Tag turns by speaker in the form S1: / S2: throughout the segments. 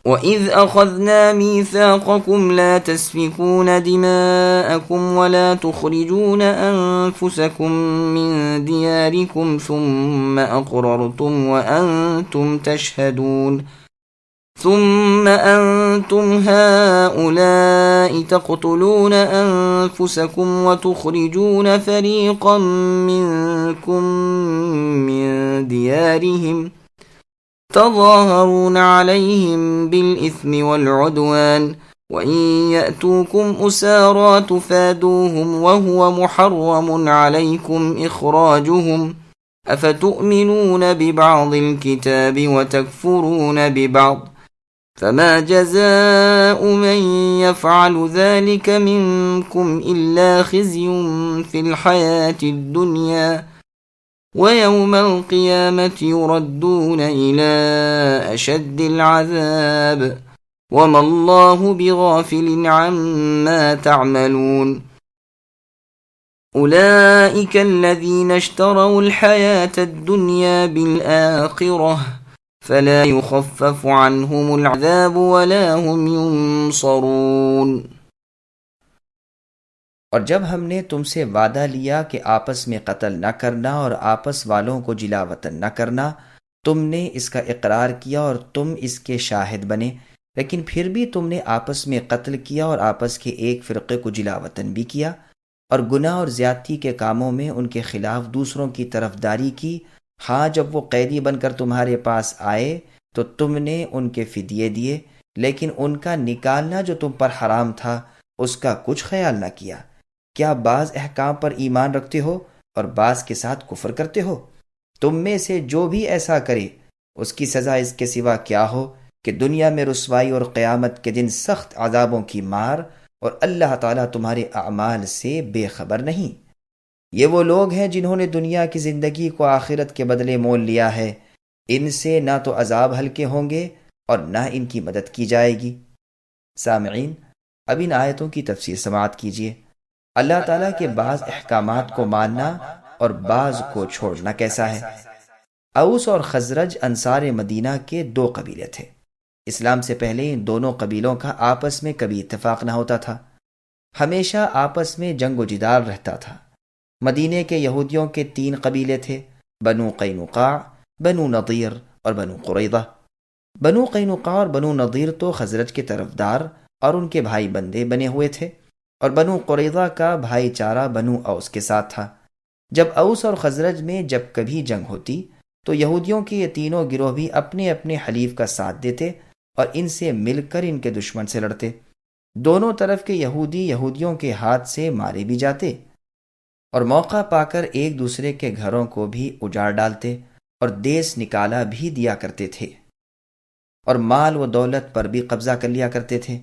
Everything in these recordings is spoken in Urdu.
S1: وَإِذْ أَخَذْنَا مِيثَاقَكُمْ لَا تَسْفِكُونَ دِمَاءَكُمْ وَلَا تُخْرِجُونَ أَنفُسَكُمْ مِنْ دِيَارِكُمْ ثُمَّ أَقْرَرْتُمْ وَأَنْتُمْ تَشْهَدُونَ ثم أنتم هؤلاء تقتلون أنفسكم وتخرجون فريقا منكم من ديارهم تظاهرون عليهم بالإثم والعدوان وإن يأتوكم أسارى تفادوهم وهو محرم عليكم إخراجهم أفتؤمنون ببعض الكتاب وتكفرون ببعض فما جزاء من يفعل ذلك منكم إلا خزي في الحياة الدنيا ويوم القيامة يردون إلى أشد العذاب وما الله بغافل عما تعملون أولئك الذين اشتروا الحياة الدنيا بالآخرة فلا يخفف عنهم العذاب ولا هم ينصرون۔
S2: اور جب ہم نے تم سے وعدہ لیا کہ آپس میں قتل نہ کرنا اور آپس والوں کو جلا وطن نہ کرنا، تم نے اس کا اقرار کیا اور تم اس کے شاہد بنے، لیکن پھر بھی تم نے آپس میں قتل کیا اور آپس کے ایک فرقے کو جلا وطن بھی کیا، اور گناہ اور زیادتی کے کاموں میں ان کے خلاف دوسروں کی طرفداری کی۔ ہاں، جب وہ قیدی بن کر تمہارے پاس آئے تو تم نے ان کے فدیے دیے، لیکن ان کا نکالنا جو تم پر حرام تھا اس کا کچھ خیال نہ کیا۔ کیا بعض احکام پر ایمان رکھتے ہو اور بعض کے ساتھ کفر کرتے ہو؟ تم میں سے جو بھی ایسا کرے اس کی سزا اس کے سوا کیا ہو کہ دنیا میں رسوائی اور قیامت کے دن سخت عذابوں کی مار، اور اللہ تعالیٰ تمہارے اعمال سے بے خبر نہیں۔ یہ وہ لوگ ہیں جنہوں نے دنیا کی زندگی کو آخرت کے بدلے مول لیا ہے، ان سے نہ تو عذاب ہلکے ہوں گے اور نہ ان کی مدد کی جائے گی۔ سامعین، اب ان آیتوں کی تفسیر سماعت کیجیے۔ اللہ تعالیٰ کے بعض احکامات کو ماننا اور بعض کو چھوڑنا کیسا ہے؟ اوس اور خزرج انصار مدینہ کے دو قبیلے تھے۔ اسلام سے پہلے ان دونوں قبیلوں کا آپس میں کبھی اتفاق نہ ہوتا تھا، ہمیشہ آپس میں جنگ و جدال رہتا تھا۔ مدینے کے یہودیوں کے تین قبیلے تھے، بنو قینقاع، بنو نضیر اور بنو قریظہ۔ بنو قینقاع اور بنو نضیر تو خزرج کے طرفدار اور ان کے بھائی بندے بنے ہوئے تھے، اور بنو قریظہ کا بھائی چارہ بنو اوس کے ساتھ تھا۔ جب اوس اور خزرج میں جب کبھی جنگ ہوتی تو یہودیوں کے یہ تینوں گروہ بھی اپنے اپنے حلیف کا ساتھ دیتے اور ان سے مل کر ان کے دشمن سے لڑتے۔ دونوں طرف کے یہودی یہودیوں کے ہاتھ سے مارے بھی جاتے اور موقع پا کر ایک دوسرے کے گھروں کو بھی اجاڑ ڈالتے اور دیس نکالا بھی دیا کرتے تھے، اور مال و دولت پر بھی قبضہ کر لیا کرتے تھے۔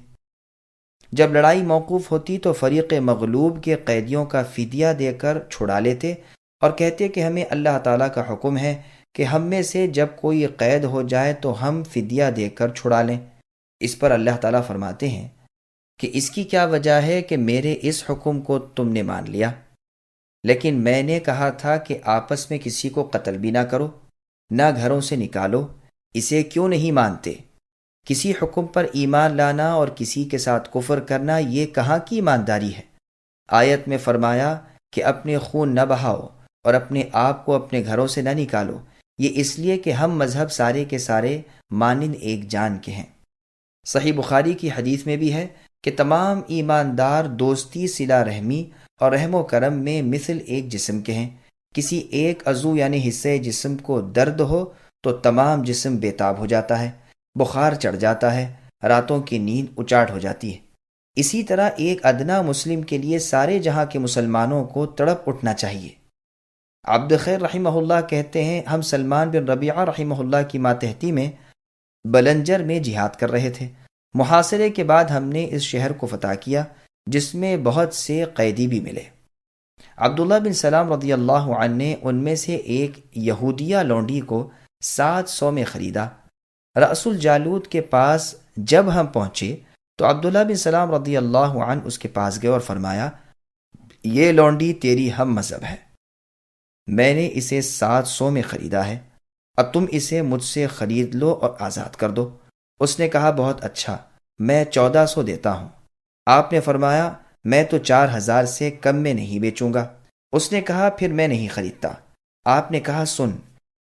S2: جب لڑائی موقوف ہوتی تو فریق مغلوب کے قیدیوں کا فدیہ دے کر چھڑا لیتے اور کہتے کہ ہمیں اللہ تعالیٰ کا حکم ہے کہ ہم میں سے جب کوئی قید ہو جائے تو ہم فدیہ دے کر چھڑا لیں۔ اس پر اللہ تعالیٰ فرماتے ہیں کہ اس کی کیا وجہ ہے کہ میرے اس حکم کو تم نے مان لیا، لیکن میں نے کہا تھا کہ آپس میں کسی کو قتل بھی نہ کرو، نہ گھروں سے نکالو، اسے کیوں نہیں مانتے؟ کسی حکم پر ایمان لانا اور کسی کے ساتھ کفر کرنا یہ کہاں کی ایمانداری ہے؟ آیت میں فرمایا کہ اپنے خون نہ بہاؤ اور اپنے آپ کو اپنے گھروں سے نہ نکالو، یہ اس لیے کہ ہم مذہب سارے کے سارے مانند ایک جان کے ہیں۔ صحیح بخاری کی حدیث میں بھی ہے کہ تمام ایماندار دوستی، صلہ رحمی اور رحم و کرم میں مثل ایک جسم کے ہیں۔ کسی ایک عضو یعنی حصے جسم کو درد ہو تو تمام جسم بے تاب ہو جاتا ہے، بخار چڑھ جاتا ہے، راتوں کی نیند اچاٹ ہو جاتی ہے۔ اسی طرح ایک ادنا مسلم کے لیے سارے جہاں کے مسلمانوں کو تڑپ اٹھنا چاہیے۔ عبد خیر رحمہ اللہ کہتے ہیں، ہم سلمان بن ربیعہ رحمہ اللہ کی ماتحتی میں بلنجر میں جہاد کر رہے تھے۔ محاصرے کے بعد ہم نے اس شہر کو فتح کیا جس میں بہت سے قیدی بھی ملے۔ عبداللہ بن سلام رضی اللہ عنہ نے ان میں سے ایک یہودیہ لونڈی کو 700 میں خریدا۔ رأس الجالوت کے پاس جب ہم پہنچے تو عبداللہ بن سلام رضی اللہ عنہ اس کے پاس گئے اور فرمایا، یہ لونڈی تیری ہم مذہب ہے، میں نے اسے 700 میں خریدا ہے، اب تم اسے مجھ سے خرید لو اور آزاد کر دو۔ اس نے کہا بہت اچھا، میں 1400 دیتا ہوں۔ آپ نے فرمایا میں تو 4000 سے کم میں نہیں بیچوں گا۔ اس نے کہا پھر میں نہیں خریدتا۔ آپ نے کہا سن،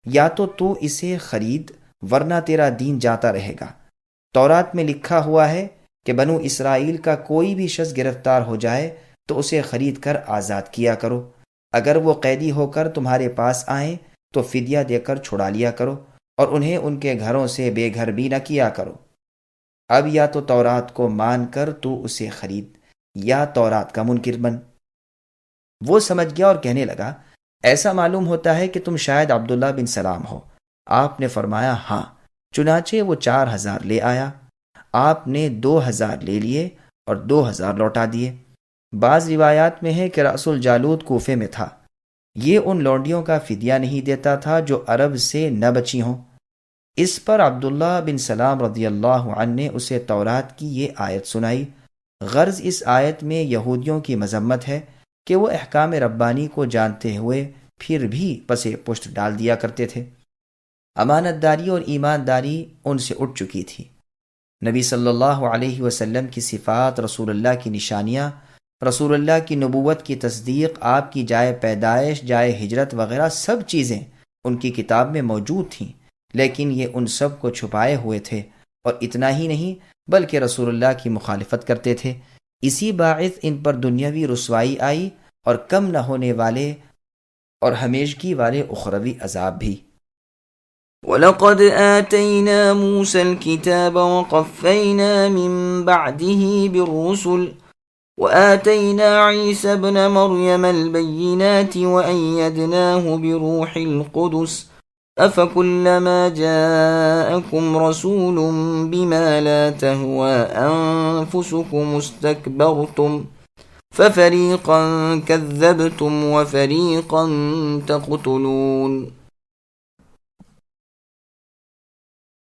S2: یا تو اسے خرید ورنہ تیرا دین جاتا رہے گا۔ تورات میں لکھا ہوا ہے کہ بنو اسرائیل کا کوئی بھی شخص گرفتار ہو جائے تو اسے خرید کر آزاد کیا کرو۔ اگر وہ قیدی ہو کر تمہارے پاس آئیں تو فدیہ دے کر چھڑا لیا کرو اور انہیں ان کے گھروں سے بے گھر بھی نہ کیا کرو۔ اب یا تو تورات کو مان کر تو اسے خرید یا تورات کا منکر بن۔ وہ سمجھ گیا اور کہنے لگا ایسا معلوم ہوتا ہے کہ تم شاید عبداللہ بن سلام ہو۔ آپ نے فرمایا ہاں۔ چنانچہ وہ 4000 لے آیا۔ آپ نے 2000 لے لیے اور 2000 لوٹا دیے۔ بعض روایات میں ہے کہ رأس الجالوت کوفے میں تھا۔ یہ ان لونڈیوں کا فدیہ نہیں دیتا تھا جو عرب سے نہ بچی ہوں۔ اس پر عبداللہ بن سلام رضی اللہ عنہ نے اسے تورات کی یہ آیت سنائی۔ غرض اس آیت میں یہودیوں کی مذمت ہے کہ وہ احکام ربانی کو جانتے ہوئے پھر بھی پسے پشت ڈال دیا کرتے تھے۔ امانت داری اور ایمانداری ان سے اٹھ چکی تھی۔ نبی صلی اللہ علیہ وسلم کی صفات، رسول اللہ کی نشانیاں، رسول اللہ کی نبوت کی تصدیق، آپ کی جائے پیدائش، جائے ہجرت وغیرہ سب چیزیں ان کی کتاب میں موجود تھیں، لیکن یہ ان سب کو چھپائے ہوئے تھے، اور اتنا ہی نہیں بلکہ رسول اللہ کی مخالفت کرتے تھے۔ اسی باعث ان پر دنیاوی رسوائی آئی اور کم نہ ہونے والے اور ہمیشگی والے اخروی عذاب بھی۔
S1: وَلَقَدْ آتَيْنَا مُوسَى الْكِتَابَ وَقَفَّيْنَا مِن بَعْدِهِ بِالرُّسُلِ وَآتَيْنَا عِيسَى ابْنَ مَرْيَمَ الْبَيِّنَاتِ وَأَيَّدْنَاهُ بِرُوحِ الْقُدُسِ أَفَكُلَّمَا جَاءَكُمْ رَسُولٌ بِمَا لَا تَهْوَى أَنفُسُكُمُ اسْتَكْبَرْتُمْ فَفَرِيقًا كَذَّبْتُمْ وَفَرِيقًا تَقْتُلُونَ۔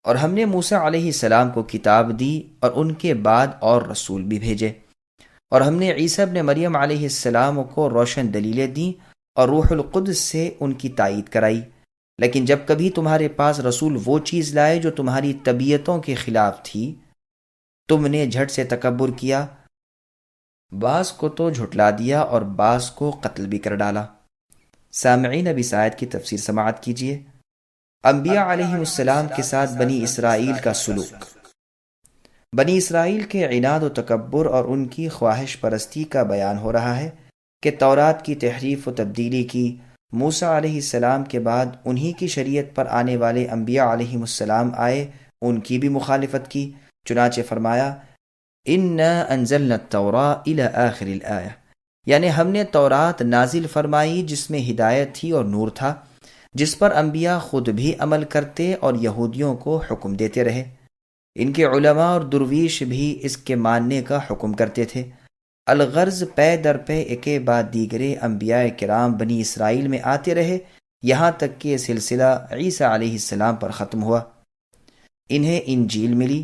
S2: اور ہم نے موسیٰ علیہ السلام کو کتاب دی اور ان کے بعد اور رسول بھی بھیجے، اور ہم نے عیسیٰ ابن مریم علیہ السلام کو روشن دلیلیں دیں اور روح القدس سے ان کی تائید کرائی۔ لیکن جب کبھی تمہارے پاس رسول وہ چیز لائے جو تمہاری طبیعتوں کے خلاف تھی، تم نے جھٹ سے تکبر کیا، بعض کو تو جھٹلا دیا اور بعض کو قتل بھی کر ڈالا۔ سامعین اب اس آیت کی تفسیر سماعت کیجیے۔ انبیاء علیہ السلام کے ساتھ بنی اسرائیل کا سلوک۔ بنی اسرائیل کے عناد و تکبر اور ان کی خواہش پرستی کا بیان ہو رہا ہے کہ تورات کی تحریف و تبدیلی کی، موسیٰ علیہ السلام کے بعد انہی کی شریعت پر آنے والے انبیاء علیہ السلام آئے، ان کی بھی مخالفت کی۔ چنانچہ فرمایا اِنَّا أَنزَلْنَا التَّوْرَاةَ إِلَى آخِرِ الْآيَةِ، یعنی ہم نے تورات نازل فرمائی جس میں ہدایت تھی اور نور تھا، جس پر انبیاء خود بھی عمل کرتے اور یہودیوں کو حکم دیتے رہے۔ ان کے علماء اور درویش بھی اس کے ماننے کا حکم کرتے تھے۔ الغرض پے در پے ایک بعد دیگرے انبیاء کرام بنی اسرائیل میں آتے رہے، یہاں تک کہ یہ سلسلہ عیسیٰ علیہ السلام پر ختم ہوا۔ انہیں انجیل ملی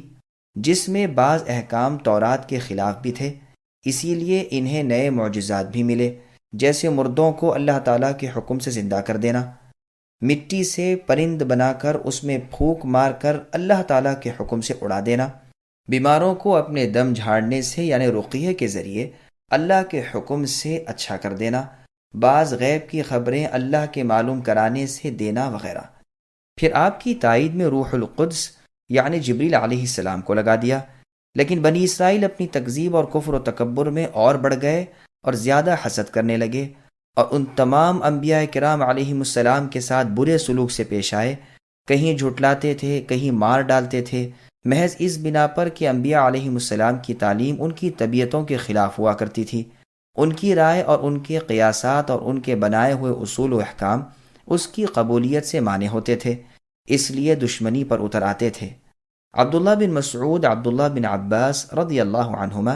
S2: جس میں بعض احکام تورات کے خلاف بھی تھے، اسی لیے انہیں نئے معجزات بھی ملے، جیسے مردوں کو اللہ تعالیٰ کے حکم سے زندہ کر دینا، مٹی سے پرند بنا کر اس میں پھونک مار کر اللہ تعالیٰ کے حکم سے اڑا دینا، بیماروں کو اپنے دم جھاڑنے سے یعنی رقیہ کے ذریعے اللہ کے حکم سے اچھا کر دینا، بعض غیب کی خبریں اللہ کے معلوم کرانے سے دینا وغیرہ۔ پھر آپ کی تائید میں روح القدس یعنی جبریل علیہ السلام کو لگا دیا، لیکن بنی اسرائیل اپنی تکذیب اور کفر و تکبر میں اور بڑھ گئے اور زیادہ حسد کرنے لگے، اور ان تمام انبیاء کرام علیہم السلام کے ساتھ برے سلوک سے پیش آئے، کہیں جھٹلاتے تھے، کہیں مار ڈالتے تھے، محض اس بنا پر کہ انبیاء علیہم السلام کی تعلیم ان کی طبیعتوں کے خلاف ہوا کرتی تھی، ان کی رائے اور ان کے قیاسات اور ان کے بنائے ہوئے اصول و احکام اس کی قبولیت سے مانے ہوتے تھے، اس لیے دشمنی پر اتر آتے تھے۔ عبداللہ بن مسعود، عبداللہ بن عباس رضی اللہ عنہما،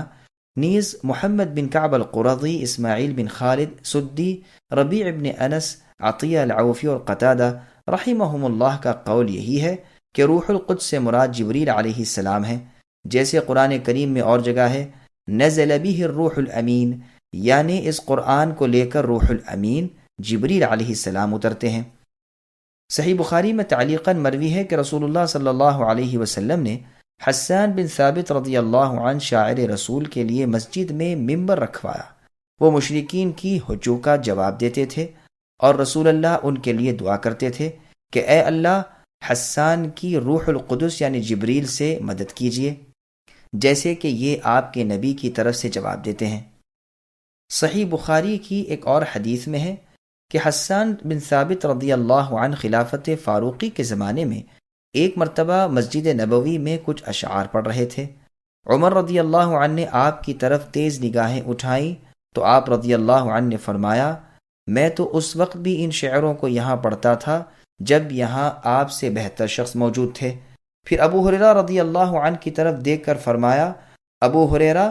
S2: نیز محمد بن کعب القرظی، اسماعیل بن خالد سدی، ربیع بن انس، عطیہ العوفی اور قتادہ رحمہم اللہ کا قول یہی ہے کہ روح القدس سے مراد جبریل علیہ السلام ہے، جیسے قرآن کریم میں اور جگہ ہے نزل به الروح الامین، یعنی اس قرآن کو لے کر روح الامین جبریل علیہ السلام اترتے ہیں۔ صحیح بخاری میں تعلیقاً مروی ہے کہ رسول اللہ صلی اللہ علیہ وسلم نے حسان بن ثابت رضی اللہ عنہ شاعر رسول کے لیے مسجد میں ممبر رکھوایا۔ وہ مشرکین کی حجوں کا جواب دیتے تھے اور رسول اللہ ان کے لیے دعا کرتے تھے کہ اے اللہ حسان کی روح القدس یعنی جبریل سے مدد کیجیے، جیسے کہ یہ آپ کے نبی کی طرف سے جواب دیتے ہیں۔ صحیح بخاری کی ایک اور حدیث میں ہے کہ حسان بن ثابت رضی اللہ عنہ خلافت فاروقی کے زمانے میں ایک مرتبہ مسجد نبوی میں کچھ اشعار پڑھ رہے تھے۔ عمر رضی اللہ عنہ نے آپ کی طرف تیز نگاہیں اٹھائیں تو آپ رضی اللہ عنہ نے فرمایا، میں تو اس وقت بھی ان شعروں کو یہاں پڑھتا تھا جب یہاں آپ سے بہتر شخص موجود تھے۔ پھر ابو ہریرہ رضی اللہ عنہ کی طرف دیکھ کر فرمایا، ابو ہریرہ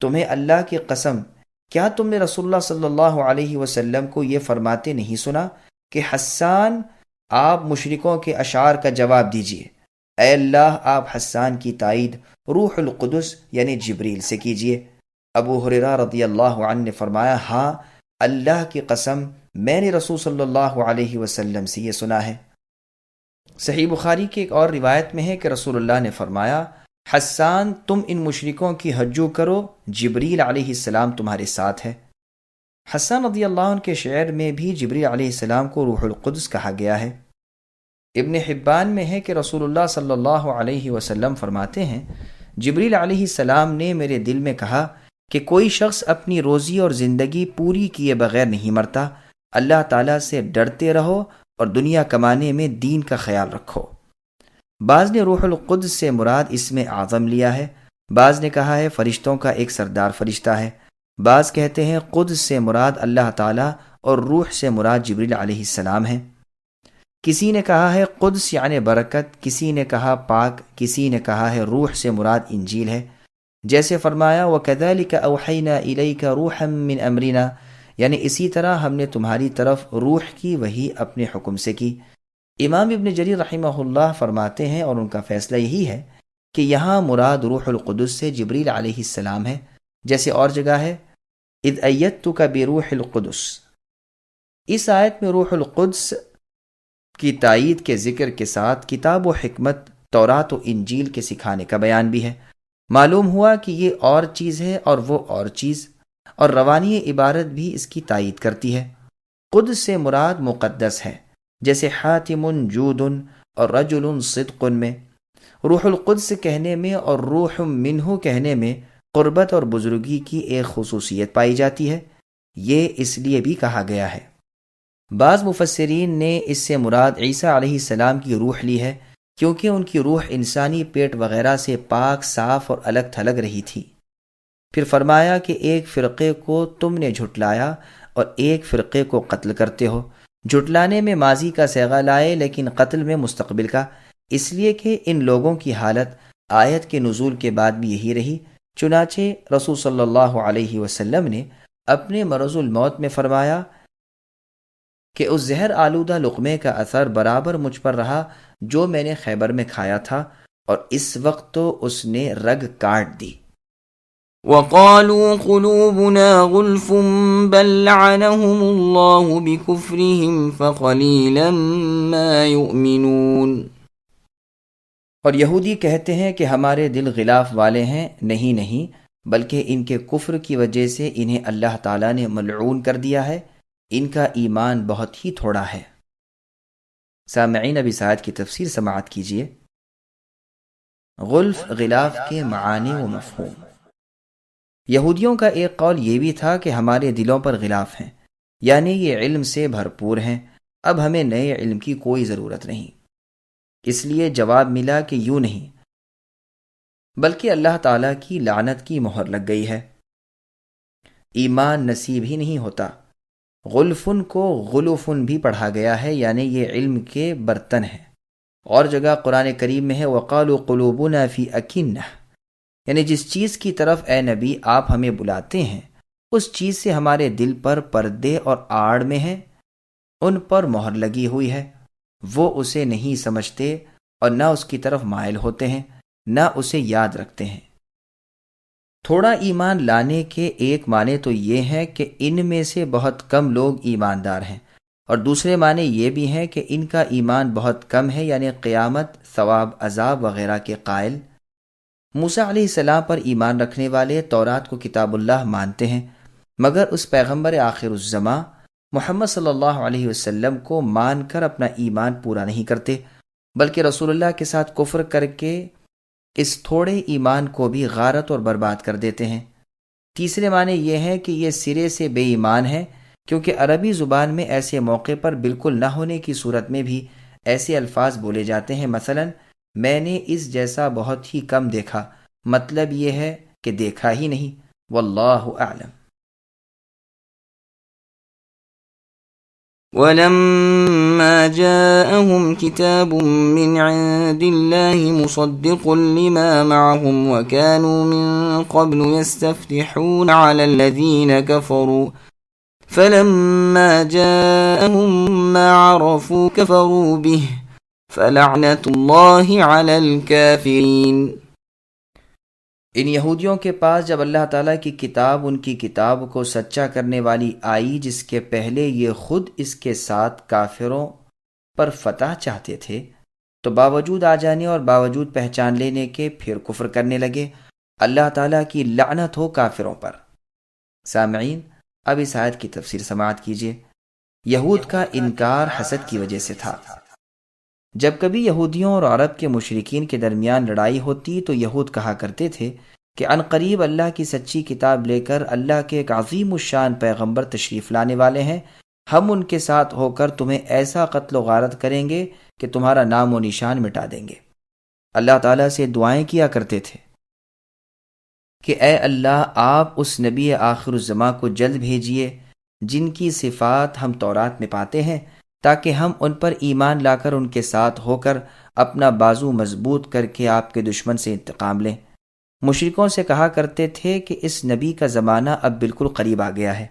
S2: تمہیں اللہ کی قسم کیا تم نے رسول اللہ صلی اللہ علیہ وسلم کو یہ فرماتے نہیں سنا کہ حسان آپ مشرکوں کے اشعار کا جواب دیجیے، اے اللہ آپ حسان کی تائید روح القدس یعنی جبریل سے کیجیے۔ ابو ہریرہ رضی اللہ عنہ نے فرمایا، ہاں اللہ کی قسم میں نے رسول صلی اللہ علیہ وسلم سے یہ سنا ہے۔ صحیح بخاری کی ایک اور روایت میں ہے کہ رسول اللہ نے فرمایا، حسان تم ان مشرکوں کی حجو کرو، جبریل علیہ السلام تمہارے ساتھ ہے۔ حسان رضی اللہ عنہ کے شعر میں بھی جبریل علیہ السلام کو روح القدس کہا گیا ہے۔ ابن حبان میں ہے کہ رسول اللہ صلی اللہ علیہ وسلم فرماتے ہیں، جبریل علیہ السلام نے میرے دل میں کہا کہ کوئی شخص اپنی روزی اور زندگی پوری کیے بغیر نہیں مرتا، اللہ تعالیٰ سے ڈرتے رہو اور دنیا کمانے میں دین کا خیال رکھو۔ بعض نے روح القدس سے مراد اسم اعظم لیا ہے، بعض نے کہا ہے فرشتوں کا ایک سردار فرشتہ ہے، بعض کہتے ہیں قدس سے مراد اللہ تعالیٰ اور روح سے مراد جبریل علیہ السلام ہے۔ کسی نے کہا ہے قدس یعنی برکت، کسی نے کہا پاک، کسی نے کہا ہے روح سے مراد انجیل ہے، جیسے فرمایا وَكَذَلِكَ أَوْحَيْنَا إِلَيْكَ رُوحًا مِّنْ أَمْرِنَا، یعنی اسی طرح ہم نے تمہاری طرف روح کی وحی اپنے حکم سے کی۔ امام ابن جریر رحمہ اللہ فرماتے ہیں اور ان کا فیصلہ یہی ہے کہ یہاں مراد روح القدس سے جبریل علیہ السلام ہے، جیسے اور جگہ ہے اذ ایدتک بروح القدس۔ اس آیت میں روح القدس کی تائید کے ذکر کے ساتھ کتاب و حکمت تورات و انجیل کے سکھانے کا بیان بھی ہے۔ معلوم ہوا کہ یہ اور چیز ہے اور وہ اور چیز، اور روانی عبارت بھی اس کی تائید کرتی ہے۔ قدس سے مراد مقدس ہے، جیسے حاتم جود اور رجل صدق میں۔ روح القدس کہنے میں اور روح منہ کہنے میں قربت اور بزرگی کی ایک خصوصیت پائی جاتی ہے، یہ اس لیے بھی کہا گیا ہے۔ بعض مفسرین نے اس سے مراد عیسیٰ علیہ السلام کی روح لی ہے، کیونکہ ان کی روح انسانی پیٹ وغیرہ سے پاک، صاف اور الگ تھلگ رہی تھی۔ پھر فرمایا کہ ایک فرقے کو تم نے جھٹلایا اور ایک فرقے کو قتل کرتے ہو۔ جھٹلانے میں ماضی کا صیغہ لائے لیکن قتل میں مستقبل کا، اس لیے کہ ان لوگوں کی حالت آیت کے نزول کے بعد بھی یہی رہی۔ چنانچہ رسول صلی اللہ علیہ وسلم نے اپنے مرض الموت میں فرمایا کہ اس زہر آلودہ لقمے کا اثر برابر مجھ پر رہا جو میں نے خیبر میں کھایا تھا، اور اس وقت تو اس نے رگ کاٹ دی۔
S1: وقالوا قلوبنا غلف بل لعنهم الله بكفرهم فقليلا ما يؤمنون۔
S2: اور یہودی کہتے ہیں کہ ہمارے دل غلاف والے ہیں، نہیں بلکہ ان کے کفر کی وجہ سے انہیں اللہ تعالیٰ نے ملعون کر دیا ہے، ان کا ایمان بہت ہی تھوڑا ہے۔ سامعین اب اس آیت کی تفسیر سماعت کیجیے۔ غلف غلاف کے معانی و مفہوم۔ یہودیوں کا ایک قول یہ بھی تھا کہ ہمارے دلوں پر غلاف ہیں، یعنی یہ علم سے بھرپور ہیں، اب ہمیں نئے علم کی کوئی ضرورت نہیں۔ اس لیے جواب ملا کہ یوں نہیں، بلکہ اللہ تعالیٰ کی لعنت کی مہر لگ گئی ہے، ایمان نصیب ہی نہیں ہوتا۔ غلفن کو غلفن بھی پڑھا گیا ہے، یعنی یہ علم کے برتن ہیں۔ اور جگہ قرآن کریم میں ہے وَقَالُوا قُلُوبُنَا فِي أَكِنَّةٍ، یعنی جس چیز کی طرف اے نبی آپ ہمیں بلاتے ہیں اس چیز سے ہمارے دل پر پردے اور آڑ میں ہیں، ان پر مہر لگی ہوئی ہے، وہ اسے نہیں سمجھتے اور نہ اس کی طرف مائل ہوتے ہیں، نہ اسے یاد رکھتے ہیں۔ تھوڑا ایمان لانے کے ایک معنی تو یہ ہے کہ ان میں سے بہت کم لوگ ایماندار ہیں، اور دوسرے معنی یہ بھی ہیں کہ ان کا ایمان بہت کم ہے، یعنی قیامت، ثواب، عذاب وغیرہ کے قائل موسیٰ علیہ السلام پر ایمان رکھنے والے تورات کو کتاب اللہ مانتے ہیں، مگر اس پیغمبر آخر الزماں محمد صلی اللہ علیہ وسلم کو مان کر اپنا ایمان پورا نہیں کرتے، بلکہ رسول اللہ کے ساتھ کفر کر کے اس تھوڑے ایمان کو بھی غارت اور برباد کر دیتے ہیں۔ تیسرے معنی یہ ہے کہ یہ سرے سے بے ایمان ہے، کیونکہ عربی زبان میں ایسے موقع پر بالکل نہ ہونے کی صورت میں بھی ایسے الفاظ بولے جاتے ہیں، مثلا میں نے اس جیسا بہت ہی کم دیکھا، مطلب یہ ہے کہ دیکھا ہی نہیں۔ واللہ اعلم۔
S1: ولما جاءهم كتاب من عند الله مصدق لما معهم وكانوا من قبل يستفتحون على الذين كفروا فلما جاءهم ما عرفوا كفروا به فلعنة الله على الكافرين۔
S2: ان یہودیوں کے پاس جب اللہ تعالیٰ کی کتاب ان کی کتاب کو سچا کرنے والی آئی، جس کے پہلے یہ خود اس کے ساتھ کافروں پر فتح چاہتے تھے، تو باوجود آ جانے اور باوجود پہچان لینے کے پھر کفر کرنے لگے۔ اللہ تعالیٰ کی لعنت ہو کافروں پر۔ سامعین، اب اس آیت کی تفسیر سماعت کیجیے۔ یہود کا انکار حسد کی وجہ سے تھا۔ جب کبھی یہودیوں اور عرب کے مشرکین کے درمیان لڑائی ہوتی تو یہود کہا کرتے تھے کہ عنقریب اللہ کی سچی کتاب لے کر اللہ کے ایک عظیم الشان پیغمبر تشریف لانے والے ہیں، ہم ان کے ساتھ ہو کر تمہیں ایسا قتل و غارت کریں گے کہ تمہارا نام و نشان مٹا دیں گے۔ اللہ تعالیٰ سے دعائیں کیا کرتے تھے کہ اے اللہ، آپ اس نبی آخر الزماں کو جلد بھیجیے جن کی صفات ہم تورات میں پاتے ہیں، تاکہ ہم ان پر ایمان لا کر ان کے ساتھ ہو کر اپنا بازو مضبوط کر کے آپ کے دشمن سے انتقام لیں۔ مشرکوں سے کہا کرتے تھے کہ اس نبی کا زمانہ اب بالکل قریب آ گیا ہے،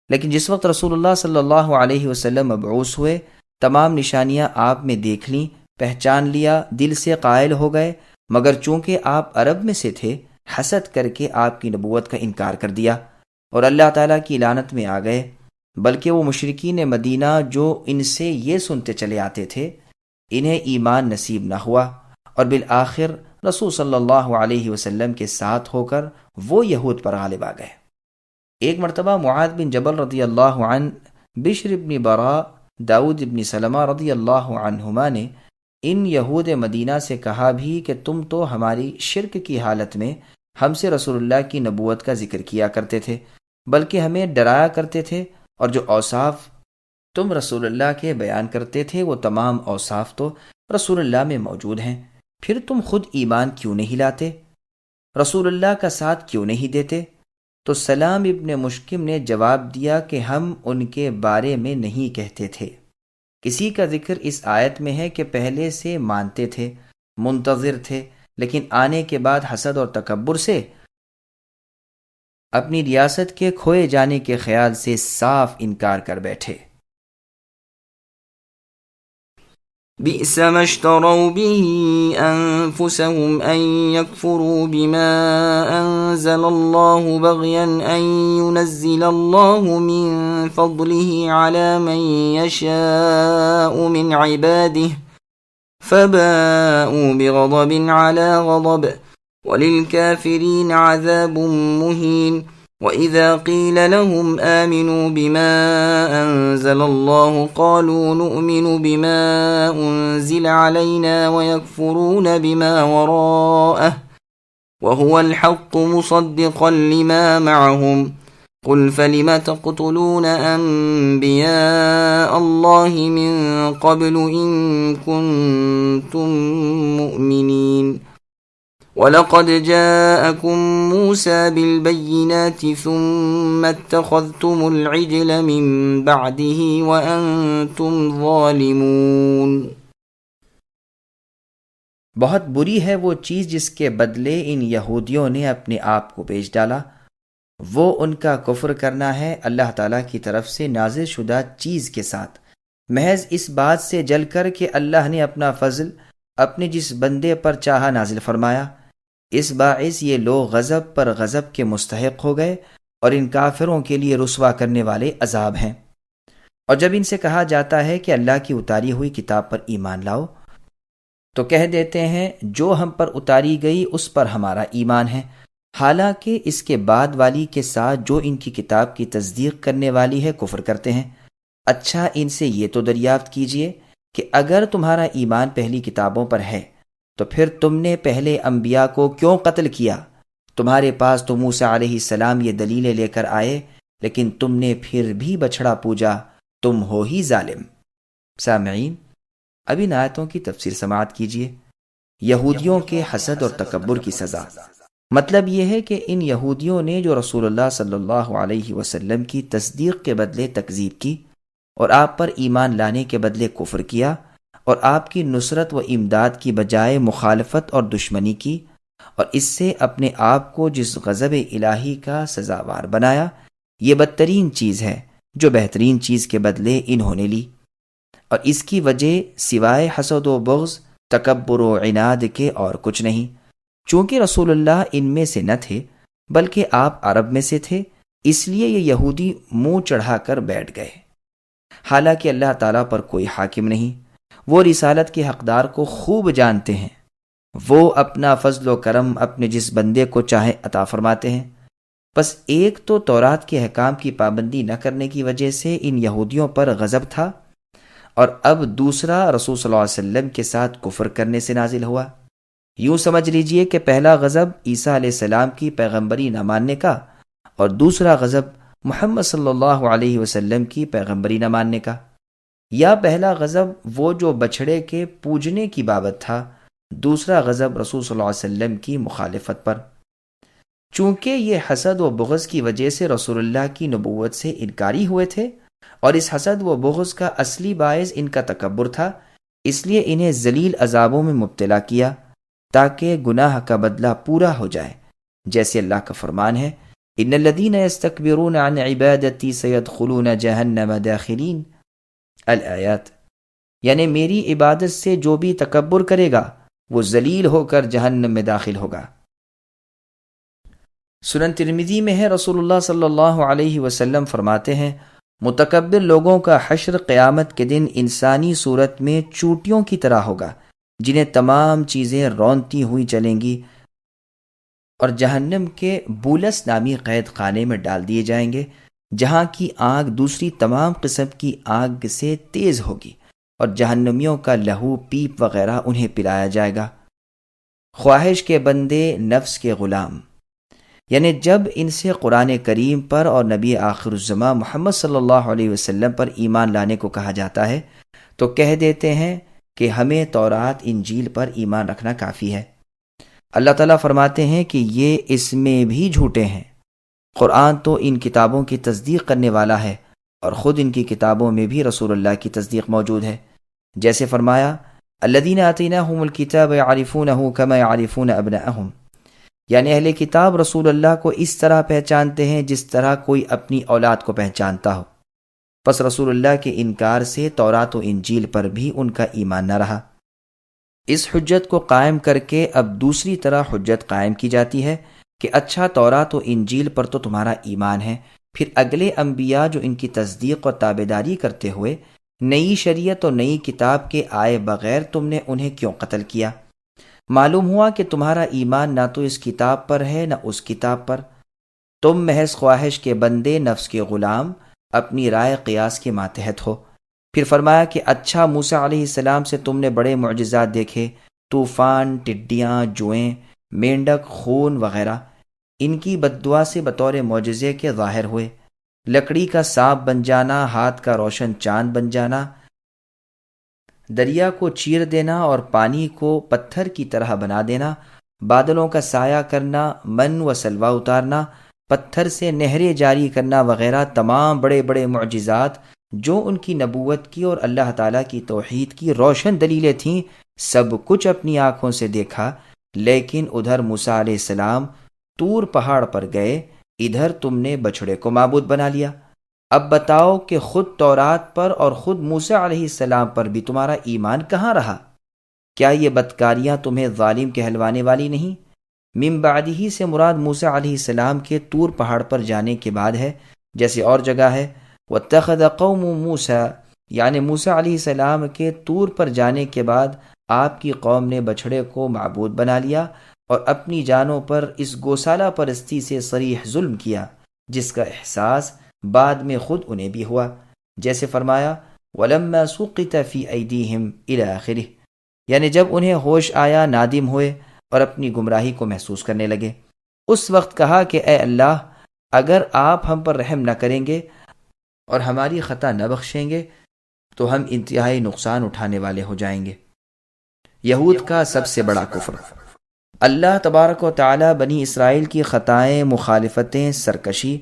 S2: لیکن جس وقت رسول اللہ صلی اللہ علیہ وسلم مبعوث ہوئے، تمام نشانیاں آپ میں دیکھ لیں، پہچان لیا، دل سے قائل ہو گئے، مگر چونکہ آپ عرب میں سے تھے، حسد کر کے آپ کی نبوت کا انکار کر دیا اور اللہ تعالیٰ کی لعنت میں آ گئے۔ بلکہ وہ مشرکین مدینہ جو ان سے یہ سنتے چلے آتے تھے، انہیں ایمان نصیب نہ ہوا، اور بالآخر رسول صلی اللہ علیہ وسلم کے ساتھ ہو کر وہ یہود پر غالب آ گئے۔ ایک مرتبہ معاذ بن جبل رضی اللہ عنہ، بشر بن براء، داؤد بن سلمہ رضی اللہ عنہما نے ان یہود مدینہ سے کہا بھی کہ تم تو ہماری شرک کی حالت میں ہم سے رسول اللہ کی نبوت کا ذکر کیا کرتے تھے، بلکہ ہمیں ڈرایا کرتے تھے، اور جو اوصاف تم رسول اللہ کے بیان کرتے تھے وہ تمام اوصاف تو رسول اللہ میں موجود ہیں، پھر تم خود ایمان کیوں نہیں لاتے، رسول اللہ کا ساتھ کیوں نہیں دیتے؟ تو سلام ابن مشکم نے جواب دیا کہ ہم ان کے بارے میں نہیں کہتے تھے۔ کسی کا ذکر اس آیت میں ہے کہ پہلے سے مانتے تھے، منتظر تھے، لیکن آنے کے بعد حسد اور تکبر سے اپنی ریاست کے کھوئے جانے کے خیال سے صاف انکار کر بیٹھے۔
S1: بئس ما اشتروا به أنفسهم أن يكفروا بما أنزل الله بغيا أن ينزل الله من فضله على من يشاء من عباده فباءوا بغضب على غضب وَلِلْكَافِرِينَ عَذَابٌ مُهِينٌ وَإِذَا قِيلَ لَهُمْ آمِنُوا بِمَا أَنزَلَ اللَّهُ قَالُوا نُؤْمِنُ بِمَا أُنزِلَ عَلَيْنَا وَيَكْفُرُونَ بِمَا وَرَاءَهُ وَهُوَ الْحَقُّ مُصَدِّقًا لِمَا مَعَهُمْ قُلْ فَلِمَ تَقْتُلُونَ أَنْبِيَاءَ اللَّهِ مِن قَبْلُ إِن كُنتُم مُؤْمِنِينَ وَلَقَدْ جَاءَكُم مُوسَى بِالْبَيِّنَاتِ ثُمَّ اتَّخَذْتُمُ الْعِجْلَ مِن بَعْدِهِ وَأَنْتُمْ ظَالِمُونَ۔
S2: بہت بری ہے وہ چیز جس کے بدلے ان یہودیوں نے اپنے آپ کو بیچ ڈالا، وہ ان کا کفر کرنا ہے اللہ تعالیٰ کی طرف سے نازل شدہ چیز کے ساتھ، محض اس بات سے جل کر کہ اللہ نے اپنا فضل اپنے جس بندے پر چاہا نازل فرمایا۔ اس باعث یہ لوگ غضب پر غضب کے مستحق ہو گئے اور ان کافروں کے لیے رسوا کرنے والے عذاب ہیں۔ اور جب ان سے کہا جاتا ہے کہ اللہ کی اتاری ہوئی کتاب پر ایمان لاؤ، تو کہہ دیتے ہیں جو ہم پر اتاری گئی اس پر ہمارا ایمان ہے، حالانکہ اس کے بعد والی کے ساتھ جو ان کی کتاب کی تصدیق کرنے والی ہے کفر کرتے ہیں۔ اچھا ان سے یہ تو دریافت کیجئے کہ اگر تمہارا ایمان پہلی کتابوں پر ہے تو پھر تم نے پہلے انبیاء کو کیوں قتل کیا؟ تمہارے پاس تو موسیٰ علیہ السلام یہ دلیلیں لے کر آئے، لیکن تم نے پھر بھی بچھڑا پوجا، تم ہو ہی ظالم۔ سامعین، اب ان آیتوں کی تفسیر سماعت کیجیے۔ یہودیوں کے حسد اور تکبر کی سزا۔ مطلب یہ ہے کہ ان یہودیوں نے جو رسول اللہ صلی اللہ علیہ وسلم کی تصدیق کے بدلے تکذیب کی اور آپ پر ایمان لانے کے بدلے کفر کیا اور آپ کی نصرت و امداد کی بجائے مخالفت اور دشمنی کی، اور اس سے اپنے آپ کو جس غضب الہی کا سزاوار بنایا، یہ بدترین چیز ہے جو بہترین چیز کے بدلے انہوں نے لی، اور اس کی وجہ سوائے حسد و بغض، تکبر و عناد کے اور کچھ نہیں۔ چونکہ رسول اللہ ان میں سے نہ تھے بلکہ آپ عرب میں سے تھے، اس لیے یہ یہودی منہ چڑھا کر بیٹھ گئے۔ حالانکہ اللہ تعالیٰ پر کوئی حاکم نہیں، وہ رسالت کے حقدار کو خوب جانتے ہیں، وہ اپنا فضل و کرم اپنے جس بندے کو چاہے عطا فرماتے ہیں۔ بس ایک تو تورات کے احکام کی پابندی نہ کرنے کی وجہ سے ان یہودیوں پر غضب تھا، اور اب دوسرا رسول صلی اللہ علیہ وسلم کے ساتھ کفر کرنے سے نازل ہوا۔ یوں سمجھ لیجئے کہ پہلا غضب عیسیٰ علیہ السلام کی پیغمبری نہ ماننے کا، اور دوسرا غضب محمد صلی اللہ علیہ وسلم کی پیغمبری نہ ماننے کا۔ یا پہلا غضب وہ جو بچھڑے کے پوجنے کی بابت تھا، دوسرا غضب رسول صلی اللہ علیہ وسلم کی مخالفت پر۔ چونکہ یہ حسد و بغض کی وجہ سے رسول اللہ کی نبوت سے انکاری ہوئے تھے، اور اس حسد و بغض کا اصلی باعث ان کا تکبر تھا، اس لیے انہیں ذلیل عذابوں میں مبتلا کیا تاکہ گناہ کا بدلہ پورا ہو جائے، جیسے اللہ کا فرمان ہے، ان الذین یستکبرون عن عبادتی سیدخلون جہنم داخلین، الآیات۔ یعنی میری عبادت سے جو بھی تکبر کرے گا وہ ذلیل ہو کر جہنم میں داخل ہوگا۔ سنن ترمذی میں ہے، رسول اللہ صلی اللہ علیہ وسلم فرماتے ہیں، متکبر لوگوں کا حشر قیامت کے دن انسانی صورت میں چوٹیوں کی طرح ہوگا، جنہیں تمام چیزیں رونتی ہوئی چلیں گی، اور جہنم کے بولس نامی قید خانے میں ڈال دیے جائیں گے، جہاں کی آگ دوسری تمام قسم کی آگ سے تیز ہوگی، اور جہنمیوں کا لہو پیپ وغیرہ انہیں پلایا جائے گا۔ خواہش کے بندے، نفس کے غلام، یعنی جب ان سے قرآن کریم پر اور نبی آخر الزماں محمد صلی اللہ علیہ وسلم پر ایمان لانے کو کہا جاتا ہے تو کہہ دیتے ہیں کہ ہمیں تورات انجیل پر ایمان رکھنا کافی ہے۔ اللہ تعالیٰ فرماتے ہیں کہ یہ اس میں بھی جھوٹے ہیں۔ قرآن تو ان کتابوں کی تصدیق کرنے والا ہے، اور خود ان کی کتابوں میں بھی رسول اللہ کی تصدیق موجود ہے، جیسے فرمایا، الذین آتیناہم الکتاب یعرفونہ کما یعرفون ابناءہم، یعنی اہل کتاب رسول اللہ کو اس طرح پہچانتے ہیں جس طرح کوئی اپنی اولاد کو پہچانتا ہو۔ پس رسول اللہ کے انکار سے تورات و انجیل پر بھی ان کا ایمان نہ رہا۔ اس حجت کو قائم کر کے اب دوسری طرح حجت قائم کی جاتی ہے کہ اچھا تورات و انجیل پر تو تمہارا ایمان ہے، پھر اگلے انبیاء جو ان کی تصدیق اور تابعداری کرتے ہوئے نئی شریعت اور نئی کتاب کے آئے بغیر تم نے انہیں کیوں قتل کیا؟ معلوم ہوا کہ تمہارا ایمان نہ تو اس کتاب پر ہے نہ اس کتاب پر، تم محض خواہش کے بندے، نفس کے غلام، اپنی رائے قیاس کے ماتحت ہو۔ پھر فرمایا کہ اچھا موسیٰ علیہ السلام سے تم نے بڑے معجزات دیکھے، طوفان، ٹڈیاں، جوئیں، مینڈک، خون وغیرہ، ان کی بددعا سے بطور معجزے کے ظاہر ہوئے، لکڑی کا سانپ بن جانا، ہاتھ کا روشن چاند بن جانا، دریا کو چیر دینا اور پانی کو پتھر کی طرح بنا دینا، بادلوں کا سایہ کرنا، من و سلوہ اتارنا، پتھر سے نہریں جاری کرنا وغیرہ تمام بڑے بڑے معجزات جو ان کی نبوت کی اور اللہ تعالیٰ کی توحید کی روشن دلیلیں تھیں، سب کچھ اپنی آنکھوں سے دیکھا۔ لیکن ادھر موسیٰ علیہ السلام طور پہاڑ پر گئے، ادھر تم نے بچھڑے کو معبود بنا لیا۔ اب بتاؤ کہ خود تورات پر اور خود موسیٰ علیہ السلام پر بھی تمہارا ایمان کہاں رہا؟ کیا یہ بدکاریاں تمہیں ظالم کہلوانے والی نہیں؟ من بعدہ سے مراد موسیٰ علیہ السلام کے طور پہاڑ پر جانے کے بعد ہے، جیسے اور جگہ ہے، وَاتَّخَذَ قَوْمُ مُوسَىٰ، یعنی موسیٰ علیہ السلام کے طور پر جانے کے بعد آپ کی قوم نے بچھڑے کو معبود بنا لیا اور اپنی جانوں پر اس گوسالہ پرستی سے صریح ظلم کیا جس کا احساس بعد میں خود انہیں بھی ہوا، جیسے فرمایا وَلَمَّا سُقِطَ فِي أَيْدِيهِمْ إِلَى آخِرِهِ، یعنی جب انہیں ہوش آیا نادم ہوئے اور اپنی گمراہی کو محسوس کرنے لگے، اس وقت کہا کہ اے اللہ، اگر آپ ہم پر رحم نہ کریں گے اور ہماری خطا نہ بخشیں گے تو ہم انتہائی نقصان اٹھانے والے ہو جائیں گے۔ یہود کا سب سے بڑا کفر۔ اللہ تبارک و تعالی بنی اسرائیل کی خطائیں، مخالفتیں، سرکشی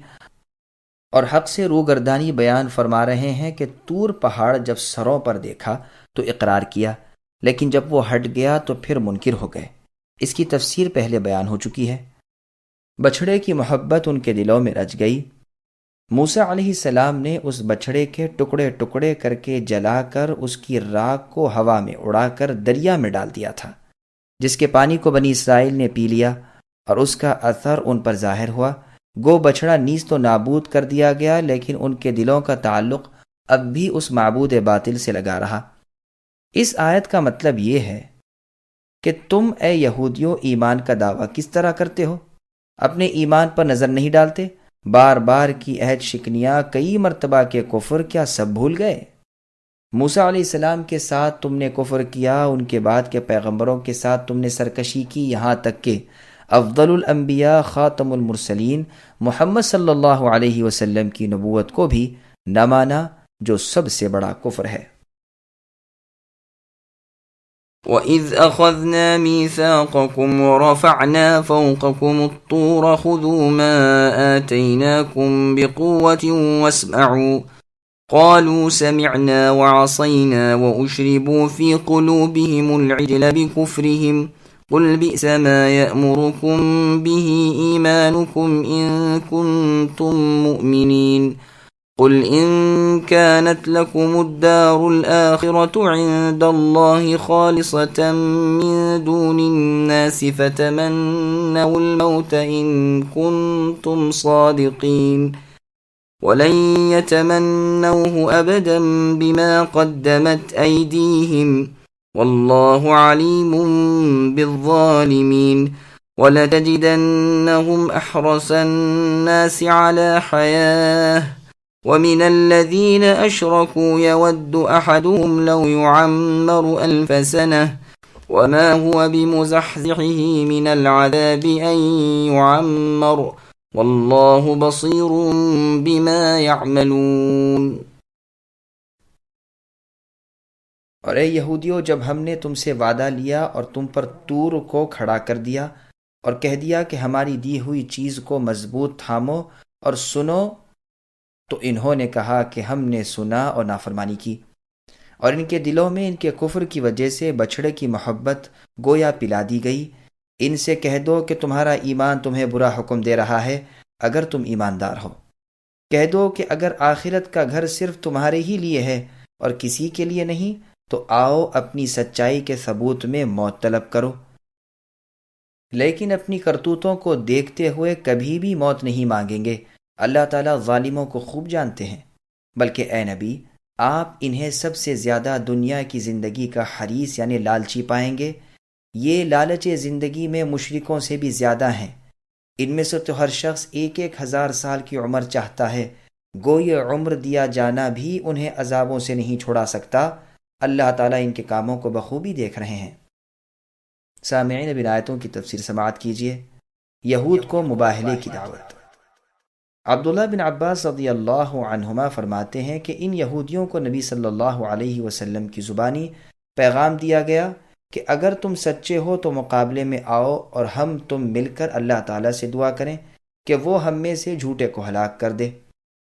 S2: اور حق سے روگردانی بیان فرما رہے ہیں کہ طور پہاڑ جب سروں پر دیکھا تو اقرار کیا، لیکن جب وہ ہٹ گیا تو پھر منکر ہو گئے۔ اس کی تفسیر پہلے بیان ہو چکی ہے۔ بچھڑے کی محبت ان کے دلوں میں رچ گئی۔ موسیٰ علیہ السلام نے اس بچھڑے کے ٹکڑے ٹکڑے کر کے جلا کر اس کی راکھ کو ہوا میں اڑا کر دریا میں ڈال دیا تھا، جس کے پانی کو بنی اسرائیل نے پی لیا اور اس کا اثر ان پر ظاہر ہوا۔ گو بچھڑا نیز تو نابود کر دیا گیا، لیکن ان کے دلوں کا تعلق اب بھی اس معبود باطل سے لگا رہا۔ اس آیت کا مطلب یہ ہے کہ تم اے یہودیوں ایمان کا دعویٰ کس طرح کرتے ہو؟ اپنے ایمان پر نظر نہیں ڈالتے؟ بار بار کی عہد شکنیاں، کئی مرتبہ کے کفر، کیا سب بھول گئے؟ موسیٰ علیہ السلام کے ساتھ تم نے کفر کیا، ان کے بعد کے پیغمبروں کے ساتھ تم نے سرکشی کی، یہاں تک کہ افضل الانبیاء خاتم المرسلین محمد صلی اللہ علیہ وسلم کی نبوت کو بھی نہ مانا، جو سب سے بڑا کفر ہے۔
S1: وَإِذْ أَخَذْنَا مِيثَاقَكُمْ وَرَفَعْنَا فَوْقَكُمُ الطُّورَ خُذُوا مَا آتَيْنَاكُمْ بِقُوَّةٍ وَاسْمَعُوا قَالُوا سَمِعْنَا وَعَصَيْنَا وَأُشْرِبُوا فِي قُلُوبِهِمُ الْعِجْلَ بِكُفْرِهِمْ قُلْ بِئْسَ مَا يَأْمُرُكُمْ بِهِ إِيمَانُكُمْ إِن كُنتُم مُّؤْمِنِينَ قل إن كانت لكم الدار الآخرة عند الله خالصة من دون الناس فتمنوا الموت إن كنتم صادقين ولن يتمنوه أبدا بما قدمت أيديهم والله عليم بالظالمين ولتجدنهم أحرص الناس على حياة ومن الذين أشركوا يود أحدهم لو يعمر 1000 سنة وما هو بمزحزحه من العذاب أن يعمر والله بصير بما يعملون۔
S2: اور اے یہودیو، جب ہم نے تم سے وعدہ لیا اور تم پر طور کو کھڑا کر دیا اور کہہ دیا کہ ہماری دی ہوئی چیز کو مضبوط تھامو اور سنو، تو انہوں نے کہا کہ ہم نے سنا اور نافرمانی کی، اور ان کے دلوں میں ان کے کفر کی وجہ سے بچھڑے کی محبت گویا پلا دی گئی۔ ان سے کہہ دو کہ تمہارا ایمان تمہیں برا حکم دے رہا ہے اگر تم ایماندار ہو۔ کہہ دو کہ اگر آخرت کا گھر صرف تمہارے ہی لیے ہے اور کسی کے لیے نہیں، تو آؤ اپنی سچائی کے ثبوت میں موت طلب کرو، لیکن اپنی کرتوتوں کو دیکھتے ہوئے کبھی بھی موت نہیں مانگیں گے۔ اللہ تعالیٰ ظالموں کو خوب جانتے ہیں۔ بلکہ اے نبی، آپ انہیں سب سے زیادہ دنیا کی زندگی کا حریص یعنی لالچی پائیں گے۔ یہ لالچ زندگی میں مشرکوں سے بھی زیادہ ہیں۔ ان میں سے تو ہر شخص 1000 سال کی عمر چاہتا ہے، گو یہ عمر دیا جانا بھی انہیں عذابوں سے نہیں چھڑا سکتا۔ اللہ تعالیٰ ان کے کاموں کو بخوبی دیکھ رہے ہیں۔ سامعین، اب آیتوں کی تفسیر سماعت کیجیے۔ یہود کو مباہلے کی دعوت۔ عبداللہ بن عباس رضی اللہ عنہما فرماتے ہیں کہ ان یہودیوں کو نبی صلی اللہ علیہ وسلم کی زبانی پیغام دیا گیا کہ اگر تم سچے ہو تو مقابلے میں آؤ اور ہم تم مل کر اللہ تعالیٰ سے دعا کریں کہ وہ ہم میں سے جھوٹے کو ہلاک کر دے،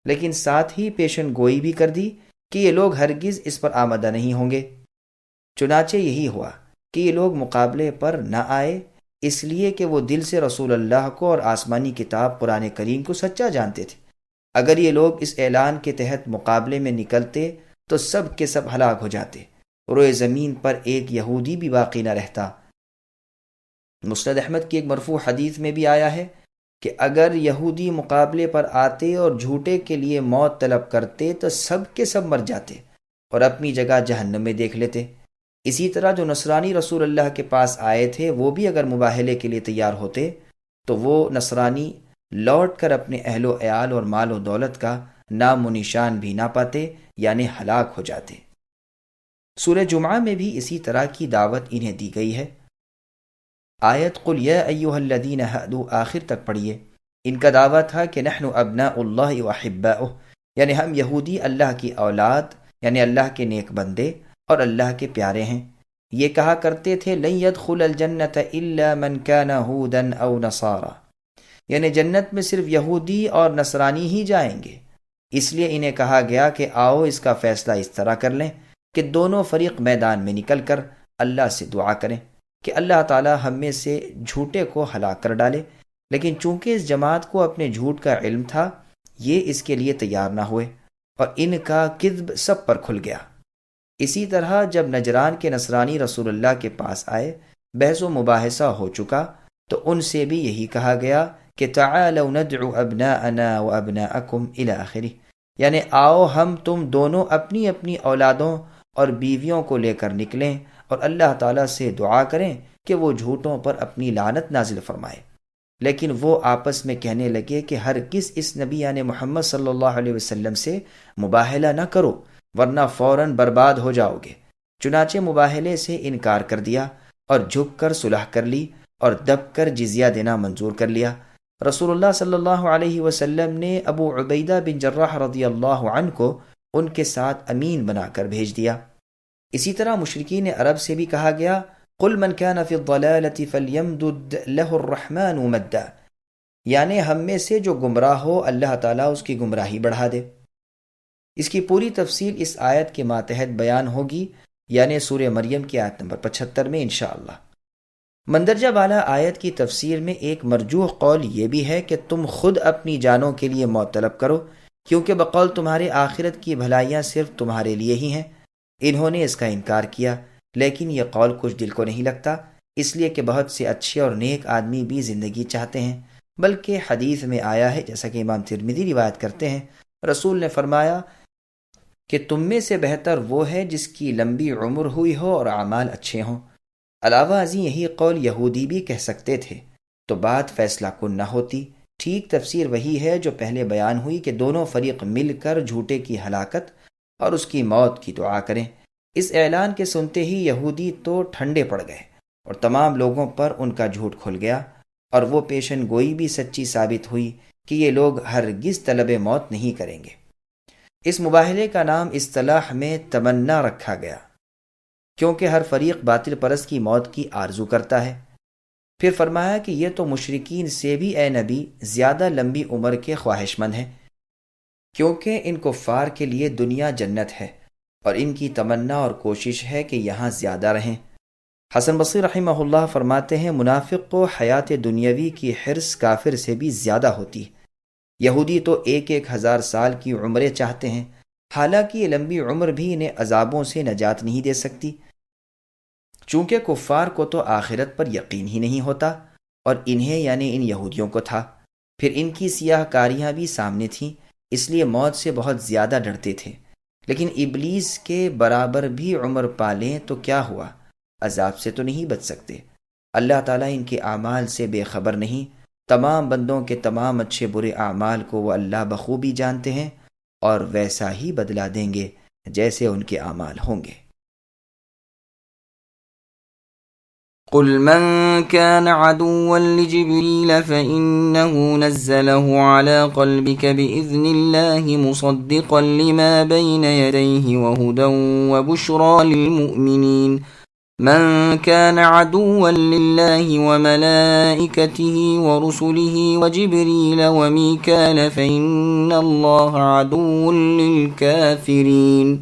S2: لیکن ساتھ ہی پیشن گوئی بھی کر دی کہ یہ لوگ ہرگز اس پر آمادہ نہیں ہوں گے۔ چنانچہ یہی ہوا کہ یہ لوگ مقابلے پر نہ آئے، اس لیے کہ وہ دل سے رسول اللہ کو اور آسمانی کتاب قرآن کریم کو سچا جانتے تھے۔ اگر یہ لوگ اس اعلان کے تحت مقابلے میں نکلتے تو سب کے سب ہلاک ہو جاتے، روئے زمین پر ایک یہودی بھی باقی نہ رہتا۔ مسند احمد کی ایک مرفوع حدیث میں بھی آیا ہے کہ اگر یہودی مقابلے پر آتے اور جھوٹے کے لیے موت طلب کرتے تو سب کے سب مر جاتے اور اپنی جگہ جہنم میں دیکھ لیتے۔ اسی طرح جو نصرانی رسول اللہ کے پاس آئے تھے وہ بھی اگر مباہلے کے لیے تیار ہوتے تو وہ نصرانی لوٹ کر اپنے اہل و عیال اور مال و دولت کا نام و نشان بھی نہ پاتے، یعنی ہلاک ہو جاتے۔ سورہ جمعہ میں بھی اسی طرح کی دعوت انہیں دی گئی ہے۔ آیت قل یا ایھا الذین ھادوا آخر تک پڑھیے۔ ان کا دعویٰ تھا کہ نحن ابناء اللہ واحباؤہ، یعنی ہم یہودی اللہ کی اولاد، یعنی اللہ کے نیک بندے اور اللہ کے پیارے ہیں۔ یہ کہا کرتے تھے لن يدخل الجنۃ الا من كان هودا او نصارى، یعنی جنت میں صرف یہودی اور نصرانی ہی جائیں گے۔ اس لیے انہیں کہا گیا کہ آؤ اس کا فیصلہ اس طرح کر لیں کہ دونوں فریق میدان میں نکل کر اللہ سے دعا کریں کہ اللہ تعالی ہم میں سے جھوٹے کو ہلاک کر ڈالے، لیکن چونکہ اس جماعت کو اپنے جھوٹ کا علم تھا یہ اس کے لیے تیار نہ ہوئے اور ان کا کذب سب پر کھل گیا۔ اسی طرح جب نجران کے نصرانی رسول اللہ کے پاس آئے، بحث و مباحثہ ہو چکا تو ان سے بھی یہی کہا گیا کہ تعالوا ندعو ابناءنا وابناءکم الی آخرہ، یعنی آؤ ہم تم دونوں اپنی اپنی اولادوں اور بیویوں کو لے کر نکلیں اور اللہ تعالیٰ سے دعا کریں کہ وہ جھوٹوں پر اپنی لعنت نازل فرمائے۔ لیکن وہ آپس میں کہنے لگے کہ ہرگز اس نبی یعنی محمد صلی اللہ علیہ وسلم سے مباہلہ نہ کرو ورنہ فوراً برباد ہو جاؤ گے۔ چنانچہ مباہلے سے انکار کر دیا اور جھک کر صلح کر لی اور دب کر جزیہ دینا منظور کر لیا۔ رسول اللہ صلی اللہ علیہ وسلم نے ابو عبیدہ بن جراح رضی اللہ عنہ کو ان کے ساتھ امین بنا کر بھیج دیا۔ اسی طرح مشرکین عرب سے بھی کہا گیا قل من كان في الضلالة فليمدد له الرحمن مدا، یعنی ہم میں سے جو گمراہ ہو اللہ تعالیٰ اس کی گمراہی بڑھا دے۔ اس کی پوری تفصیل اس آیت کے ماتحت بیان ہوگی، یعنی سورہ مریم کی آیت نمبر 75 میں انشاءاللہ۔ مندرجہ بالا آیت کی تفسیر میں ایک مرجوح قول یہ بھی ہے کہ تم خود اپنی جانوں کے لیے موت طلب کرو، کیونکہ بقول تمہارے آخرت کی بھلائیاں صرف تمہارے لیے ہی ہیں۔ انہوں نے اس کا انکار کیا، لیکن یہ قول کچھ دل کو نہیں لگتا، اس لیے کہ بہت سے اچھے اور نیک آدمی بھی زندگی چاہتے ہیں۔ بلکہ حدیث میں آیا ہے، جیسا کہ امام ترمذی روایت کرتے ہیں، رسول نے فرمایا کہ تم میں سے بہتر وہ ہے جس کی لمبی عمر ہوئی ہو اور اعمال اچھے ہوں۔ علاوہ ازیں یہی قول یہودی بھی کہہ سکتے تھے تو بات فیصلہ کن نہ ہوتی۔ ٹھیک تفسیر وہی ہے جو پہلے بیان ہوئی کہ دونوں فریق مل کر جھوٹے کی ہلاکت اور اس کی موت کی دعا کریں۔ اس اعلان کے سنتے ہی یہودی تو ٹھنڈے پڑ گئے اور تمام لوگوں پر ان کا جھوٹ کھل گیا، اور وہ پیشن گوئی بھی سچی ثابت ہوئی کہ یہ لوگ ہرگز طلب موت نہیں کریں گے۔ اس مباہلے کا نام اصطلاح میں تمنا رکھا گیا، کیونکہ ہر فریق باطل پرست کی موت کی آرزو کرتا ہے۔ پھر فرمایا کہ یہ تو مشرکین سے بھی اے نبی زیادہ لمبی عمر کے خواہش مند ہیں، کیونکہ ان کفار کے لیے دنیا جنت ہے اور ان کی تمنا اور کوشش ہے کہ یہاں زیادہ رہیں۔ حسن بصری رحمہ اللہ فرماتے ہیں منافق کو حیات دنیاوی کی حرص کافر سے بھی زیادہ ہوتی ہے۔ یہودی تو 1000 سال کی عمریں چاہتے ہیں، حالانکہ یہ لمبی عمر بھی انہیں عذابوں سے نجات نہیں دے سکتی، چونکہ کفار کو تو آخرت پر یقین ہی نہیں ہوتا اور انہیں یعنی ان یہودیوں کو تھا۔ پھر ان کی سیاہ کاریاں بھی سامنے تھیں، اس لیے موت سے بہت زیادہ ڈرتے تھے۔ لیکن ابلیس کے برابر بھی عمر پالیں تو کیا ہوا، عذاب سے تو نہیں بچ سکتے۔ اللہ تعالیٰ ان کے اعمال سے بے خبر نہیں، تمام بندوں کے تمام اچھے برے اعمال کو وہ اللہ بخوبی جانتے ہیں اور ویسا ہی بدلا دیں گے جیسے ان کے اعمال ہوں گے۔
S1: قل من كان عدوا لجبريل فإنه نزله على قلبك بإذن الله مصدقا لما بين يديه وهدى وبشرى للمؤمنين من كان عدوا لله وملائكته ورسله وجبريل وميكال فإن الله عدو للكافرين۔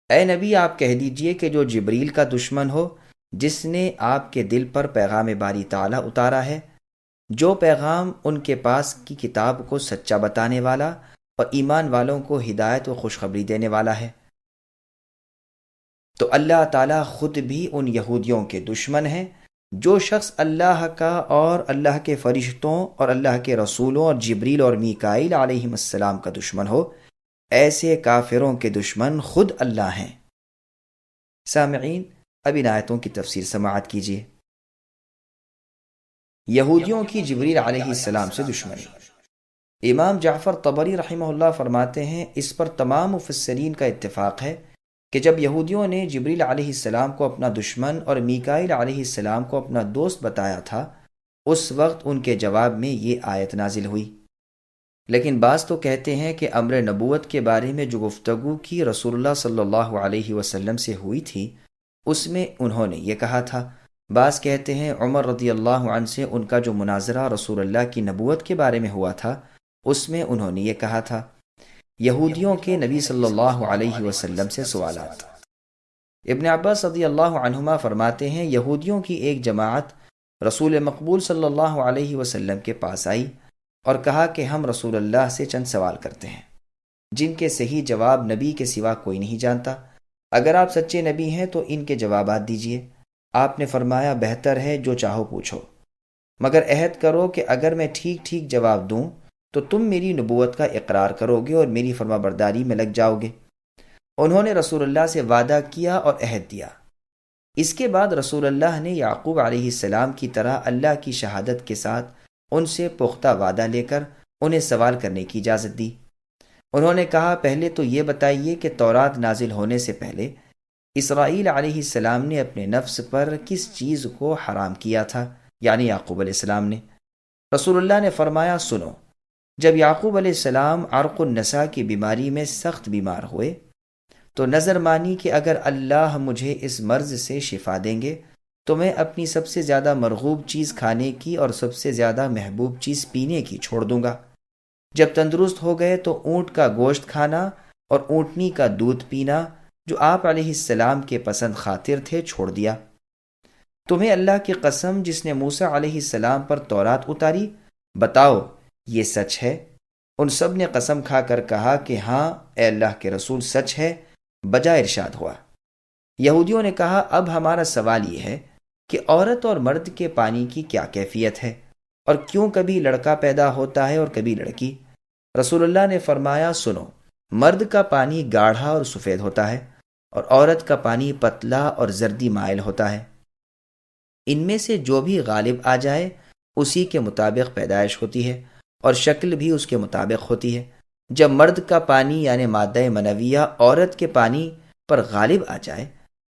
S2: اے نبی آپ کہہ دیجئے کہ جو جبریل کا دشمن ہو، جس نے آپ کے دل پر پیغام باری تعالیٰ اتارا ہے، جو پیغام ان کے پاس کی کتاب کو سچا بتانے والا اور ایمان والوں کو ہدایت و خوشخبری دینے والا ہے، تو اللہ تعالیٰ خود بھی ان یہودیوں کے دشمن ہیں۔ جو شخص اللہ کا اور اللہ کے فرشتوں اور اللہ کے رسولوں اور جبریل اور میکائیل علیہم السلام کا دشمن ہو، ایسے کافروں کے دشمن خود اللہ ہیں۔ سامعین، اب ان آیتوں کی تفسیر سماعت کیجیے۔ یہودیوں کی جبریل علیہ السلام سے دشمنی۔ امام جعفر طبری رحمہ اللہ فرماتے ہیں، اس پر تمام مفسرین کا اتفاق ہے کہ جب یہودیوں نے جبریل علیہ السلام کو اپنا دشمن اور میکائیل علیہ السلام کو اپنا دوست بتایا تھا، اس وقت ان کے جواب میں یہ آیت نازل ہوئی۔ لیکن بعض تو کہتے ہیں کہ امر نبوت کے بارے میں جو گفتگو کی رسول اللہ صلی اللہ علیہ وسلم سے ہوئی تھی، اس میں انہوں نے یہ کہا تھا۔ بعض کہتے ہیں عمر رضی اللہ عنہ سے ان کا جو مناظرہ رسول اللہ کی نبوت کے بارے میں ہوا تھا، اس میں انہوں نے یہ کہا تھا۔ یہودیوں کے نبی صلی اللہ علیہ وسلم سے سوالات۔ ابن عباس رضی اللہ عنہما فرماتے ہیں، یہودیوں کی ایک جماعت رسول مقبول صلی اللہ علیہ وسلم کے پاس آئی اور کہا کہ ہم رسول اللہ سے چند سوال کرتے ہیں جن کے صحیح جواب نبی کے سوا کوئی نہیں جانتا۔ اگر آپ سچے نبی ہیں تو ان کے جوابات دیجیے۔ آپ نے فرمایا، بہتر ہے جو چاہو پوچھو، مگر عہد کرو کہ اگر میں ٹھیک ٹھیک جواب دوں تو تم میری نبوت کا اقرار کرو گے اور میری فرما برداری میں لگ جاؤ گے۔ انہوں نے رسول اللہ سے وعدہ کیا اور عہد دیا۔ اس کے بعد رسول اللہ نے یعقوب علیہ السلام کی طرح اللہ کی شہادت کے ساتھ ان سے پختہ وعدہ لے کر انہیں سوال کرنے کی اجازت دی۔ انہوں نے کہا، پہلے تو یہ بتائیے کہ تورات نازل ہونے سے پہلے اسرائیل علیہ السلام نے اپنے نفس پر کس چیز کو حرام کیا تھا، یعنی یعقوب علیہ السلام نے۔ رسول اللہ نے فرمایا، سنو، جب یعقوب علیہ السلام عرق النساء کی بیماری میں سخت بیمار ہوئے تو نظر مانی کہ اگر اللہ مجھے اس مرض سے شفا دیں گے تو میں اپنی سب سے زیادہ مرغوب چیز کھانے کی اور سب سے زیادہ محبوب چیز پینے کی چھوڑ دوں گا۔ جب تندرست ہو گئے تو اونٹ کا گوشت کھانا اور اونٹنی کا دودھ پینا جو آپ علیہ السلام کے پسند خاطر تھے چھوڑ دیا۔ تمہیں اللہ کی قسم جس نے موسیٰ علیہ السلام پر تورات اتاری، بتاؤ یہ سچ ہے؟ ان سب نے قسم کھا کر کہا کہ ہاں اے اللہ کے رسول، سچ ہے، بجا ارشاد ہوا۔ یہودیوں نے کہا، اب ہمارا سوال یہ ہے کہ عورت اور مرد کے پانی کی کیا کیفیت ہے، اور کیوں کبھی لڑکا پیدا ہوتا ہے اور کبھی لڑکی؟ رسول اللہ نے فرمایا، سنو، مرد کا پانی گاڑھا اور سفید ہوتا ہے اور عورت کا پانی پتلا اور زردی مائل ہوتا ہے۔ ان میں سے جو بھی غالب آ جائے اسی کے مطابق پیدائش ہوتی ہے اور شکل بھی اس کے مطابق ہوتی ہے۔ جب مرد کا پانی یعنی مادہ منویہ عورت کے پانی پر غالب آ جائے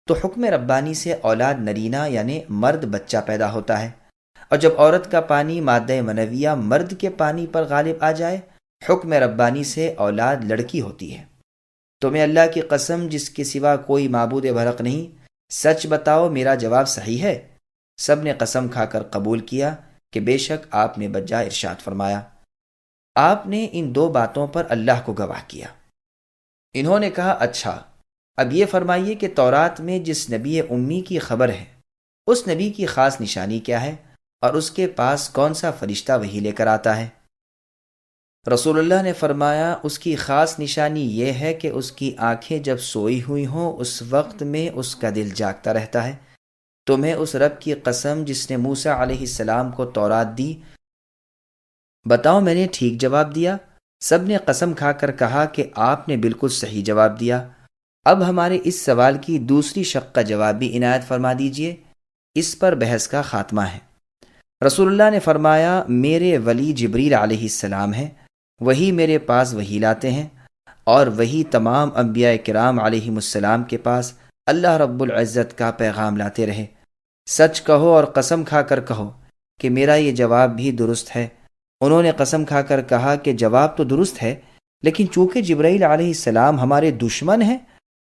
S2: تو حکم ربانی سے اولاد نرینہ یعنی مرد بچہ پیدا ہوتا ہے، اور جب عورت کا پانی مادہ منویہ مرد کے پانی پر غالب آ جائے حکم ربانی سے اولاد لڑکی ہوتی ہے۔ تمہیں اللہ کی قسم جس کے سوا کوئی معبود برحق نہیں، سچ بتاؤ میرا جواب صحیح ہے؟ سب نے قسم کھا کر قبول کیا کہ بے شک آپ نے بجا ارشاد فرمایا۔ آپ نے ان دو باتوں پر اللہ کو گواہ کیا۔ انہوں نے کہا، اچھا اب یہ فرمائیے کہ تورات میں جس نبی امی کی خبر ہے اس نبی کی خاص نشانی کیا ہے اور اس کے پاس کون سا فرشتہ وحی لے کر آتا ہے؟ رسول اللہ نے فرمایا، اس کی خاص نشانی یہ ہے کہ اس کی آنکھیں جب سوئی ہوئی ہوں اس وقت میں اس کا دل جاگتا رہتا ہے۔ تمہیں اس رب کی قسم جس نے موسیٰ علیہ السلام کو تورات دی، بتاؤ میں نے ٹھیک جواب دیا؟ سب نے قسم کھا کر کہا کہ آپ نے بالکل صحیح جواب دیا۔ اب ہمارے اس سوال کی دوسری شق کا جواب بھی عنایت فرما دیجئے، اس پر بحث کا خاتمہ ہے۔ رسول اللہ نے فرمایا، میرے ولی جبریل علیہ السلام ہیں، وہی میرے پاس وحی لاتے ہیں، اور وہی تمام انبیاء کرام علیہم السلام کے پاس اللہ رب العزت کا پیغام لاتے رہے۔ سچ کہو اور قسم کھا کر کہو کہ میرا یہ جواب بھی درست ہے۔ انہوں نے قسم کھا کر کہا کہ جواب تو درست ہے، لیکن چونکہ جبرائیل علیہ السلام ہمارے دشمن ہیں،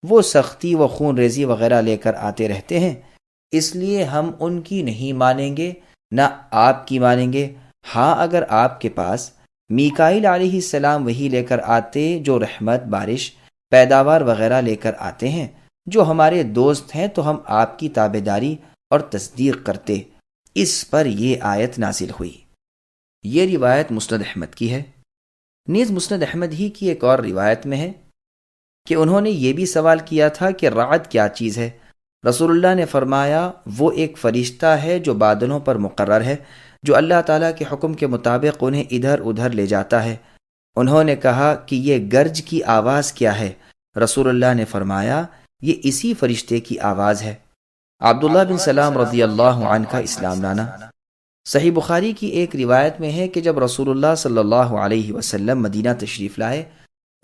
S2: وہ سختی و خون ریزی وغیرہ لے کر آتے رہتے ہیں، اس لیے ہم ان کی نہیں مانیں گے نہ آپ کی مانیں گے۔ ہاں اگر آپ کے پاس میکائیل علیہ السلام وہی لے کر آتے جو رحمت، بارش، پیداوار وغیرہ لے کر آتے ہیں، جو ہمارے دوست ہیں، تو ہم آپ کی تابعداری اور تصدیق کرتے۔ اس پر یہ آیت نازل ہوئی۔ یہ روایت مسند احمد کی ہے۔ نیز مسند احمد ہی کی ایک اور روایت میں ہے کہ انہوں نے یہ بھی سوال کیا تھا کہ رعد کیا چیز ہے؟ رسول اللہ نے فرمایا، وہ ایک فرشتہ ہے جو بادلوں پر مقرر ہے، جو اللہ تعالیٰ کے حکم کے مطابق انہیں ادھر ادھر لے جاتا ہے۔ انہوں نے کہا کہ یہ گرج کی آواز کیا ہے؟ رسول اللہ نے فرمایا یہ اسی فرشتے کی آواز ہے۔ عبداللہ بن سلام رضی اللہ عنہ کا اسلام لانا۔ صحیح بخاری کی ایک روایت میں ہے کہ جب رسول اللہ صلی اللہ علیہ وسلم مدینہ تشریف لائے،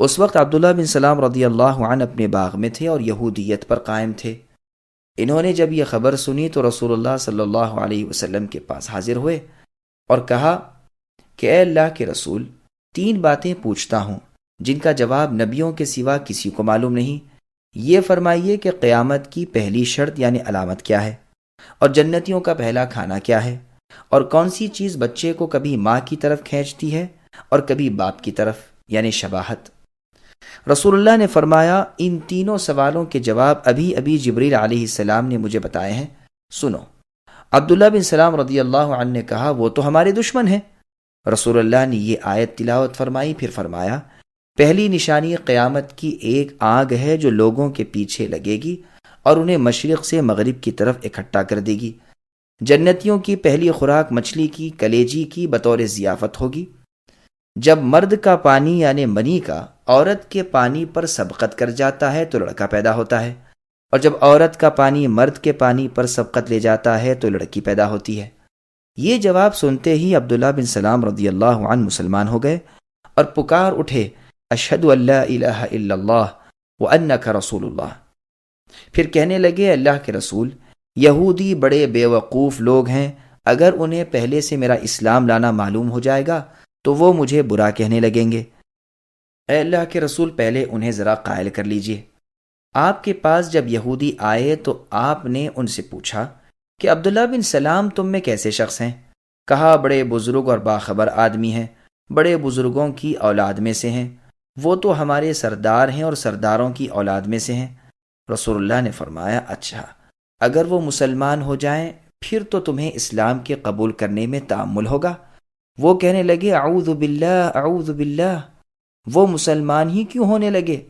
S2: اس وقت عبداللہ بن سلام رضی اللہ عنہ اپنے باغ میں تھے اور یہودیت پر قائم تھے۔ انہوں نے جب یہ خبر سنی تو رسول اللہ صلی اللہ علیہ وسلم کے پاس حاضر ہوئے اور کہا کہ اے اللہ کے رسول، 3 باتیں پوچھتا ہوں جن کا جواب نبیوں کے سوا کسی کو معلوم نہیں۔ یہ فرمائیے کہ قیامت کی پہلی شرط یعنی علامت کیا ہے، اور جنتیوں کا پہلا کھانا کیا ہے، اور کون سی چیز بچے کو کبھی ماں کی طرف کھینچتی ہے اور کبھی باپ کی طرف یعنی شباہت۔ رسول اللہ نے فرمایا ان تینوں سوالوں کے جواب ابھی ابھی جبریل علیہ السلام نے مجھے بتائے ہیں، سنو۔ عبداللہ بن سلام رضی اللہ عنہ نے کہا وہ تو ہمارے دشمن ہیں۔ رسول اللہ نے یہ آیت تلاوت فرمائی، پھر فرمایا پہلی نشانی قیامت کی ایک آگ ہے جو لوگوں کے پیچھے لگے گی اور انہیں مشرق سے مغرب کی طرف اکٹھا کر دے گی۔ جنتیوں کی پہلی خوراک مچھلی کی کلیجی کی بطور ضیافت ہوگی۔ جب مرد کا پانی یعنی منی کا عورت کے پانی پر سبقت کر جاتا ہے تو لڑکا پیدا ہوتا ہے، اور جب عورت کا پانی مرد کے پانی پر سبقت لے جاتا ہے تو لڑکی پیدا ہوتی ہے۔ یہ جواب سنتے ہی عبداللہ بن سلام رضی اللہ عنہ مسلمان ہو گئے اور پکار اٹھے اشہد ان لا الہ الا اللہ وانک رسول اللہ۔ پھر کہنے لگے اللہ کے رسول، یہودی بڑے بے وقوف لوگ ہیں، اگر انہیں پہلے سے میرا اسلام لانا معلوم ہو جائے گا تو وہ مجھے برا کہنے لگیں گے۔ اے اللہ کے رسول پہلے انہیں ذرا قائل کر لیجئے۔ آپ کے پاس جب یہودی آئے تو آپ نے ان سے پوچھا کہ عبداللہ بن سلام تم میں کیسے شخص ہیں؟ کہا بڑے بزرگ اور باخبر آدمی ہیں، بڑے بزرگوں کی اولاد میں سے ہیں، وہ تو ہمارے سردار ہیں اور سرداروں کی اولاد میں سے ہیں۔ رسول اللہ نے فرمایا اچھا، اگر وہ مسلمان ہو جائیں پھر تو تمہیں اسلام کے قبول کرنے میں تأمل ہوگا۔ وہ کہنے لگے اعوذ باللہ اعوذ باللہ، وہ مسلمان ہی کیوں ہونے لگے؟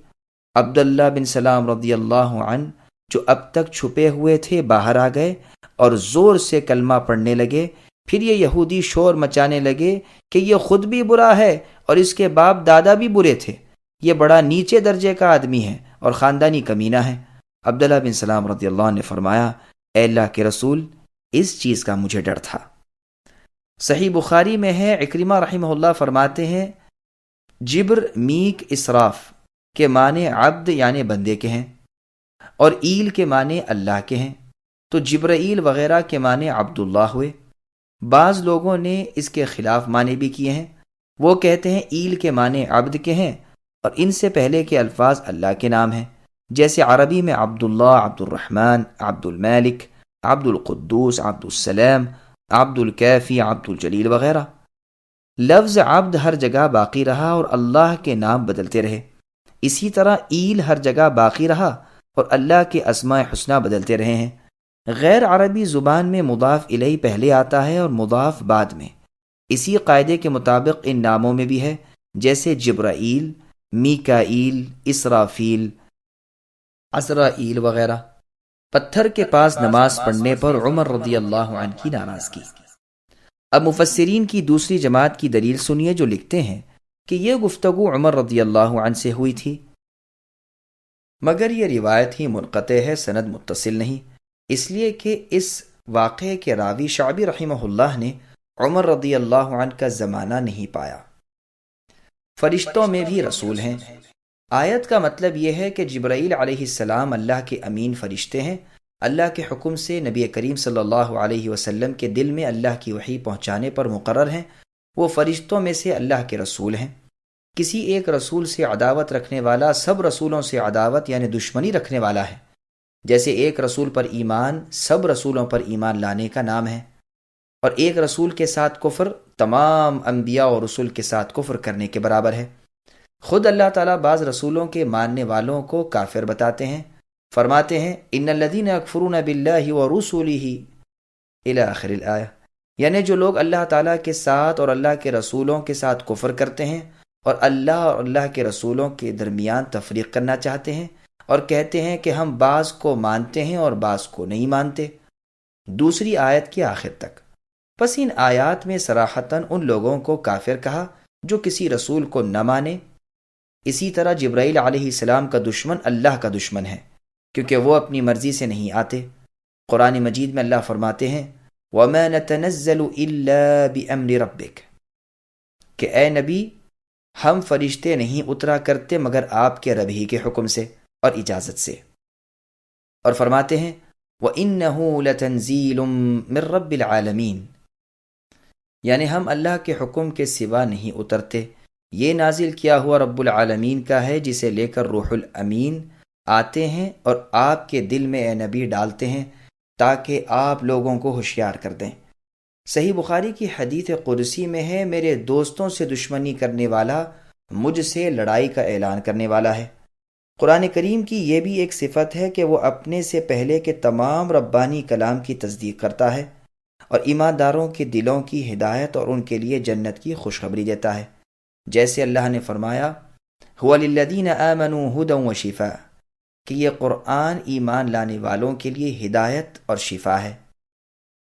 S2: عبداللہ بن سلام رضی اللہ عنہ جو اب تک چھپے ہوئے تھے باہر آ گئے اور زور سے کلمہ پڑھنے لگے۔ پھر یہ یہودی شور مچانے لگے کہ یہ خود بھی برا ہے اور اس کے باپ دادا بھی برے تھے، یہ بڑا نیچے درجے کا آدمی ہے اور خاندانی کمینہ ہے۔ عبداللہ بن سلام رضی اللہ عنہ نے فرمایا اے اللہ کے رسول، اس چیز کا مجھے ڈر تھا۔ صحیح بخاری میں ہے، عکرمہ رحمہ اللہ فرماتے ہیں جبر میک اسراف کے معنی عبد یعنی بندے کے ہیں، اور ایل کے معنی اللہ کے ہیں، تو جبرائیل وغیرہ کے معنی عبداللہ ہوئے۔ بعض لوگوں نے اس کے خلاف معنی بھی کیے ہیں، وہ کہتے ہیں ایل کے معنی عبد کے ہیں اور ان سے پہلے کے الفاظ اللہ کے نام ہیں، جیسے عربی میں عبداللہ، عبد الرحمن، عبد المالک، عبد القدوس، عبد السلام، عبد الکافی، عبد الجلیل وغیرہ۔ لفظ عبد ہر جگہ باقی رہا اور اللہ کے نام بدلتے رہے، اسی طرح ایل ہر جگہ باقی رہا اور اللہ کے اسماء حسنہ بدلتے رہے ہیں۔ غیر عربی زبان میں مضاف الیہ پہلے آتا ہے اور مضاف بعد میں۔ اسی قاعدے کے مطابق ان ناموں میں بھی ہے، جیسے جبرائیل، میکائیل، اسرافیل، عزرائیل وغیرہ۔ پتھر کے پاس نماز پڑھنے پر عمر رضی اللہ عنہ کی ناراضگی۔ اب مفسرین کی دوسری جماعت کی دلیل سنیے جو لکھتے ہیں کہ یہ گفتگو عمر رضی اللہ عنہ سے ہوئی تھی، مگر یہ روایت ہی منقطع ہے، سند متصل نہیں، اس لیے کہ اس واقعے کے راوی شعبی رحمہ اللہ نے عمر رضی اللہ عنہ کا زمانہ نہیں پایا۔ فرشتوں میں بھی رسول ہیں۔ آیت کا مطلب یہ ہے کہ جبرائیل علیہ السلام اللہ کے امین فرشتے ہیں، اللہ کے حکم سے نبی کریم صلی اللہ علیہ وسلم کے دل میں اللہ کی وحی پہنچانے پر مقرر ہیں۔ وہ فرشتوں میں سے اللہ کے رسول ہیں۔ کسی ایک رسول سے عداوت رکھنے والا سب رسولوں سے عداوت یعنی دشمنی رکھنے والا ہے، جیسے ایک رسول پر ایمان سب رسولوں پر ایمان لانے کا نام ہے، اور ایک رسول کے ساتھ کفر تمام انبیاء اور رسول کے ساتھ کفر کرنے کے برابر ہے۔ خود اللہ تعالیٰ بعض رسولوں کے ماننے والوں کو کافر بتاتے ہیں، فرماتے ہیں ان الذین یکفرون باللہ ورسلہ الی آخر الآیہ، یعنی جو لوگ اللہ تعالیٰ کے ساتھ اور اللہ کے رسولوں کے ساتھ کفر کرتے ہیں اور اللہ کے رسولوں کے درمیان تفریق کرنا چاہتے ہیں اور کہتے ہیں کہ ہم بعض کو مانتے ہیں اور بعض کو نہیں مانتے، دوسری آیت کے آخر تک۔ پس ان آیات میں صراحتاً ان لوگوں کو کافر کہا جو کسی رسول کو نہ مانے، اسی طرح جبرائیل علیہ السلام کا دشمن اللہ کا دشمن ہے، کیونکہ وہ اپنی مرضی سے نہیں آتے۔ قرآن مجید میں اللہ فرماتے ہیں وَمَا نَتَنَزَّلُ إِلَّا بِأَمْرِ رَبِّكَ، کہ اے نبی ہم فرشتے نہیں اترا کرتے مگر آپ کے رب ہی کے حکم سے اور اجازت سے۔ اور فرماتے ہیں وَإِنَّهُ لَتَنزِيلٌ مِّن رَّبِّ الْعَالَمِينَ، یعنی ہم اللہ کے حکم کے سوا نہیں اترتے، یہ نازل کیا ہوا رب العالمین کا ہے، جسے لے کر روح الامین آتے ہیں اور آپ کے دل میں اے نبی ڈالتے ہیں تاکہ آپ لوگوں کو ہوشیار کر دیں۔ صحیح بخاری کی حدیث قدسی میں ہے میرے دوستوں سے دشمنی کرنے والا مجھ سے لڑائی کا اعلان کرنے والا ہے۔ قرآن کریم کی یہ بھی ایک صفت ہے کہ وہ اپنے سے پہلے کے تمام ربانی کلام کی تصدیق کرتا ہے اور ایمانداروں کے دلوں کی ہدایت اور ان کے لیے جنت کی خوشخبری دیتا ہے، جیسے اللہ نے فرمایا هُوَ لِلَّذِينَ آمَنُوا هُدًى وَشِفَاءً، کہ یہ قرآن ایمان لانے والوں کے لیے ہدایت اور شفا ہے۔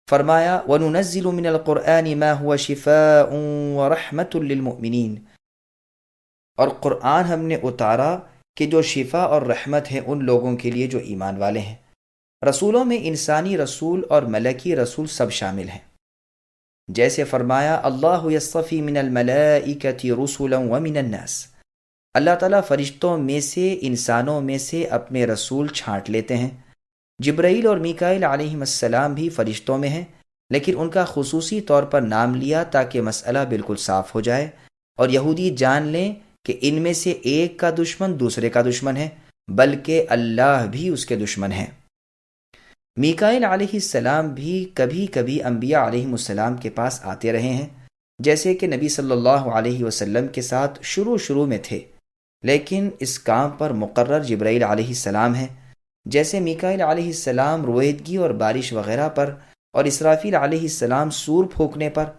S2: فرمایا وَنُنَزِّلُ مِنَ الْقُرْآنِ مَا هُوَ شِفَاءٌ وَرَحْمَةٌ لِّلْمُؤْمِنِينَ، اور قرآن ہم نے اتارا کہ جو شفا اور رحمت ہے ان لوگوں کے لیے جو ایمان والے ہیں۔ رسولوں میں انسانی رسول اور ملکی رسول سب شامل ہیں، جیسے فرمایا اللہ یصطفی من الملائکۃ رسلا ومن الناس، اللہ تعالیٰ فرشتوں میں سے انسانوں میں سے اپنے رسول چھانٹ لیتے ہیں۔ جبرائیل اور میکائیل علیہم السلام بھی فرشتوں میں ہیں، لیکن ان کا خصوصی طور پر نام لیا تاکہ مسئلہ بالکل صاف ہو جائے اور یہودی جان لیں کہ ان میں سے ایک کا دشمن دوسرے کا دشمن ہے، بلکہ اللہ بھی اس کے دشمن ہے۔ میکائیل علیہ السلام بھی کبھی کبھی انبیاء علیہم السلام کے پاس آتے رہے ہیں، جیسے کہ نبی صلی اللہ علیہ وسلم کے ساتھ شروع میں تھے، لیکن اس کام پر مقرر جبرائیل علیہ السلام ہیں، جیسے میکائیل علیہ السلام رویدگی اور بارش وغیرہ پر، اور اسرافیل علیہ السلام سور پھونکنے پر۔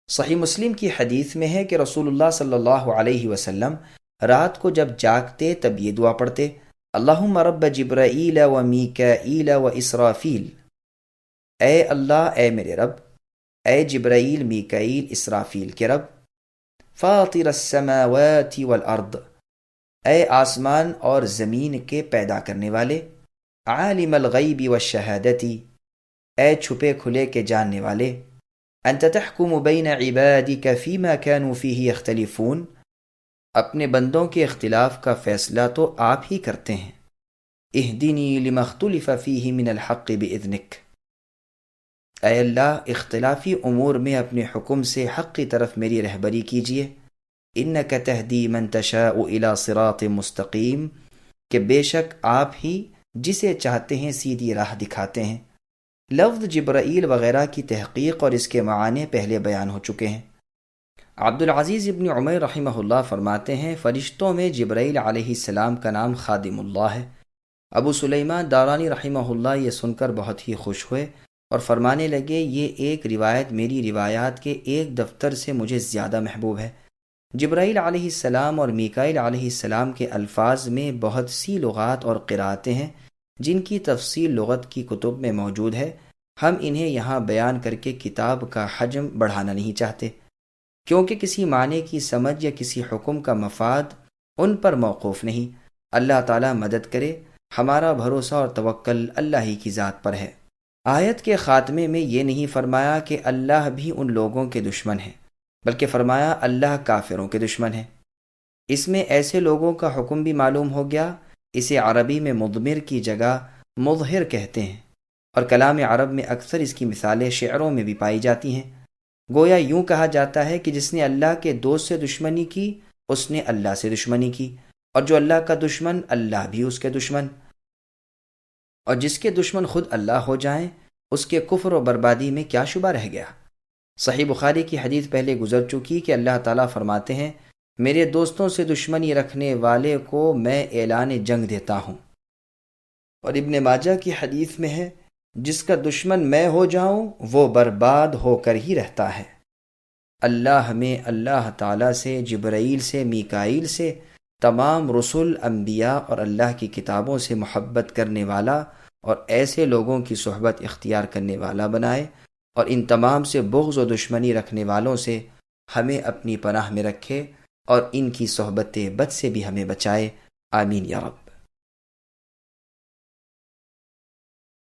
S2: صحیح مسلم کی حدیث میں ہے کہ رسول اللہ صلی اللہ علیہ وسلم رات کو جب جاگتے تب یہ دعا پڑھتے اللہم رب جبرائیل و میکائیل و اسرافیل، اے اللہ اے میرے رب، اے جبرائیل میکائیل اسرافیل کے رب، فاطر السماوات والارض، اے آسمان اور زمین کے پیدا کرنے والے، عالم الغیب والشہادتی، اے چھپے کھلے کے جاننے والے، انت تحکم بین عبادک فیما کانوا فیہ یختلفون، اپنے بندوں کے اختلاف کا فیصلہ تو آپ ہی کرتے ہیں، اہدنی لما اختلف فیہ من الحق باذنک، اے اللہ اختلافی امور میں اپنے حکم سے حق کی طرف میری رہبری کیجیے، انک تہدی من تشاء الی صراط مستقیم، کہ بے شک آپ ہی جسے چاہتے ہیں سیدھی راہ دکھاتے ہیں۔ لفظ جبرائیل وغیرہ کی تحقیق اور اس کے معنی پہلے بیان ہو چکے ہیں۔ عبد العزیز ابن عمیر رحمہ اللہ فرماتے ہیں فرشتوں میں جبرائیل علیہ السلام کا نام خادم اللہ ہے۔ ابو سلیمان دارانی رحمہ اللہ یہ سن کر بہت ہی خوش ہوئے اور فرمانے لگے یہ ایک روایت میری روایات کے ایک دفتر سے مجھے زیادہ محبوب ہے۔ جبرائیل علیہ السلام اور میکائیل علیہ السلام کے الفاظ میں بہت سی لغات اور قرأتیں ہیں جن کی تفصیل لغت کی کتب میں موجود ہے، ہم انہیں یہاں بیان کر کے کتاب کا حجم بڑھانا نہیں چاہتے، کیونکہ کسی معنی کی سمجھ یا کسی حکم کا مفاد ان پر موقوف نہیں۔ اللہ تعالیٰ مدد کرے، ہمارا بھروسہ اور توکل اللہ ہی کی ذات پر ہے۔ آیت کے خاتمے میں یہ نہیں فرمایا کہ اللہ بھی ان لوگوں کے دشمن ہیں، بلکہ فرمایا اللہ کافروں کے دشمن ہے۔ اس میں ایسے لوگوں کا حکم بھی معلوم ہو گیا، اسے عربی میں مضمر کی جگہ مظہر کہتے ہیں، اور کلام عرب میں اکثر اس کی مثالیں شعروں میں بھی پائی جاتی ہیں۔ گویا یوں کہا جاتا ہے کہ جس نے اللہ کے دوست سے دشمنی کی اس نے اللہ سے دشمنی کی، اور جو اللہ کا دشمن اللہ بھی اس کے دشمن، اور جس کے دشمن خود اللہ ہو جائیں اس کے کفر و بربادی میں کیا شبہ رہ گیا۔ صحیح بخاری کی حدیث پہلے گزر چکی کہ اللہ تعالیٰ فرماتے ہیں میرے دوستوں سے دشمنی رکھنے والے کو میں اعلان جنگ دیتا ہوں، اور ابن ماجہ کی حدیث میں ہے جس کا دشمن میں ہو جاؤں وہ برباد ہو کر ہی رہتا ہے۔ اللہ ہمیں اللہ تعالیٰ سے، جبرائیل سے، میکائیل سے، تمام رسل، انبیاء اور اللہ کی کتابوں سے محبت کرنے والا اور ایسے لوگوں کی صحبت اختیار کرنے والا بنائے، اور ان تمام سے بغض و دشمنی رکھنے والوں سے ہمیں اپنی پناہ میں رکھے اور ان کی صحبت بد سے بھی ہمیں بچائے، آمین یا رب۔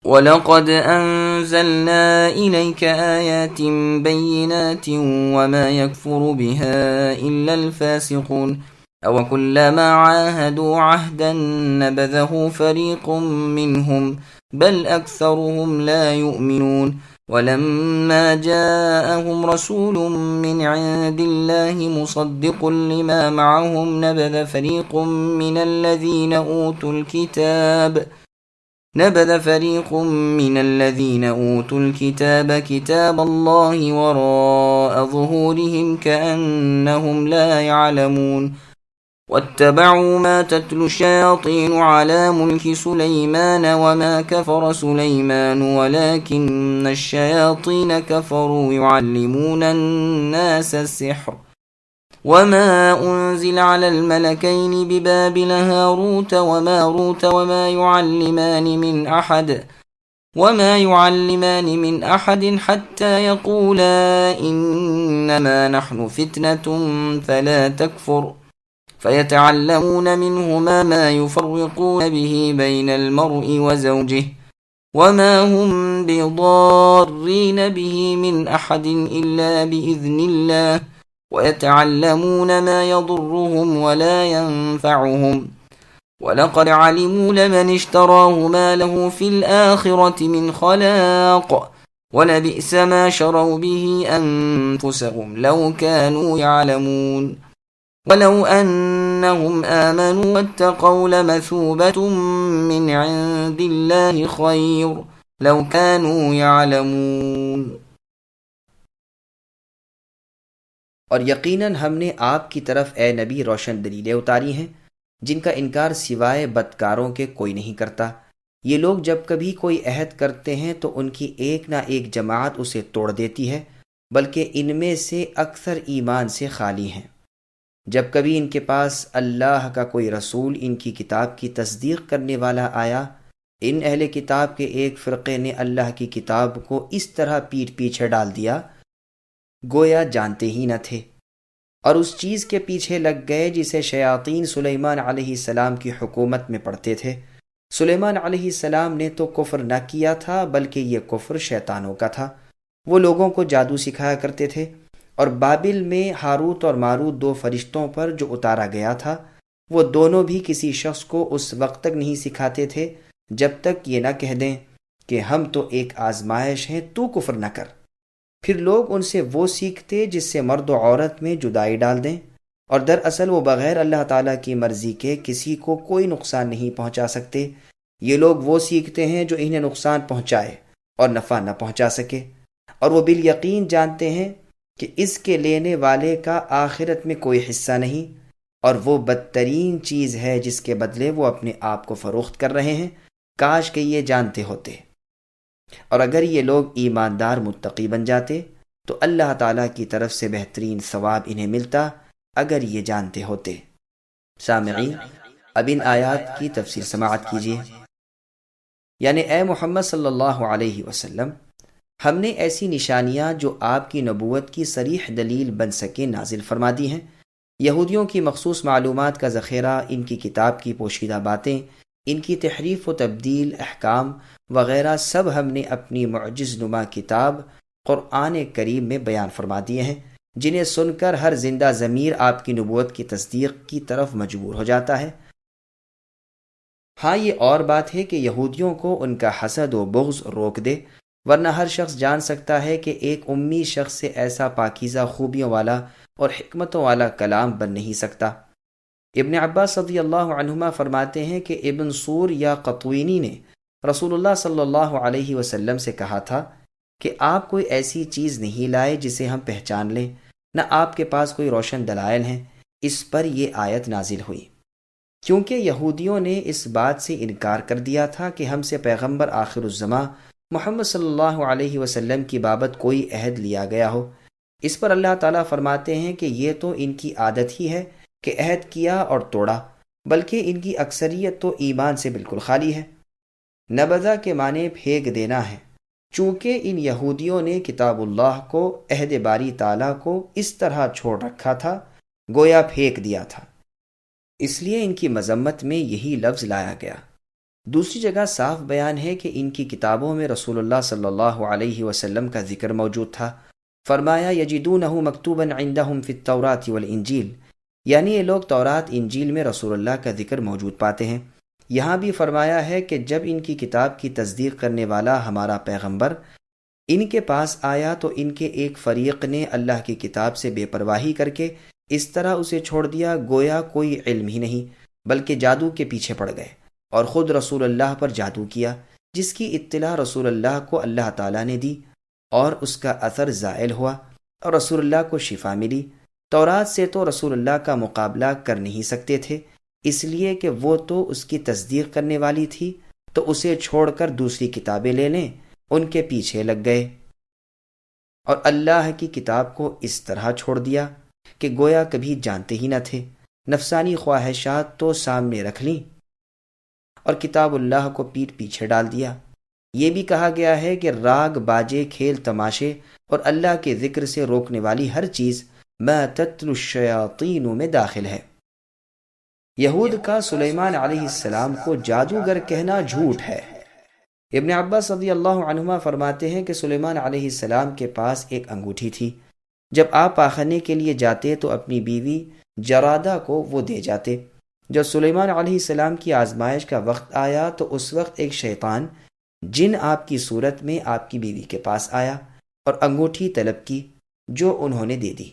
S1: وَلَقَدْ أَنزَلْنَا إِلَيْكَ آيَاتٍ بَيِّنَاتٍ وَمَا يَكْفُرُ بِهَا إِلَّا الْفَاسِقُونَ أَوَكُلَّمَا عَاهَدُوا عَهْدًا نَبَذَهُ فَرِيقٌ مِّنْهُمْ بَلْ أَكْثَرُهُمْ لَا يُؤْمِنُونَ وَلَمَّا جَاءَهُمْ رَسُولٌ مِّنْ عِندِ اللَّهِ مُصَدِّقٌ لِّمَا مَعَهُمْ نبذ فريق من الذين أوتوا الكتاب كتاب الله وراء ظهورهم كأنهم لا يعلمون واتبعوا ما تتلو الشياطين على ملك سليمان وما كفر سليمان ولكن الشياطين كفروا يعلمون الناس السحر وما أنزل على الملكين ببابل هاروت وماروت وما يعلمان من أحد حتى يقولا إنما نحن فتنة فلا تكفر فيتعلمون منهما ما يفرقون به بين المرء وزوجه وما هم بضارين به من أحد إلا بإذن الله ويتعلمون ما يضرهم ولا ينفعهم وَلَقَدْ عَلِمُوا لَمَنِ اشْتَرَاهُ مَا لَهُ فِي الْآخِرَةِ مِنْ خَلَاقٍ وَلَبِئْسَ مَا شَرَوْا بِهِ أَنفُسَهُمْ لَوْ كَانُوا يَعْلَمُونَ وَلَوْ أَنَّهُمْ آمَنُوا وَاتَّقَوْا لَمَثُوبَةٌ مِّنْ عِندِ اللَّهِ خَيْرٌ لَوْ كَانُوا يَعْلَمُونَ۔
S2: اور یقیناً ہم نے آپ کی طرف اے نبی روشن دلیلیں اتاری ہیں جن کا انکار سوائے بدکاروں کے کوئی نہیں کرتا۔ یہ لوگ جب کبھی کوئی عہد کرتے ہیں تو ان کی ایک نہ ایک جماعت اسے توڑ دیتی ہے، بلکہ ان میں سے اکثر ایمان سے خالی ہیں۔ جب کبھی ان کے پاس اللہ کا کوئی رسول ان کی کتاب کی تصدیق کرنے والا آیا، ان اہل کتاب کے ایک فرقے نے اللہ کی کتاب کو اس طرح پیٹھ پیچھے ڈال دیا گویا جانتے ہی نہ تھے، اور اس چیز کے پیچھے لگ گئے جسے شیاطین سلیمان علیہ السلام کی حکومت میں پڑھتے تھے۔ سلیمان علیہ السلام نے تو کفر نہ کیا تھا بلکہ یہ کفر شیطانوں کا تھا۔ وہ لوگوں کو جادو سکھایا کرتے تھے، اور بابل میں ہاروت اور ماروت دو فرشتوں پر جو اتارا گیا تھا، وہ دونوں بھی کسی شخص کو اس وقت تک نہیں سکھاتے تھے جب تک یہ نہ کہہ دیں کہ ہم تو ایک آزمائش ہیں، تو کفر نہ کر۔ پھر لوگ ان سے وہ سیکھتے جس سے مرد و عورت میں جدائی ڈال دیں، اور دراصل وہ بغیر اللہ تعالیٰ کی مرضی کے کسی کو کوئی نقصان نہیں پہنچا سکتے۔ یہ لوگ وہ سیکھتے ہیں جو انہیں نقصان پہنچائے اور نفع نہ پہنچا سکے، اور وہ بالیقین جانتے ہیں کہ اس کے لینے والے کا آخرت میں کوئی حصہ نہیں، اور وہ بدترین چیز ہے جس کے بدلے وہ اپنے آپ کو فروخت کر رہے ہیں۔ کاش کہ یہ جانتے ہوتے، اور اگر یہ لوگ ایماندار متقی بن جاتے تو اللہ تعالیٰ کی طرف سے بہترین ثواب انہیں ملتا اگر یہ جانتے ہوتے۔ سامعین، اب ان آیات کی تفسیر سماعت کیجیے۔ یعنی اے محمد صلی اللہ علیہ وسلم، ہم نے ایسی نشانیاں جو آپ کی نبوت کی صریح دلیل بن سکے نازل فرما دی ہیں۔ یہودیوں کی مخصوص معلومات کا ذخیرہ، ان کی کتاب کی پوشیدہ باتیں، ان کی تحریف و تبدیل، احکام وغیرہ سب ہم نے اپنی معجز نما کتاب قرآن کریم میں بیان فرما دیے ہیں، جنہیں سن کر ہر زندہ ضمیر آپ کی نبوت کی تصدیق کی طرف مجبور ہو جاتا ہے۔ ہاں، یہ اور بات ہے کہ یہودیوں کو ان کا حسد و بغض روک دے، ورنہ ہر شخص جان سکتا ہے کہ ایک امی شخص سے ایسا پاکیزہ خوبیوں والا اور حکمتوں والا کلام بن نہیں سکتا۔ ابن عباس رضی اللہ عنہما فرماتے ہیں کہ ابن سور یا قطوینی نے رسول اللہ صلی اللہ علیہ وسلم سے کہا تھا کہ آپ کوئی ایسی چیز نہیں لائے جسے ہم پہچان لیں، نہ آپ کے پاس کوئی روشن دلائل ہیں۔ اس پر یہ آیت نازل ہوئی کیونکہ یہودیوں نے اس بات سے انکار کر دیا تھا کہ ہم سے پیغمبر آخر الزماں محمد صلی اللہ علیہ وسلم کی بابت کوئی عہد لیا گیا ہو۔ اس پر اللہ تعالیٰ فرماتے ہیں کہ یہ تو ان کی عادت ہی ہے کہ عہد کیا اور توڑا، بلکہ ان کی اکثریت تو ایمان سے بالکل خالی ہے۔ نبذہ کے معنی پھینک دینا ہے، چونکہ ان یہودیوں نے کتاب اللہ کو، عہد باری تعالیٰ کو اس طرح چھوڑ رکھا تھا گویا پھینک دیا تھا، اس لیے ان کی مذمت میں یہی لفظ لایا گیا۔ دوسری جگہ صاف بیان ہے کہ ان کی کتابوں میں رسول اللہ صلی اللہ علیہ وسلم کا ذکر موجود تھا۔ فرمایا یجدونہ مکتوبا عندہم فی التوراۃ والانجیل، یعنی یہ لوگ تورات انجیل میں رسول اللہ کا ذکر موجود پاتے ہیں۔ یہاں بھی فرمایا ہے کہ جب ان کی کتاب کی تصدیق کرنے والا ہمارا پیغمبر ان کے پاس آیا تو ان کے ایک فریق نے اللہ کی کتاب سے بے پرواہی کر کے اس طرح اسے چھوڑ دیا گویا کوئی علم ہی نہیں، بلکہ جادو کے پیچھے پڑ گئے اور خود رسول اللہ پر جادو کیا، جس کی اطلاع رسول اللہ کو اللہ تعالیٰ نے دی اور اس کا اثر زائل ہوا اور رسول اللہ کو شفا ملی۔ تورات سے تو رسول اللہ کا مقابلہ کر نہیں سکتے تھے، اس لیے کہ وہ تو اس کی تصدیق کرنے والی تھی، تو اسے چھوڑ کر دوسری کتابیں لے لیں، ان کے پیچھے لگ گئے اور اللہ کی کتاب کو اس طرح چھوڑ دیا کہ گویا کبھی جانتے ہی نہ تھے۔ نفسانی خواہشات تو سامنے رکھ لیں اور کتاب اللہ کو پیٹھ پیچھے ڈال دیا۔ یہ بھی کہا گیا ہے کہ راگ، باجے، کھیل تماشے اور اللہ کے ذکر سے روکنے والی ہر چیز ما تتلو الشیاطین میں داخل ہے۔ یہود کا سلیمان علیہ السلام کو جادوگر کہنا جھوٹ ہے۔ ابن عباس رضی اللہ عنہما فرماتے ہیں کہ سلیمان علیہ السلام کے پاس ایک انگوٹھی تھی، جب آپ پاخانے کے لیے جاتے تو اپنی بیوی جرادہ کو وہ دے جاتے۔ جب سلیمان علیہ السلام کی آزمائش کا وقت آیا تو اس وقت ایک شیطان جن آپ کی صورت میں آپ کی بیوی کے پاس آیا اور انگوٹھی طلب کی جو انہوں نے دے دی۔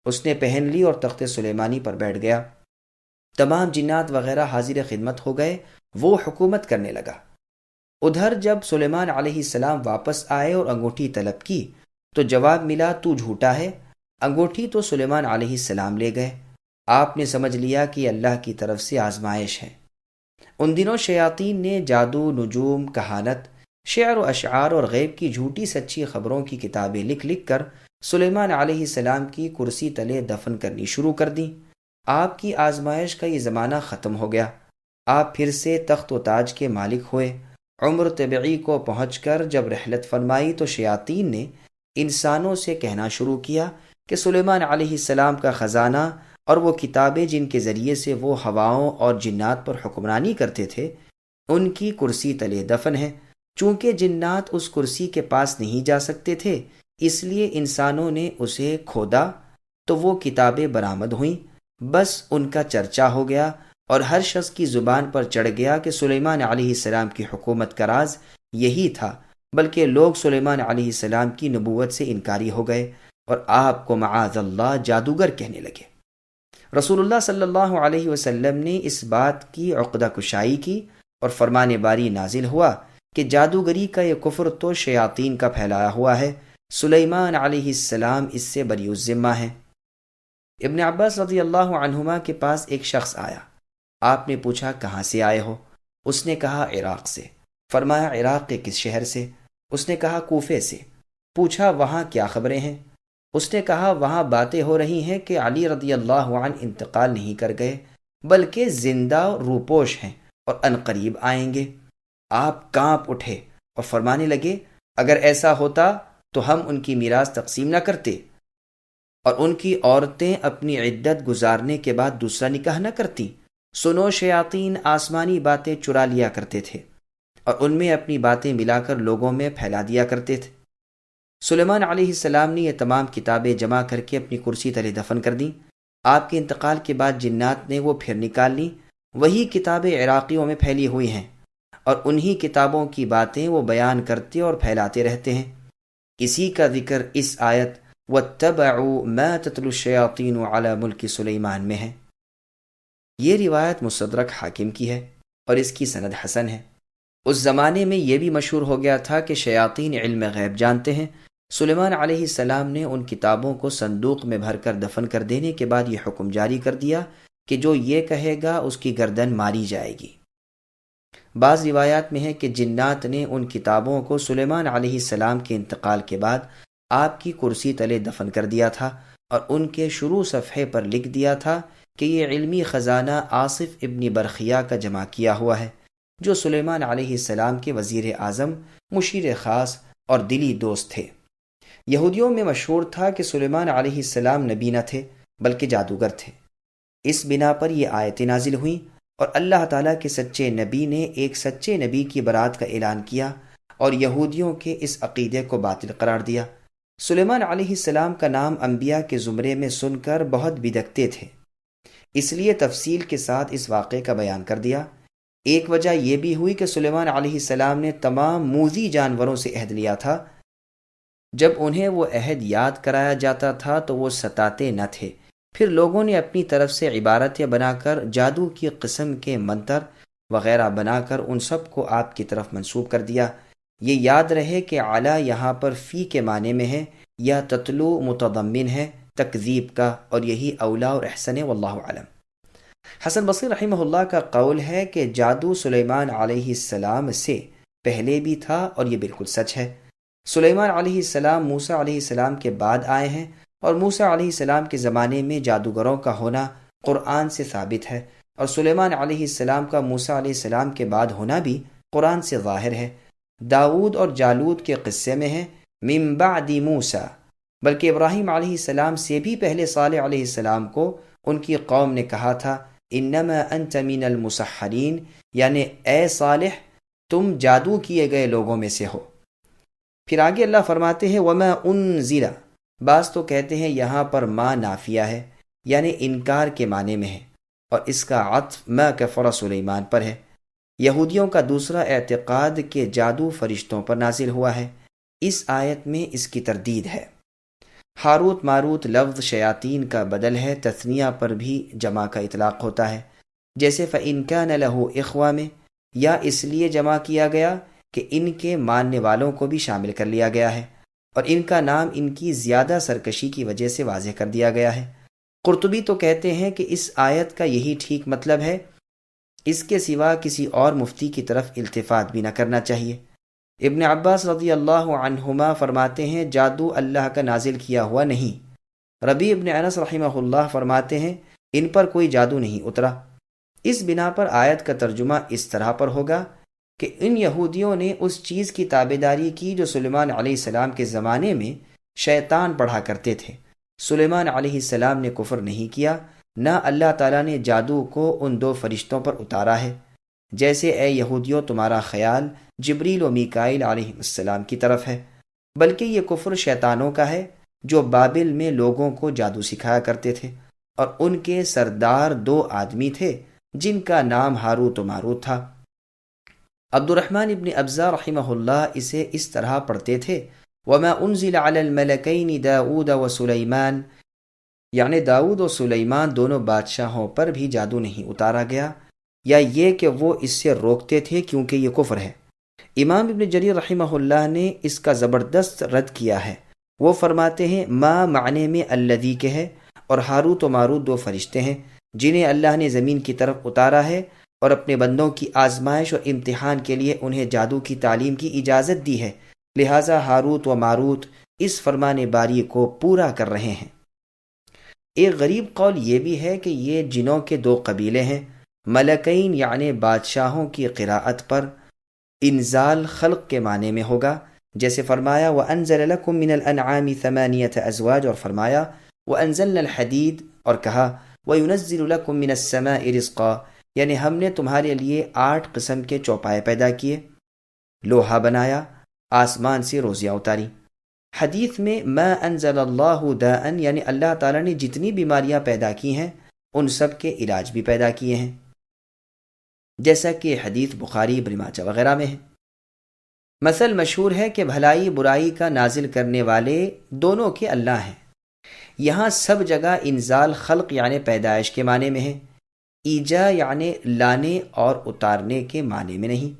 S2: اس نے پہن لی اور تخت سلیمانی پر بیٹھ گیا۔ تمام جنات وغیرہ حاضر خدمت ہو گئے، وہ حکومت کرنے لگا۔ ادھر جب سلیمان علیہ السلام واپس آئے اور انگوٹھی طلب کی تو جواب ملا تو جھوٹا ہے۔ انگوٹھی تو سلیمان علیہ السلام لے گئے۔ آپ نے سمجھ لیا کہ اللہ کی طرف سے آزمائش ہے۔ ان دنوں شیاطین نے جادو، نجوم، کہانت، شعر و اشعار اور غیب کی جھوٹی سچی خبروں کی کتابیں لکھ لکھ کر سلیمان علیہ السلام کی کرسی تلے دفن کرنی شروع کر دیں۔ آپ کی آزمائش کا یہ زمانہ ختم ہو گیا۔ آپ پھر سے تخت و تاج کے مالک ہوئے۔ عمر طبعی کو پہنچ کر جب رحلت فرمائی تو شیاطین نے انسانوں سے کہنا شروع کیا کہ سلیمان علیہ السلام کا خزانہ اور وہ کتابیں جن کے ذریعے سے وہ ہواؤں اور جنات پر حکمرانی کرتے تھے ان کی کرسی تلے دفن ہے۔ چونکہ جنات اس کرسی کے پاس نہیں جا سکتے تھے اس لیے انسانوں نے اسے کھودا تو وہ کتابیں برآمد ہوئیں۔ بس ان کا چرچا ہو گیا اور ہر شخص کی زبان پر چڑھ گیا کہ سلیمان علیہ السلام کی حکومت کا راز یہی تھا، بلکہ لوگ سلیمان علیہ السلام کی نبوت سے انکاری ہو گئے اور آپ کو معاذ اللہ جادوگر کہنے لگے۔ رسول اللہ صلی اللہ علیہ وسلم نے اس بات کی عقدہ کشائی کی اور فرمان باری نازل ہوا کہ جادوگری کا یہ کفر تو شیاطین کا پھیلایا ہوا ہے، سلیمان علیہ السلام اس سے بری الذمہ ہے۔ ابن عباس رضی اللہ عنہما کے پاس ایک شخص آیا۔ آپ نے پوچھا کہاں سے آئے ہو؟ اس نے کہا عراق سے۔ فرمایا عراق کے کس شہر سے؟ اس نے کہا کوفے سے۔ پوچھا وہاں کیا خبریں ہیں؟ اس نے کہا وہاں باتیں ہو رہی ہیں کہ علی رضی اللہ عنہ انتقال نہیں کر گئے بلکہ زندہ روپوش ہیں اور عنقریب آئیں گے۔ آپ کانپ اٹھے اور فرمانے لگے اگر ایسا ہوتا تو ہم ان کی میراث تقسیم نہ کرتے اور ان کی عورتیں اپنی عدت گزارنے کے بعد دوسرا نکاح نہ کرتی۔ سنو شیاطین آسمانی باتیں چرا لیا کرتے تھے اور ان میں اپنی باتیں ملا کر لوگوں میں پھیلا دیا کرتے تھے۔ سلیمان علیہ السلام نے یہ تمام کتابیں جمع کر کے اپنی کرسی تلے دفن کر دیں۔ آپ کے انتقال کے بعد جنات نے وہ پھر نکال لیں۔ وہی کتابیں عراقیوں میں پھیلی ہوئی ہیں اور انہی کتابوں کی باتیں وہ بیان کرتے اور پھیلاتے رہتے ہیں۔ اسی کا ذکر اس آیت وَاتَّبَعُوا مَا تَتْلُو الشَّيَاطِينُ عَلَى مُلْكِ سُلَيْمَانَ میں ہے۔ یہ روایت مستدرک حاکم کی ہے اور اس کی سند حسن ہے۔ اس زمانے میں یہ بھی مشہور ہو گیا تھا کہ شیاطین علم غیب جانتے ہیں۔ سلیمان علیہ السلام نے ان کتابوں کو صندوق میں بھر کر دفن کر دینے کے بعد یہ حکم جاری کر دیا کہ جو یہ کہے گا اس کی گردن ماری جائے گی۔ بعض روایات میں ہے کہ جنات نے ان کتابوں کو سلیمان علیہ السلام کے انتقال کے بعد آپ کی کرسی تلے دفن کر دیا تھا اور ان کے شروع صفحے پر لکھ دیا تھا کہ یہ علمی خزانہ آصف ابن برخیا کا جمع کیا ہوا ہے، جو سلیمان علیہ السلام کے وزیر اعظم، مشیر خاص اور دلی دوست تھے۔ یہودیوں میں مشہور تھا کہ سلیمان علیہ السلام نبی نہ تھے بلکہ جادوگر تھے۔ اس بنا پر یہ آیتیں نازل ہوئیں اور اللہ تعالیٰ کے سچے نبی نے ایک سچے نبی کی برات کا اعلان کیا اور یہودیوں کے اس عقیدے کو باطل قرار دیا۔ سلیمان علیہ السلام کا نام انبیاء کے زمرے میں سن کر بہت بدکتے تھے، اس لیے تفصیل کے ساتھ اس واقعے کا بیان کر دیا۔ ایک وجہ یہ بھی ہوئی کہ سلیمان علیہ السلام نے تمام موذی جانوروں سے عہد لیا تھا۔ جب انہیں وہ عہد یاد کرایا جاتا تھا تو وہ ستاتے نہ تھے۔ پھر لوگوں نے اپنی طرف سے عبارتیں بنا کر جادو کی قسم کے منتر وغیرہ بنا کر ان سب کو آپ کی طرف منسوب کر دیا۔ یہ یاد رہے کہ علی یہاں پر فی کے معنی میں ہے یا تتلو متضمن ہے تکذیب کا، اور یہی اولا اور احسن واللہ اعلم۔ حسن بصری رحمہ اللہ کا قول ہے کہ جادو سلیمان علیہ السلام سے پہلے بھی تھا، اور یہ بالکل سچ ہے۔ سلیمان علیہ السلام موسیٰ علیہ السلام کے بعد آئے ہیں، اور موسیٰ علیہ السلام کے زمانے میں جادوگروں کا ہونا قرآن سے ثابت ہے، اور سلیمان علیہ السلام کا موسیٰ علیہ السلام کے بعد ہونا بھی قرآن سے ظاہر ہے۔ داؤد اور جالوت کے قصے میں ہے من بعد موسیٰ، بلکہ ابراہیم علیہ السلام سے بھی پہلے صالح علیہ السلام کو ان کی قوم نے کہا تھا انما انت من المسحرین، یعنی اے صالح تم جادو کیے گئے لوگوں میں سے ہو۔ پھر آگے اللہ فرماتے ہیں وما انزل، بعض تو کہتے ہیں یہاں پر ما نافیہ ہے یعنی انکار کے معنی میں ہے، اور اس کا عطف ما کفر سلیمان پر ہے۔ یہودیوں کا دوسرا اعتقاد کہ جادو فرشتوں پر نازل ہوا ہے، اس آیت میں اس کی تردید ہے۔ ہاروت ماروت لفظ شیاطین کا بدل ہے، تثنیہ پر بھی جمع کا اطلاق ہوتا ہے، جیسے فَإِن كَانَ لَهُ اِخْوَةٌ میں، یا اس لیے جمع کیا گیا کہ ان کے ماننے والوں کو بھی شامل کر لیا گیا ہے، اور ان کا نام ان کی زیادہ سرکشی کی وجہ سے واضح کر دیا گیا ہے۔ قرطبی تو کہتے ہیں کہ اس آیت کا یہی ٹھیک مطلب ہے، اس کے سوا کسی اور مفتی کی طرف التفات بھی نہ کرنا چاہیے۔ ابن عباس رضی اللہ عنہما فرماتے ہیں جادو اللہ کا نازل کیا ہوا نہیں۔ ربیع ابن انس رحمہ اللہ فرماتے ہیں ان پر کوئی جادو نہیں اترا۔ اس بنا پر آیت کا ترجمہ اس طرح پر ہوگا کہ ان یہودیوں نے اس چیز کی تابعداری کی جو سلیمان علیہ السلام کے زمانے میں شیطان پڑھا کرتے تھے۔ سلیمان علیہ السلام نے کفر نہیں کیا، نہ اللہ تعالیٰ نے جادو کو ان دو فرشتوں پر اتارا ہے، جیسے اے یہودیوں تمہارا خیال جبریل و میکائیل علیہ السلام کی طرف ہے، بلکہ یہ کفر شیطانوں کا ہے جو بابل میں لوگوں کو جادو سکھایا کرتے تھے، اور ان کے سردار دو آدمی تھے جن کا نام ہاروت و ماروت تھا۔ عبد الرحمن ابن ابزا رحمہ اللہ اسے اس طرح پڑھتے تھے وما انزل علی الملکین داؤد و سلیمان، یعنی داؤد و سلیمان دونوں بادشاہوں پر بھی جادو نہیں اتارا گیا، یا یہ کہ وہ اس سے روکتے تھے کیونکہ یہ کفر ہے۔ امام ابن جریر رحمہ اللہ نے اس کا زبردست رد کیا ہے۔ وہ فرماتے ہیں ما معنی میں الذی کے ہے، اور ہاروت و ماروت دو فرشتے ہیں جنہیں اللہ نے زمین کی طرف اتارا ہے اور اپنے بندوں کی آزمائش اور امتحان کے لیے انہیں جادو کی تعلیم کی اجازت دی ہے، لہٰذا ہاروت و ماروت اس فرمان باری کو پورا کر رہے ہیں۔ ایک غریب قول یہ بھی ہے کہ یہ جنوں کے دو قبیلے ہیں۔ ملکین یعنی بادشاہوں کی قراءت پر انزال خلق کے معنی میں ہوگا، جیسے فرمایا وَأَنزَلَ لَكُم مِّنَ الْأَنْعَامِ ثَمَانِيَةَ أَزْوَاجٍ، اور فرمایا وَأَنزَلْنَا الْحَدِيدَ، اور کہا وَيُنَزِّلُ لَكُم مِّنَ السَّمَاءِ رِزْقًا، یعنی ہم نے تمہارے لیے 8 قسم کے چوپائے پیدا کیے، لوہا بنایا، آسمان سے روزیاں اتاری۔ حدیث میں ما انزل اللہ داءً، یعنی اللہ تعالیٰ نے جتنی بیماریاں پیدا کی ہیں ان سب کے علاج بھی پیدا کیے ہیں، جیسا کہ حدیث بخاری ابن ماجہ وغیرہ میں ہے۔ مثل مشہور ہے کہ بھلائی برائی کا نازل کرنے والے دونوں کے اللہ ہیں۔ یہاں سب جگہ انزال خلق یعنی پیدائش کے معنی میں ہے، ایجا یعنی لانے اور اتارنے کے معنی میں نہیں۔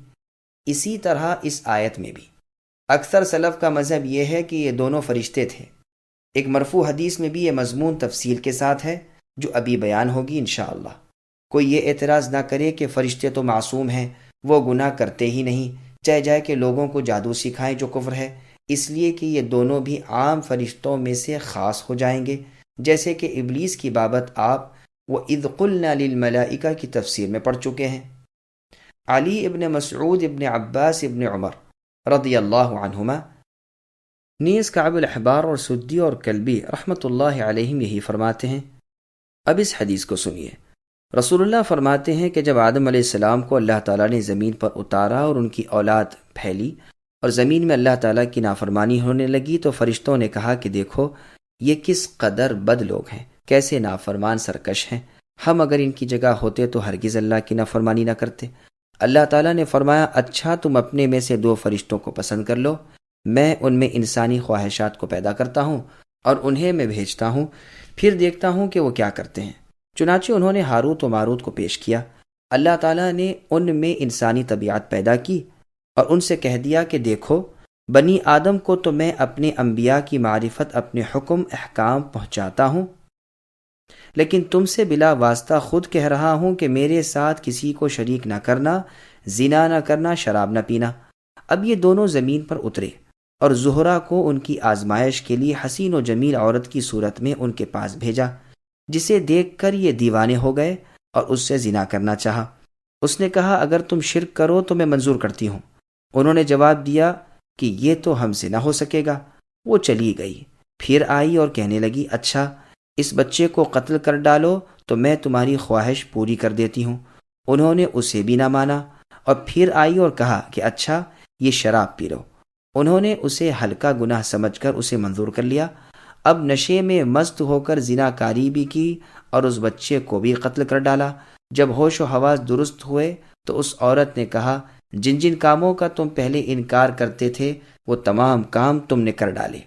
S2: اسی طرح اس آیت میں بھی اکثر سلف کا مذہب یہ ہے کہ یہ دونوں فرشتے تھے۔ ایک مرفوع حدیث میں بھی یہ مضمون تفصیل کے ساتھ ہے جو ابھی بیان ہوگی انشاءاللہ۔ کوئی یہ اعتراض نہ کرے کہ فرشتے تو معصوم ہیں، وہ گناہ کرتے ہی نہیں، چاہے جائے کہ لوگوں کو جادو سکھائیں جو کفر ہے، اس لیے کہ یہ دونوں بھی عام فرشتوں میں سے خاص ہو جائیں گے، جیسے کہ ابلیس کی بابت آپ وَإِذْ قُلْنَا لِلْمَلَائِكَةِ کی تفسیر میں پڑھ چکے ہیں۔ علی ابن مسعود ابن عباس ابن عمر رضی اللہ عنہما نیز کعب الاحبار اور سدی اور کلبی رحمۃ اللہ علیہم یہی فرماتے ہیں۔ اب اس حدیث کو سنیے۔ رسول اللہ فرماتے ہیں کہ جب آدم علیہ السلام کو اللہ تعالیٰ نے زمین پر اتارا اور ان کی اولاد پھیلی اور زمین میں اللہ تعالیٰ کی نافرمانی ہونے لگی تو فرشتوں نے کہا کہ دیکھو یہ کس قدر بد لوگ ہیں، کیسے نافرمان سرکش ہیں، ہم اگر ان کی جگہ ہوتے تو ہرگز اللہ کی نافرمانی نہ کرتے۔ اللہ تعالیٰ نے فرمایا اچھا تم اپنے میں سے 2 فرشتوں کو پسند کر لو، میں ان میں انسانی خواہشات کو پیدا کرتا ہوں اور انہیں میں بھیجتا ہوں، پھر دیکھتا ہوں کہ وہ کیا کرتے ہیں۔ چنانچہ انہوں نے ہاروت و ماروت کو پیش کیا۔ اللہ تعالیٰ نے ان میں انسانی طبیعت پیدا کی اور ان سے کہہ دیا کہ دیکھو بنی آدم کو تو میں اپنے انبیاء کی معرفت، اپنے حکم احکام پہنچاتا ہوں، لیکن تم سے بلا واسطہ خود کہہ رہا ہوں کہ میرے ساتھ کسی کو شریک نہ کرنا، زنا نہ کرنا، شراب نہ پینا۔ اب یہ دونوں زمین پر اترے اور زہرا کو ان کی آزمائش کے لیے حسین و جمیل عورت کی صورت میں ان کے پاس بھیجا، جسے دیکھ کر یہ دیوانے ہو گئے اور اس سے زنا کرنا چاہا۔ اس نے کہا اگر تم شرک کرو تو میں منظور کرتی ہوں۔ انہوں نے جواب دیا کہ یہ تو ہم سے نہ ہو سکے گا۔ وہ چلی گئی، پھر آئی اور کہنے لگی اچھا اس بچے کو قتل کر ڈالو تو میں تمہاری خواہش پوری کر دیتی ہوں۔ انہوں نے اسے بھی نہ مانا اور پھر آئی اور کہا کہ اچھا یہ شراب پی لو۔ انہوں نے اسے ہلکا گناہ سمجھ کر اسے منظور کر لیا۔ اب نشے میں مست ہو کر زنا کاری بھی کی اور اس بچے کو بھی قتل کر ڈالا۔ جب ہوش و حواس درست ہوئے تو اس عورت نے کہا جن جن کاموں کا تم پہلے انکار کرتے تھے وہ تمام کام تم نے کر ڈالے۔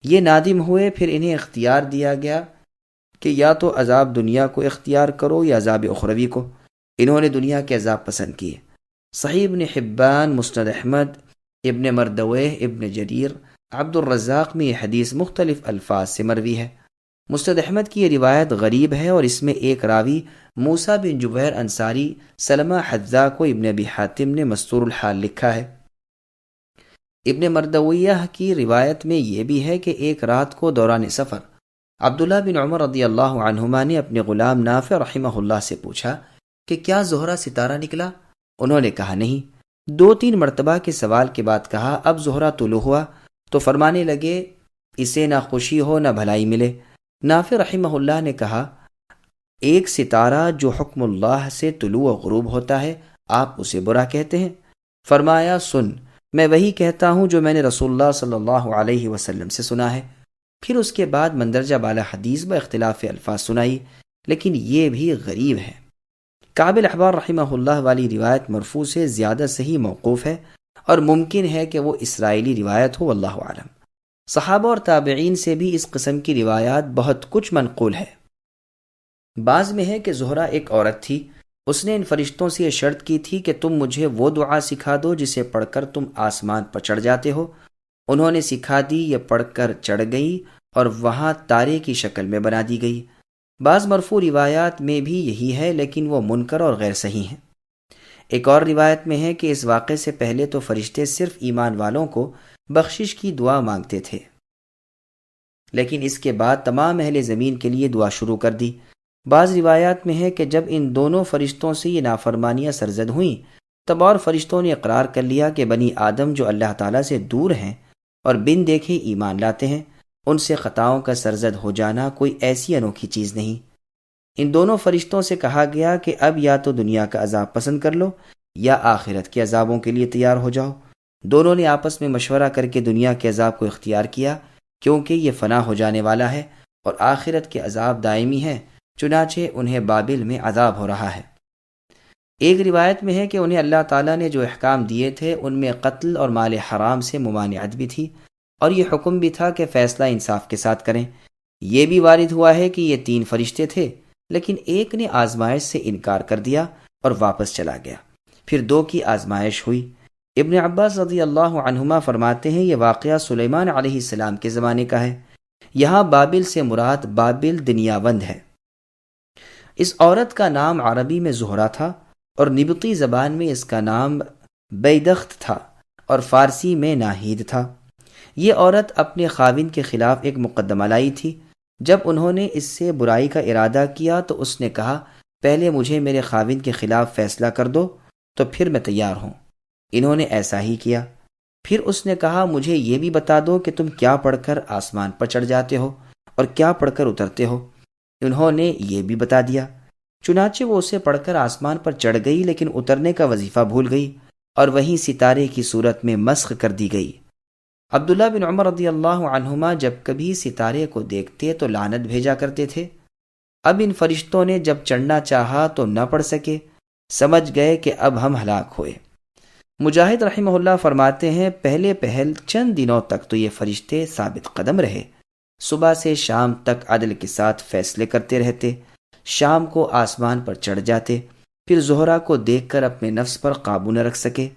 S2: یہ نادم ہوئے، پھر انہیں اختیار دیا گیا کہ یا تو عذاب دنیا کو اختیار کرو یا عذاب اخروی کو۔ انہوں نے دنیا کے عذاب پسند کیے۔ صحیح ابن حبان، مسند احمد، ابن مردویہ، ابن جریر، عبد الرزاق میں یہ حدیث مختلف الفاظ سے مروی ہے۔ مسند احمد کی یہ روایت غریب ہے اور اس میں ایک راوی موسیٰ بن جبیر انصاری سلمہ حذا کو ابن ابی حاتم نے مستور الحال لکھا ہے۔ ابن مردویہ کی روایت میں یہ بھی ہے کہ ایک رات کو دوران سفر عبداللہ بن عمر رضی اللہ عنہما نے اپنے غلام نافع رحمہ اللہ سے پوچھا کہ کیا زہرہ ستارہ نکلا؟ انہوں نے کہا نہیں۔ 2-3 مرتبہ کے سوال کے بعد کہا اب زہرہ طلوع ہوا، تو فرمانے لگے اسے نہ خوشی ہو نہ بھلائی ملے۔ نافع رحمہ اللہ نے کہا ایک ستارہ جو حکم اللہ سے طلوع و غروب ہوتا ہے آپ اسے برا کہتے ہیں؟ فرمایا سن، میں وہی کہتا ہوں جو میں نے رسول اللہ صلی اللہ علیہ وسلم سے سنا ہے۔ پھر اس کے بعد مندرجہ بالا حدیث با اختلاف الفاظ سنائی، لیکن یہ بھی غریب ہے۔ کعب الاحبار رحمہ اللہ والی روایت مرفوع سے زیادہ صحیح موقوف ہے اور ممکن ہے کہ وہ اسرائیلی روایت ہو، واللہ اعلم۔ صحابہ اور تابعین سے بھی اس قسم کی روایات بہت کچھ منقول ہے۔ بعض میں ہے کہ زہرہ ایک عورت تھی، اس نے ان فرشتوں سے یہ شرط کی تھی کہ تم مجھے وہ دعا سکھا دو جسے پڑھ کر تم آسمان پر چڑھ جاتے ہو۔ انہوں نے سکھا دی، یہ پڑھ کر چڑھ گئی اور وہاں تارے کی شکل میں بنا دی گئی۔ بعض مرفوع روایات میں بھی یہی ہے، لیکن وہ منکر اور غیر صحیح ہیں۔ ایک اور روایت میں ہے کہ اس واقعے سے پہلے تو فرشتے صرف ایمان والوں کو بخشش کی دعا مانگتے تھے، لیکن اس کے بعد تمام اہل زمین کے لیے دعا شروع کر دی۔ بعض روایات میں ہے کہ جب ان دونوں فرشتوں سے یہ نافرمانیاں سرزد ہوئیں تب اور فرشتوں نے اقرار کر لیا کہ بنی آدم جو اللہ تعالیٰ سے دور ہیں اور بن دیکھے ایمان لاتے ہیں، ان سے خطاؤں کا سرزد ہو جانا کوئی ایسی انوکھی چیز نہیں۔ ان دونوں فرشتوں سے کہا گیا کہ اب یا تو دنیا کا عذاب پسند کر لو یا آخرت کے عذابوں کے لیے تیار ہو جاؤ۔ دونوں نے آپس میں مشورہ کر کے دنیا کے عذاب کو اختیار کیا، کیونکہ یہ فنا ہو جانے والا ہے اور آخرت کے عذاب دائمی ہے، چنانچہ انہیں بابل میں عذاب ہو رہا ہے۔ ایک روایت میں ہے کہ انہیں اللہ تعالیٰ نے جو احکام دیے تھے ان میں قتل اور مال حرام سے ممانعت بھی تھی، اور یہ حکم بھی تھا کہ فیصلہ انصاف کے ساتھ کریں۔ یہ بھی وارد ہوا ہے کہ یہ 3 فرشتے تھے، لیکن ایک نے آزمائش سے انکار کر دیا اور واپس چلا گیا، پھر 2 کی آزمائش ہوئی۔ ابن عباس رضی اللہ عنہما فرماتے ہیں یہ واقعہ سلیمان علیہ السلام کے زمانے کا ہے۔ یہاں بابل سے مراد بابل دنیاوند ہے۔ اس عورت کا نام عربی میں زہرہ تھا اور نبطی زبان میں اس کا نام بیدخت تھا اور فارسی میں ناہید تھا۔ یہ عورت اپنے خاوند کے خلاف ایک مقدمہ لائی تھی۔ جب انہوں نے اس سے برائی کا ارادہ کیا تو اس نے کہا پہلے مجھے میرے خاوند کے خلاف فیصلہ کر دو تو پھر میں تیار ہوں۔ انہوں نے ایسا ہی کیا۔ پھر اس نے کہا مجھے یہ بھی بتا دو کہ تم کیا پڑھ کر آسمان پر چڑھ جاتے ہو اور کیا پڑھ کر اترتے ہو۔ انہوں نے یہ بھی بتا دیا۔ چنانچہ وہ اسے پڑھ کر آسمان پر چڑھ گئی، لیکن اترنے کا وظیفہ بھول گئی اور وہیں ستارے کی صورت میں مسخ کر دی گئی۔ عبداللہ بن عمر رضی اللہ عنہما جب کبھی ستارے کو دیکھتے تو لعنت بھیجا کرتے تھے۔ اب ان فرشتوں نے جب چڑھنا چاہا تو نہ پڑھ سکے، سمجھ گئے کہ اب ہم ہلاک ہوئے۔ مجاہد رحمہ اللہ فرماتے ہیں پہلے پہل چند دنوں تک تو یہ فرشتے ثابت قدم رہے، صبح سے شام تک عدل کے ساتھ فیصلے کرتے رہتے، شام کو آسمان پر چڑھ جاتے، پھر زہرہ کو دیکھ کر اپنے نفس پر قابو نہ رکھ سکے۔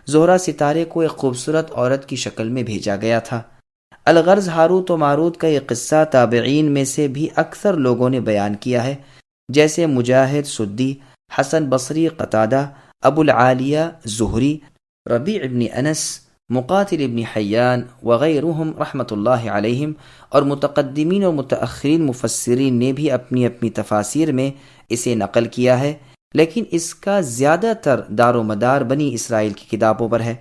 S2: زہرہ ستارے کو ایک خوبصورت عورت کی شکل میں بھیجا گیا تھا۔ الغرض ہاروت و ماروت کا یہ قصہ تابعین میں سے بھی اکثر لوگوں نے بیان کیا ہے، جیسے مجاہد، سدی، حسن بصری، قتادہ، ابو العالیہ زہری، ربیع ابن انس، مقاتل ابن حیان وغیرہم رحمۃ اللہ علیہم، اور متقدمین اور متأخرین مفسرین نے بھی اپنی اپنی تفاسیر میں اسے نقل کیا ہے، لیکن اس کا زیادہ تر دار و مدار بنی اسرائیل کی کتابوں پر ہے۔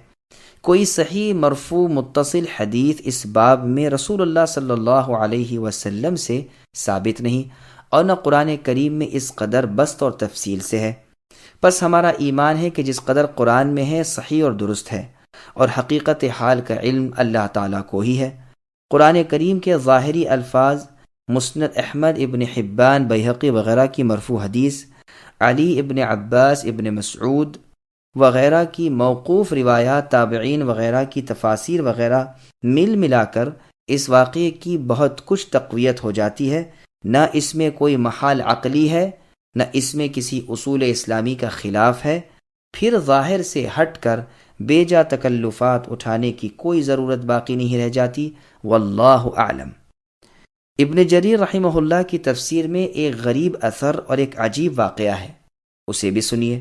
S2: کوئی صحیح مرفوع متصل حدیث اس باب میں رسول اللہ صلی اللہ علیہ وسلم سے ثابت نہیں، اور نہ قرآن کریم میں اس قدر بسط اور تفصیل سے ہے۔ بس ہمارا ایمان ہے کہ جس قدر قرآن میں ہے صحیح اور درست ہے، اور حقیقت حال کا علم اللہ تعالیٰ کو ہی ہے۔ قرآن کریم کے ظاہری الفاظ، مسند احمد ابن حبان، بیہقی وغیرہ کی مرفوع حدیث، علی ابن عباس ابن مسعود وغیرہ کی موقوف روایات، تابعین وغیرہ کی تفاسیر وغیرہ مل ملا کر اس واقعے کی بہت کچھ تقویت ہو جاتی ہے۔ نہ اس میں کوئی محال عقلی ہے، نہ اس میں کسی اصول اسلامی کا خلاف ہے۔ پھر ظاہر سے ہٹ کر بے جا تکلفات اٹھانے کی کوئی ضرورت باقی نہیں رہ جاتی۔ واللہ اعلم۔ ابن جریر رحمہ اللہ کی تفسیر میں ایک غریب اثر اور ایک عجیب واقعہ ہے، اسے بھی سنیے۔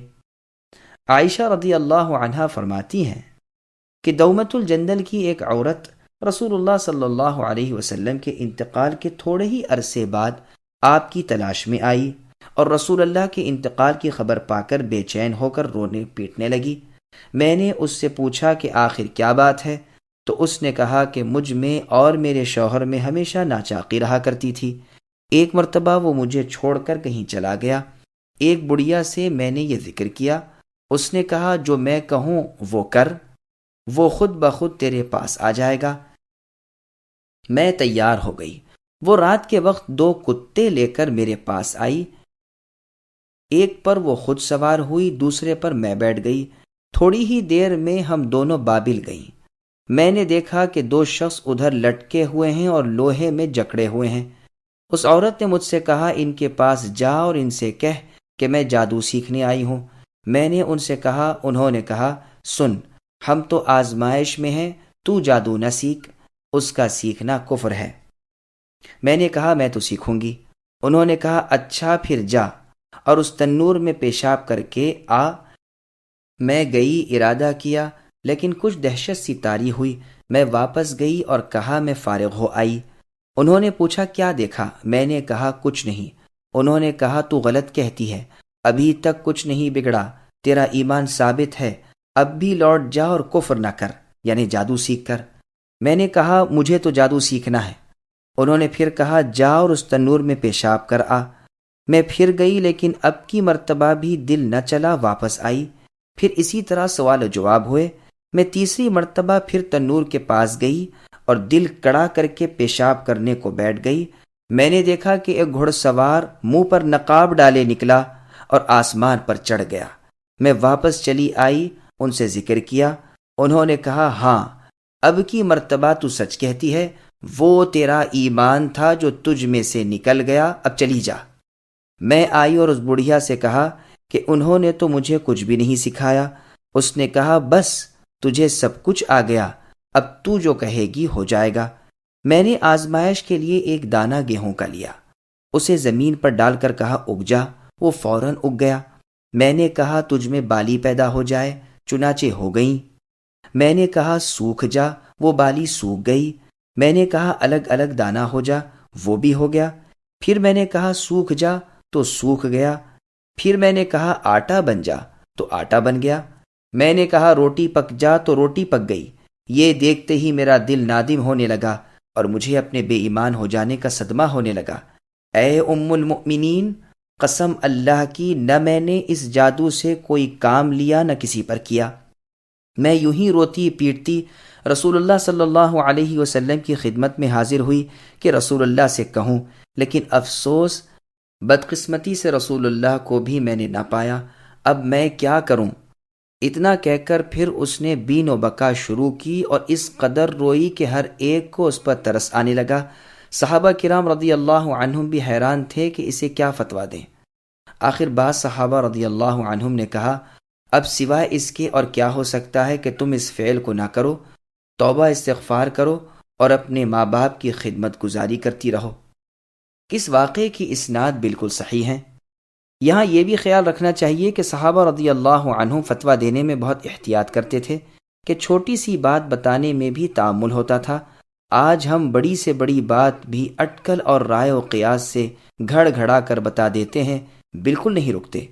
S2: عائشہ رضی اللہ عنہا فرماتی ہیں کہ دومت الجندل کی ایک عورت رسول اللہ صلی اللہ علیہ وسلم کے انتقال کے تھوڑے ہی عرصے بعد آپ کی تلاش میں آئی، اور رسول اللہ کے انتقال کی خبر پا کر بے چین ہو کر رونے پیٹنے لگی۔ میں نے اس سے پوچھا کہ آخر کیا بات ہے، تو اس نے کہا کہ مجھ میں اور میرے شوہر میں ہمیشہ ناچاقی رہا کرتی تھی۔ ایک مرتبہ وہ مجھے چھوڑ کر کہیں چلا گیا۔ ایک بڑھیا سے میں نے یہ ذکر کیا، اس نے کہا جو میں کہوں وہ کر، وہ خود بخود تیرے پاس آ جائے گا۔ میں تیار ہو گئی۔ وہ رات کے وقت 2 کتے لے کر میرے پاس آئی، ایک پر وہ خود سوار ہوئی، دوسرے پر میں بیٹھ گئی۔ تھوڑی ہی دیر میں ہم دونوں بابل گئیں۔ میں نے دیکھا کہ 2 شخص ادھر لٹکے ہوئے ہیں اور لوہے میں جکڑے ہوئے ہیں۔ اس عورت نے مجھ سے کہا ان کے پاس جا اور ان سے کہہ کہ میں جادو سیکھنے آئی ہوں۔ میں نے ان سے کہا، انہوں نے کہا سن، ہم تو آزمائش میں ہیں، تو جادو نہ سیکھ، اس کا سیکھنا کفر ہے۔ میں نے کہا میں تو سیکھوں گی۔ انہوں نے کہا اچھا پھر جا اور اس تنور میں پیشاب کر کے آ۔ میں گئی، ارادہ کیا، لیکن کچھ دہشت سی طاری ہوئی۔ میں واپس گئی اور کہا میں فارغ ہو آئی۔ انہوں نے پوچھا کیا دیکھا؟ میں نے کہا کچھ نہیں۔ انہوں نے کہا تو غلط کہتی ہے، ابھی تک کچھ نہیں بگڑا، تیرا ایمان ثابت ہے، اب بھی لوٹ جا اور کفر نہ کر، یعنی جادو سیکھ کر۔ میں نے کہا مجھے تو جادو سیکھنا ہے۔ انہوں نے پھر کہا جا اور اس تنور میں پیشاب کر آ۔ میں پھر گئی، لیکن اب کی مرتبہ بھی دل نہ چلا، واپس آئی۔ پھر اسی طرح سوال و جواب ہوئے۔ میں تیسری مرتبہ پھر تنور کے پاس گئی اور دل کڑا کر کے پیشاب کرنے کو بیٹھ گئی۔ میں نے دیکھا کہ ایک گھڑ سوار منہ پر نقاب ڈالے نکلا اور آسمان پر چڑھ گیا۔ میں واپس چلی آئی، ان سے ذکر کیا۔ انہوں نے کہا ہاں، اب کی مرتبہ تو سچ کہتی ہے، وہ تیرا ایمان تھا جو تجھ میں سے نکل گیا، اب چلی جا۔ میں آئی اور اس بڑھیا سے کہا کہ انہوں نے تو مجھے کچھ بھی نہیں سکھایا۔ اس نے کہا بس تجھے سب کچھ آ گیا، اب تو جو کہے گی ہو جائے گا۔ میں نے آزمائش کے لیے ایک دانہ گیہوں کا لیا، اسے زمین پر ڈال کر کہا اگ جا، وہ فوراً اگ گیا۔ میں نے کہا تجھ میں بالی پیدا ہو جائے، چنانچہ ہو گئیں۔ میں نے کہا سوکھ جا، وہ بالی سوکھ گئی۔ میں نے کہا الگ الگ دانہ ہو جا، وہ بھی ہو گیا۔ پھر میں نے کہا سوکھ جا، تو سوکھ گیا۔ پھر میں نے کہا آٹا بن جا، تو آٹا بن گیا۔ میں نے کہا روٹی پک جا، تو روٹی پک گئی۔ یہ دیکھتے ہی میرا دل نادم ہونے لگا اور مجھے اپنے بے ایمان ہو جانے کا صدمہ ہونے لگا۔ اے ام المؤمنین، قسم اللہ کی نہ میں نے اس جادو سے کوئی کام لیا نہ کسی پر کیا۔ میں یوں ہی روتی پیٹتی رسول اللہ صلی اللہ علیہ وسلم کی خدمت میں حاضر ہوئی کہ رسول اللہ سے کہوں، لیکن افسوس بدقسمتی سے رسول اللہ کو بھی میں نے نہ پایا۔ اب میں کیا کروں؟ اتنا کہہ کر پھر اس نے بین و بکا شروع کی اور اس قدر روئی کہ ہر ایک کو اس پر ترس آنے لگا۔ صحابہ کرام رضی اللہ عنہم بھی حیران تھے کہ اسے کیا فتویٰ دیں۔ آخر بعض صحابہ رضی اللہ عنہم نے کہا، اب سوائے اس کے اور کیا ہو سکتا ہے کہ تم اس فعل کو نہ کرو، توبہ استغفار کرو اور اپنے ماں باپ کی خدمت گزاری کرتی رہو۔ اس واقعے کی اسناد بالکل صحیح ہیں۔ یہاں یہ بھی خیال رکھنا چاہیے کہ صحابہ رضی اللہ عنہم فتویٰ دینے میں بہت احتیاط کرتے تھے کہ چھوٹی سی بات بتانے میں بھی تعامل ہوتا تھا۔ آج ہم بڑی سے بڑی بات بھی اٹکل اور رائے و قیاس سے گھڑ گھڑا کر بتا دیتے ہیں، بالکل نہیں رکتے۔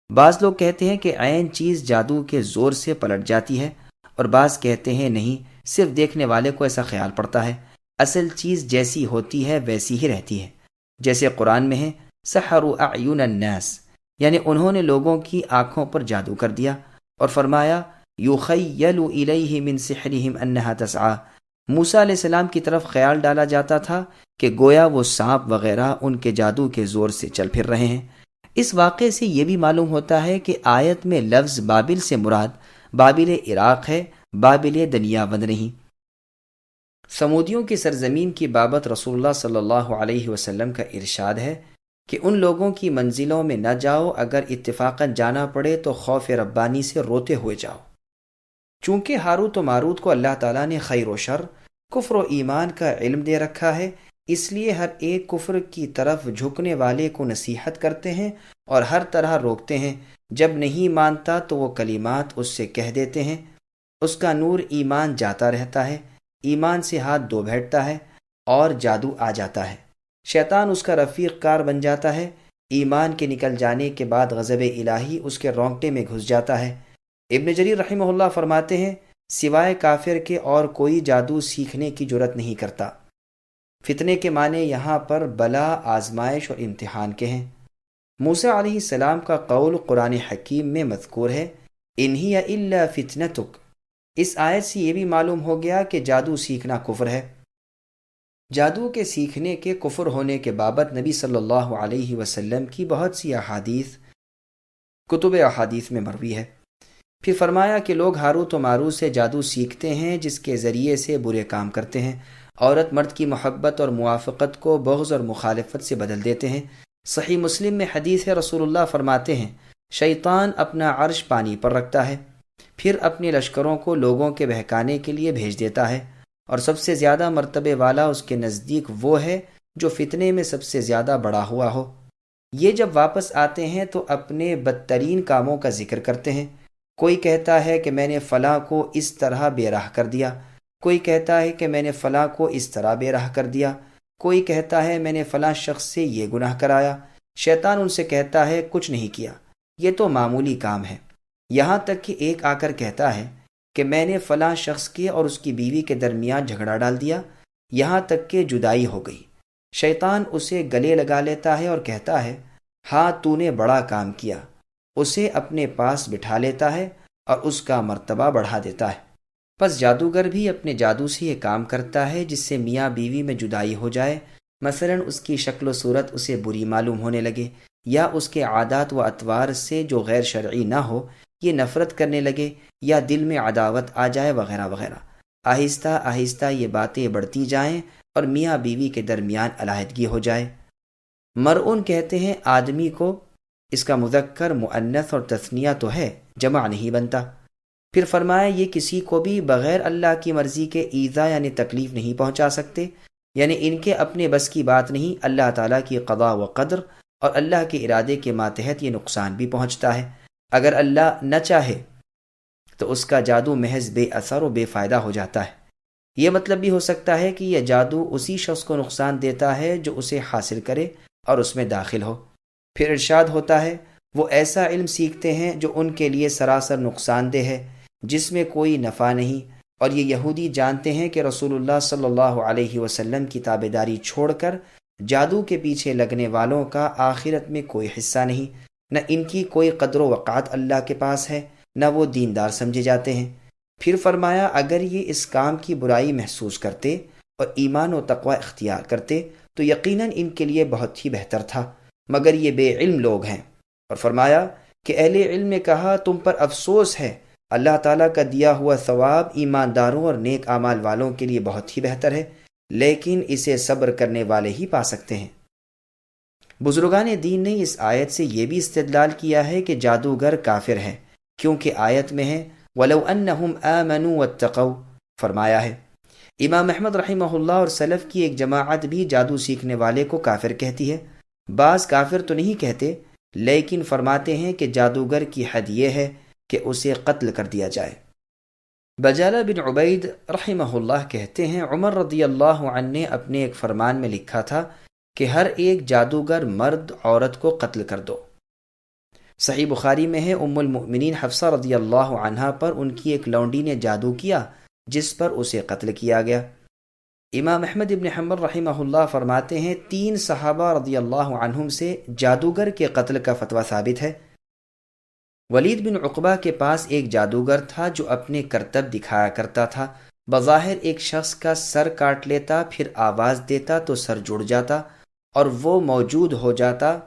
S2: بعض لوگ کہتے ہیں کہ عین چیز جادو کے زور سے پلٹ جاتی ہے، اور بعض کہتے ہیں نہیں، صرف دیکھنے والے کو ایسا خیال پڑتا ہے، اصل چیز جیسی ہوتی ہے ویسی ہی رہتی ہے۔ جیسے قرآن میں ہے، سحروا اعین الناس، یعنی انہوں نے لوگوں کی آنکھوں پر جادو کر دیا، اور فرمایا یخیل الیہ من سحرہم انہا تسعی، موسیٰ علیہ السلام کی طرف خیال ڈالا جاتا تھا کہ گویا وہ سانپ وغیرہ ان کے جادو کے زور سے چل پھر رہے ہیں۔ اس واقعے سے یہ بھی معلوم ہوتا ہے کہ آیت میں لفظ بابل سے مراد بابل عراق ہے، بابل دنیاوند نہیں۔ سمودیوں کی سرزمین کی بابت رسول اللہ صلی اللہ علیہ وسلم کا ارشاد ہے کہ ان لوگوں کی منزلوں میں نہ جاؤ، اگر اتفاقاً جانا پڑے تو خوف ربانی سے روتے ہوئے جاؤ۔ چونکہ ہاروت و ماروت کو اللہ تعالیٰ نے خیر و شر، کفر و ایمان کا علم دے رکھا ہے، اس لیے ہر ایک کفر کی طرف جھکنے والے کو نصیحت کرتے ہیں اور ہر طرح روکتے ہیں۔ جب نہیں مانتا تو وہ کلمات اس سے کہہ دیتے ہیں، اس کا نور ایمان جاتا رہتا ہے، ایمان سے ہاتھ دھو بیٹھتا ہے اور جادو آ جاتا ہے۔ شیطان اس کا رفیق کار بن جاتا ہے، ایمان کے نکل جانے کے بعد غضب الہی اس کے رونگٹے میں گھس جاتا ہے۔ ابن جریر رحمہ اللہ فرماتے ہیں، سوائے کافر کے اور کوئی جادو سیکھنے کی جرت نہیں کرتا۔ فتنے کے معنی یہاں پر بلا، آزمائش اور امتحان کے ہیں۔ موسیٰ علیہ السلام کا قول قرآن حکیم میں مذکور ہے، ان ہی الا فتنتک۔ اس آیت سے یہ بھی معلوم ہو گیا کہ جادو سیکھنا کفر ہے۔ جادو کے سیکھنے کے کفر ہونے کے بابت نبی صلی اللہ علیہ وسلم کی بہت سی احادیث کتب احادیث میں مروی ہے۔ پھر فرمایا کہ لوگ ہاروت و ماروت سے جادو سیکھتے ہیں، جس کے ذریعے سے برے کام کرتے ہیں، عورت مرد کی محبت اور موافقت کو بغض اور مخالفت سے بدل دیتے ہیں۔ صحیح مسلم میں حدیث ہے، رسول اللہ فرماتے ہیں، شیطان اپنا عرش پانی پر رکھتا ہے، پھر اپنے لشکروں کو لوگوں کے بہکانے کے لیے بھیج دیتا ہے، اور سب سے زیادہ مرتبے والا اس کے نزدیک وہ ہے جو فتنے میں سب سے زیادہ بڑا ہوا ہو۔ یہ جب واپس آتے ہیں تو اپنے بدترین کاموں کا ذکر کرتے ہیں۔ کوئی کہتا ہے کہ میں نے فلاں کو اس طرح بے راہ کر دیا، کوئی کہتا ہے کہ میں نے فلاں کو اس طرح بے راہ کر دیا، کوئی کہتا ہے میں نے فلاں شخص سے یہ گناہ کرایا۔ شیطان ان سے کہتا ہے کچھ نہیں کیا، یہ تو معمولی کام ہے، یہاں تک کہ ایک آ کر کہتا ہے کہ میں نے فلاں شخص کے اور اس کی بیوی کے درمیان جھگڑا ڈال دیا، یہاں تک کہ جدائی ہو گئی۔ شیطان اسے گلے لگا لیتا ہے اور کہتا ہے ہاں تو نے بڑا کام کیا، اسے اپنے پاس بٹھا لیتا ہے اور اس کا مرتبہ بڑھا دیتا ہے۔ پس جادوگر بھی اپنے جادو سے یہ کام کرتا ہے جس سے میاں بیوی میں جدائی ہو جائے، مثلاً اس کی شکل و صورت اسے بری معلوم ہونے لگے، یا اس کے عادات و اطوار سے جو غیر شرعی نہ ہو یہ نفرت کرنے لگے، یا دل میں عداوت آ جائے وغیرہ وغیرہ۔ آہستہ آہستہ یہ باتیں بڑھتی جائیں اور میاں بیوی کے درمیان علیحدگی ہو جائے۔ مرعون کہتے ہیں آدمی کو، اس کا مذکر مؤنث اور تثنیہ تو ہے، جمع نہیں بنتا۔ پھر فرمایا یہ کسی کو بھی بغیر اللہ کی مرضی کے ایذا یعنی تکلیف نہیں پہنچا سکتے، یعنی ان کے اپنے بس کی بات نہیں، اللہ تعالیٰ کی قضاء و قدر اور اللہ کے ارادے کے ماتحت یہ نقصان بھی پہنچتا ہے۔ اگر اللہ نہ چاہے تو اس کا جادو محض بے اثر و بے فائدہ ہو جاتا ہے۔ یہ مطلب بھی ہو سکتا ہے کہ یہ جادو اسی شخص کو نقصان دیتا ہے جو اسے حاصل کرے اور اس میں داخل ہو۔ پھر ارشاد ہوتا ہے وہ ایسا علم سیکھتے ہیں جو ان کے لیے سراسر نقصان دہ ہے، جس میں کوئی نفع نہیں، اور یہ یہودی جانتے ہیں کہ رسول اللہ صلی اللہ علیہ وسلم کی تابعداری چھوڑ کر جادو کے پیچھے لگنے والوں کا آخرت میں کوئی حصہ نہیں، نہ ان کی کوئی قدر و وقعت اللہ کے پاس ہے، نہ وہ دیندار سمجھے جاتے ہیں۔ پھر فرمایا اگر یہ اس کام کی برائی محسوس کرتے اور ایمان و تقوی اختیار کرتے تو یقیناً ان کے لیے بہت ہی بہتر تھا، مگر یہ بے علم لوگ ہیں۔ اور فرمایا کہ اہل علم نے کہا تم پر افسوس ہے، اللہ تعالیٰ کا دیا ہوا ثواب ایمانداروں اور نیک اعمال والوں کے لیے بہت ہی بہتر ہے، لیکن اسے صبر کرنے والے ہی پا سکتے ہیں۔ بزرگان دین نے اس آیت سے یہ بھی استدلال کیا ہے کہ جادوگر کافر ہے، کیونکہ آیت میں ہے وَلَوْ أَنَّهُمْ آمَنُوا وَاتَّقَوْا، فرمایا ہے۔ امام احمد رحمہ اللہ اور سلف کی ایک جماعت بھی جادو سیکھنے والے کو کافر کہتی ہے۔ بعض کافر تو نہیں کہتے، لیکن فرماتے ہیں کہ جادوگر کی حد یہ ہے کہ اسے قتل کر دیا جائے۔ بجالہ بن عبید رحمہ اللہ کہتے ہیں عمر رضی اللہ عنہ نے اپنے ایک فرمان میں لکھا تھا کہ ہر ایک جادوگر مرد عورت کو قتل کر دو۔ صحیح بخاری میں ہے ام المؤمنین حفصہ رضی اللہ عنہا پر ان کی ایک لونڈی نے جادو کیا جس پر اسے قتل کیا گیا۔ امام احمد ابن حنبل رحمہ اللہ فرماتے ہیں 3 صحابہ رضی اللہ عنہم سے جادوگر کے قتل کا فتویٰ ثابت ہے۔ ولید بن عقبہ کے پاس ایک جادوگر تھا جو اپنے کرتب دکھایا کرتا تھا، بظاہر ایک شخص کا سر کاٹ لیتا، پھر آواز دیتا تو سر جڑ جاتا اور وہ موجود ہو جاتا۔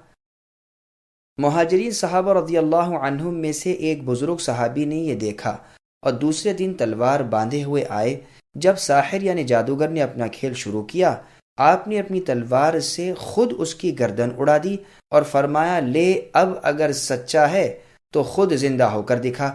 S2: مہاجرین صحابہ رضی اللہ عنہم میں سے ایک بزرگ صحابی نے یہ دیکھا اور دوسرے دن تلوار باندھے ہوئے آئے۔ جب ساحر یعنی جادوگر نے اپنا کھیل شروع کیا، آپ نے اپنی تلوار سے خود اس کی گردن اڑا دی اور فرمایا لے اب اگر سچا ہے تو خود زندہ ہو کر دکھا۔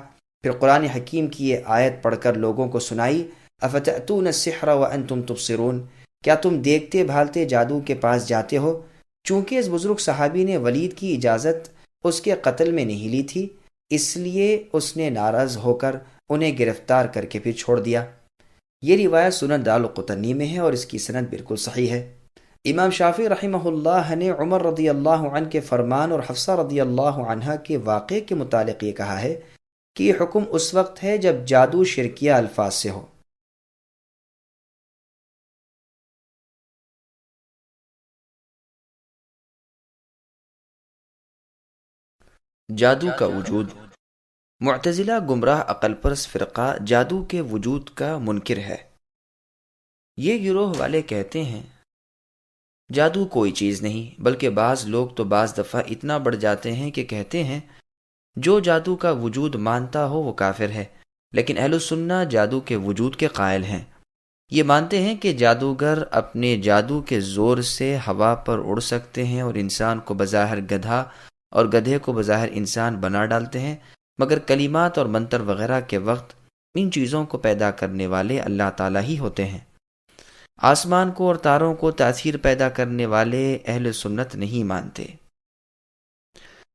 S2: پھر قرآن حکیم کی یہ آیت پڑھ کر لوگوں کو سنائی افتأتون السحر وانتم تبصرون، کیا تم دیکھتے بھالتے جادو کے پاس جاتے ہو؟ چونکہ اس بزرگ صحابی نے ولید کی اجازت اس کے قتل میں نہیں لی تھی، اس لیے اس نے ناراض ہو کر انہیں گرفتار کر کے پھر چھوڑ دیا۔ یہ روایت سنن دارالقطنی میں ہے اور اس کی سند بالکل صحیح ہے۔ امام شافعی رحمہ اللہ نے عمر رضی اللہ عنہ کے فرمان اور حفصہ رضی اللہ عنہ کے واقعے کے متعلق یہ کہا ہے کہ یہ حکم اس وقت ہے جب جادو شرکیہ الفاظ سے ہو۔ جادو کا وجود۔ معتزلہ گمراہ عقل پرست فرقہ جادو کے وجود کا منکر ہے۔ یہ گروہ والے کہتے ہیں جادو کوئی چیز نہیں، بلکہ بعض لوگ تو بعض دفعہ اتنا بڑھ جاتے ہیں کہ کہتے ہیں جو جادو کا وجود مانتا ہو وہ کافر ہے، لیکن اہل السنہ جادو کے وجود کے قائل ہیں۔ یہ مانتے ہیں کہ جادوگر اپنے جادو کے زور سے ہوا پر اڑ سکتے ہیں اور انسان کو بظاہر گدھا اور گدھے کو بظاہر انسان بنا ڈالتے ہیں، مگر کلمات اور منتر وغیرہ کے وقت ان چیزوں کو پیدا کرنے والے اللہ تعالیٰ ہی ہوتے ہیں۔ آسمان کو اور تاروں کو تاثیر پیدا کرنے والے اہل سنت نہیں مانتے۔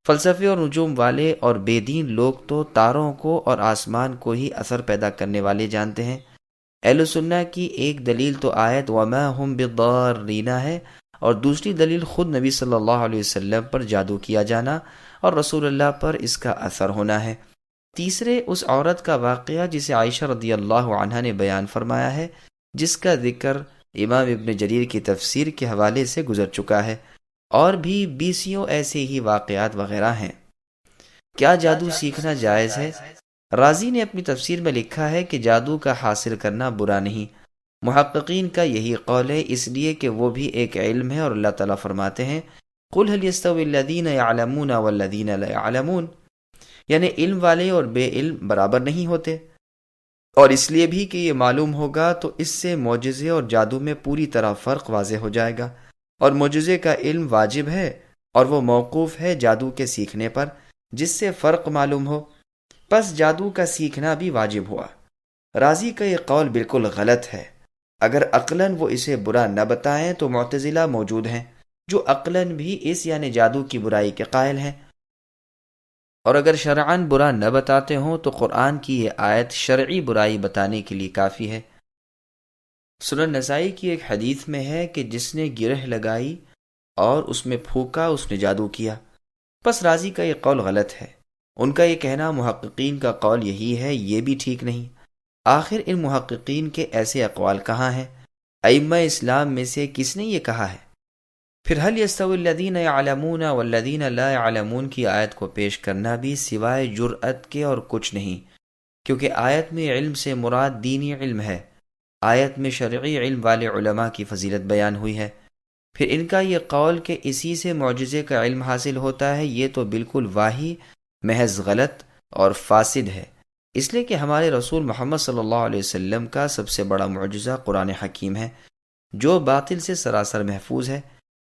S2: فلسفے اور نجوم والے اور بے دین لوگ تو تاروں کو اور آسمان کو ہی اثر پیدا کرنے والے جانتے ہیں۔ اہل سنہ کی ایک دلیل تو آیت وما ہم بضارین ہے، اور دوسری دلیل خود نبی صلی اللہ علیہ وسلم پر جادو کیا جانا اور رسول اللہ پر اس کا اثر ہونا ہے۔ تیسرے اس عورت کا واقعہ جسے عائشہ رضی اللہ عنہا نے بیان فرمایا ہے، جس کا ذکر امام ابن جریر کی تفسیر کے حوالے سے گزر چکا ہے، اور بھی 20 ایسے ہی واقعات وغیرہ ہیں۔ کیا جادو سیکھنا جائز ہے؟ رازی نے اپنی تفسیر میں لکھا ہے کہ جادو کا حاصل کرنا برا نہیں۔ محققین کا یہی قول ہے، اس لیے کہ وہ بھی ایک علم ہے، اور اللہ تعالیٰ فرماتے ہیں قُلْ هَلْ يَسْتَوِي الَّذِينَ يَعْلَمُونَ وَالَّذِينَ لَا يَعْلَمُونَ، یعنی علم والے اور بے علم برابر نہیں ہوتے۔ اور اس لیے بھی کہ یہ معلوم ہوگا تو اس سے معجزے اور جادو میں پوری طرح فرق واضح ہو جائے گا، اور معجزے کا علم واجب ہے اور وہ موقوف ہے جادو کے سیکھنے پر جس سے فرق معلوم ہو، پس جادو کا سیکھنا بھی واجب ہوا۔ رازی کا یہ قول بالکل غلط ہے۔ اگر عقلاً وہ اسے برا نہ بتائیں تو معتزلہ موجود ہیں جو عقلاً بھی اس یعنی جادو کی برائی کے قائل ہیں، اور اگر شرعاً برا نہ بتاتے ہوں تو قرآن کی یہ آیت شرعی برائی بتانے کے لیے کافی ہے۔ سنن نسائی کی ایک حدیث میں ہے کہ جس نے گرہ لگائی اور اس میں پھونکا اس نے جادو کیا۔ پس رازی کا یہ قول غلط ہے۔ ان کا یہ کہنا محققین کا قول یہی ہے، یہ بھی ٹھیک نہیں۔ آخر ان محققین کے ایسے اقوال کہاں ہیں؟ ائمہ اسلام میں سے کس نے یہ کہا ہے؟ پھر حل یستوی الذین یعلمون والذین لا یعلمون کی آیت کو پیش کرنا بھی سوائے جرأت کے اور کچھ نہیں، کیونکہ آیت میں علم سے مراد دینی علم ہے، آیت میں شرعی علم والے علماء کی فضیلت بیان ہوئی ہے۔ پھر ان کا یہ قول کہ اسی سے معجزے کا علم حاصل ہوتا ہے، یہ تو بالکل واہی، محض غلط اور فاسد ہے، اس لیے کہ ہمارے رسول محمد صلی اللہ علیہ وسلم کا سب سے بڑا معجزہ قرآن حکیم ہے، جو باطل سے سراسر محفوظ ہے،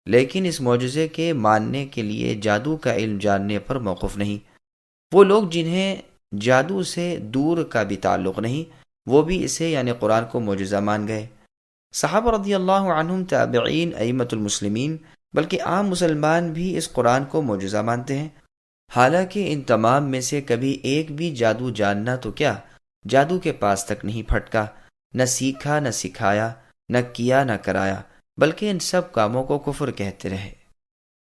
S2: لیکن اس معجزے کے ماننے کے لیے جادو کا علم جاننے پر موقف نہیں۔ وہ لوگ جنہیں جادو سے دور کا بھی تعلق نہیں، وہ بھی اسے یعنی قرآن کو معجزہ مان گئے۔ صحابہ رضی اللہ عنہم، تابعین، ائمۃ المسلمین، بلکہ عام مسلمان بھی اس قرآن کو معجزہ مانتے ہیں، حالانکہ ان تمام میں سے کبھی ایک بھی جادو جاننا تو کیا، جادو کے پاس تک نہیں پھٹکا، نہ سیکھا نہ سکھایا، نہ کیا نہ کرایا، بلکہ ان سب کاموں کو کفر کہتے رہے۔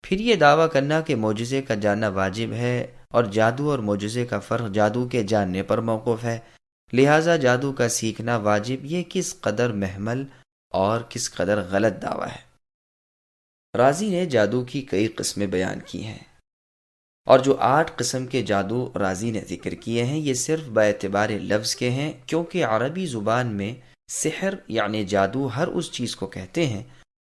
S2: پھر یہ دعویٰ کرنا کہ معجزے کا جاننا واجب ہے اور جادو اور معجزے کا فرق جادو کے جاننے پر موقوف ہے، لہٰذا جادو کا سیکھنا واجب، یہ کس قدر محمل اور کس قدر غلط دعویٰ ہے۔ رازی نے جادو کی کئی قسمیں بیان کی ہیں، اور جو 8 قسم کے جادو رازی نے ذکر کیے ہیں یہ صرف باعتبار لفظ کے ہیں، کیونکہ عربی زبان میں سحر یعنی جادو ہر اس چیز کو کہتے ہیں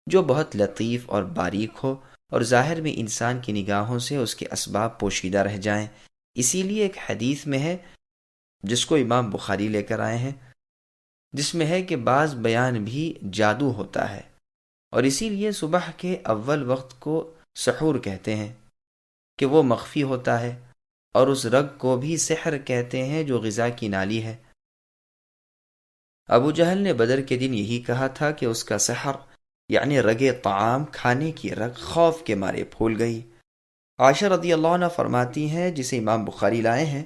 S2: جو بہت لطیف اور باریک ہو اور ظاہر میں انسان کی نگاہوں سے اس کے اسباب پوشیدہ رہ جائیں۔ اسی لیے ایک حدیث میں ہے، جس کو امام بخاری لے کر آئے ہیں، جس میں ہے کہ بعض بیان بھی جادو ہوتا ہے، اور اسی لیے صبح کے اول وقت کو سحور کہتے ہیں کہ وہ مخفی ہوتا ہے، اور اس رگ کو بھی سحر کہتے ہیں جو غذا کی نالی ہے۔ ابو جہل نے بدر کے دن یہی کہا تھا کہ اس کا سحر یعنی رگ طعام کھانے کی رگ خوف کے مارے پھول گئی۔ عائشہ رضی اللہ عنہ فرماتی ہیں، جسے امام بخاری لائے ہیں،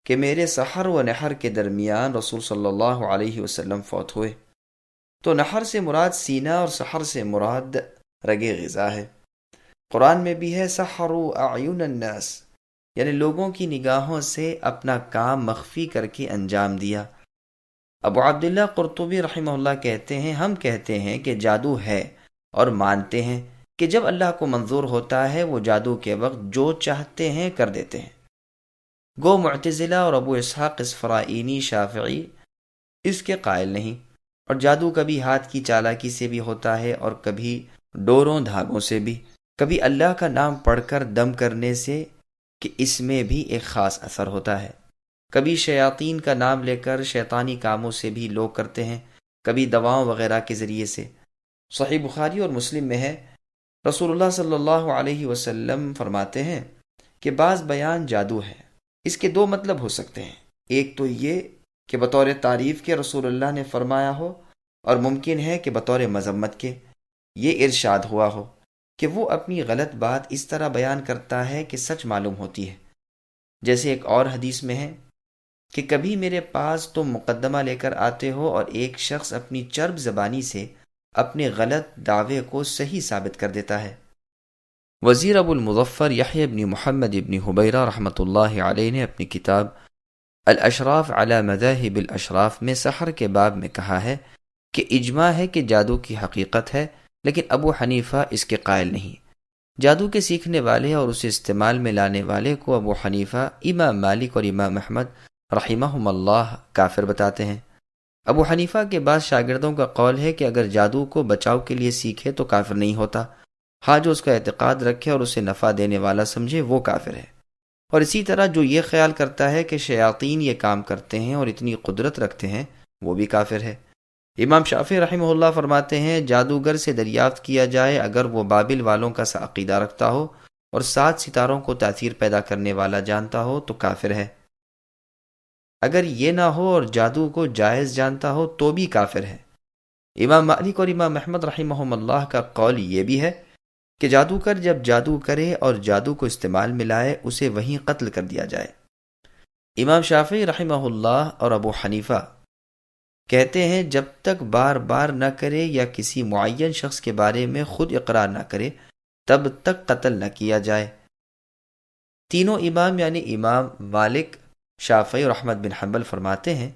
S2: کہ میرے سحر و نحر کے درمیان رسول صلی اللہ علیہ وسلم فوت ہوئے۔ تو نحر سے مراد سینہ اور سحر سے مراد رگ غذا ہے۔ قرآن میں بھی ہے سحروا اعین الناس، یعنی لوگوں کی نگاہوں سے اپنا کام مخفی کر کے انجام دیا۔ ابو عبداللہ قرطبی رحمہ اللہ کہتے ہیں، ہم کہتے ہیں کہ جادو ہے اور مانتے ہیں کہ جب اللہ کو منظور ہوتا ہے وہ جادو کے وقت جو چاہتے ہیں کر دیتے ہیں۔ گو معتزلہ اور ابو اسحاق اسفرائینی شافعی اس کے قائل نہیں، اور جادو کبھی ہاتھ کی چالاکی سے بھی ہوتا ہے اور کبھی ڈوروں دھاگوں سے بھی، کبھی اللہ کا نام پڑھ کر دم کرنے سے کہ اس میں بھی ایک خاص اثر ہوتا ہے، کبھی شیاطین کا نام لے کر شیطانی کاموں سے بھی لوگ کرتے ہیں، کبھی دواؤں وغیرہ کے ذریعے سے۔ صحیح بخاری اور مسلم میں ہے، رسول اللہ صلی اللہ علیہ وسلم فرماتے ہیں کہ بعض بیان جادو ہے، اس کے 2 مطلب ہو سکتے ہیں، ایک تو یہ کہ بطور تعریف کے رسول اللہ نے فرمایا ہو، اور ممکن ہے کہ بطور مذمت کے یہ ارشاد ہوا ہو کہ وہ اپنی غلط بات اس طرح بیان کرتا ہے کہ سچ معلوم ہوتی ہے۔ جیسے ایک اور حدیث میں ہے کہ کبھی میرے پاس تم مقدمہ لے کر آتے ہو اور ایک شخص اپنی چرب زبانی سے اپنے غلط دعوے کو صحیح ثابت کر دیتا ہے۔ وزیر ابو المظفر یحییٰ بن محمد بن حبیرہ رحمۃ اللہ علیہ نے اپنی کتاب الاشراف علی مذاہب الاشراف میں سحر کے باب میں کہا ہے کہ اجماع ہے کہ جادو کی حقیقت ہے، لیکن ابو حنیفہ اس کے قائل نہیں۔ جادو کے سیکھنے والے اور اسے استعمال میں لانے والے کو ابو حنیفہ، امام مالک اور امام احمد رحمہم اللہ کافر بتاتے ہیں۔ ابو حنیفہ کے بعض شاگردوں کا قول ہے کہ اگر جادو کو بچاؤ کے لیے سیکھے تو کافر نہیں ہوتا، ہاں جو اس کا اعتقاد رکھے اور اسے نفع دینے والا سمجھے وہ کافر ہے۔ اور اسی طرح جو یہ خیال کرتا ہے کہ شیاطین یہ کام کرتے ہیں اور اتنی قدرت رکھتے ہیں وہ بھی کافر ہے۔ امام شافعی رحمہ اللہ فرماتے ہیں جادوگر سے دریافت کیا جائے اگر وہ بابل والوں کا سا عقیدہ رکھتا ہو اور 7 ستاروں کو تاثیر پیدا کرنے والا جانتا ہو تو کافر ہے، اگر یہ نہ ہو اور جادو کو جائز جانتا ہو تو بھی کافر ہے۔ امام مالک اور امام احمد رحمہم اللہ کا قول یہ بھی ہے کہ جادوگر جب جادو کرے اور جادو کو استعمال میں لائے اسے وہیں قتل کر دیا جائے۔ امام شافعی رحمہ اللہ اور ابو حنیفہ کہتے ہیں جب تک بار بار نہ کرے یا کسی معین شخص کے بارے میں خود اقرار نہ کرے تب تک قتل نہ کیا جائے۔ تینوں امام یعنی امام مالک، شافعی اور احمد بن حنبل فرماتے ہیں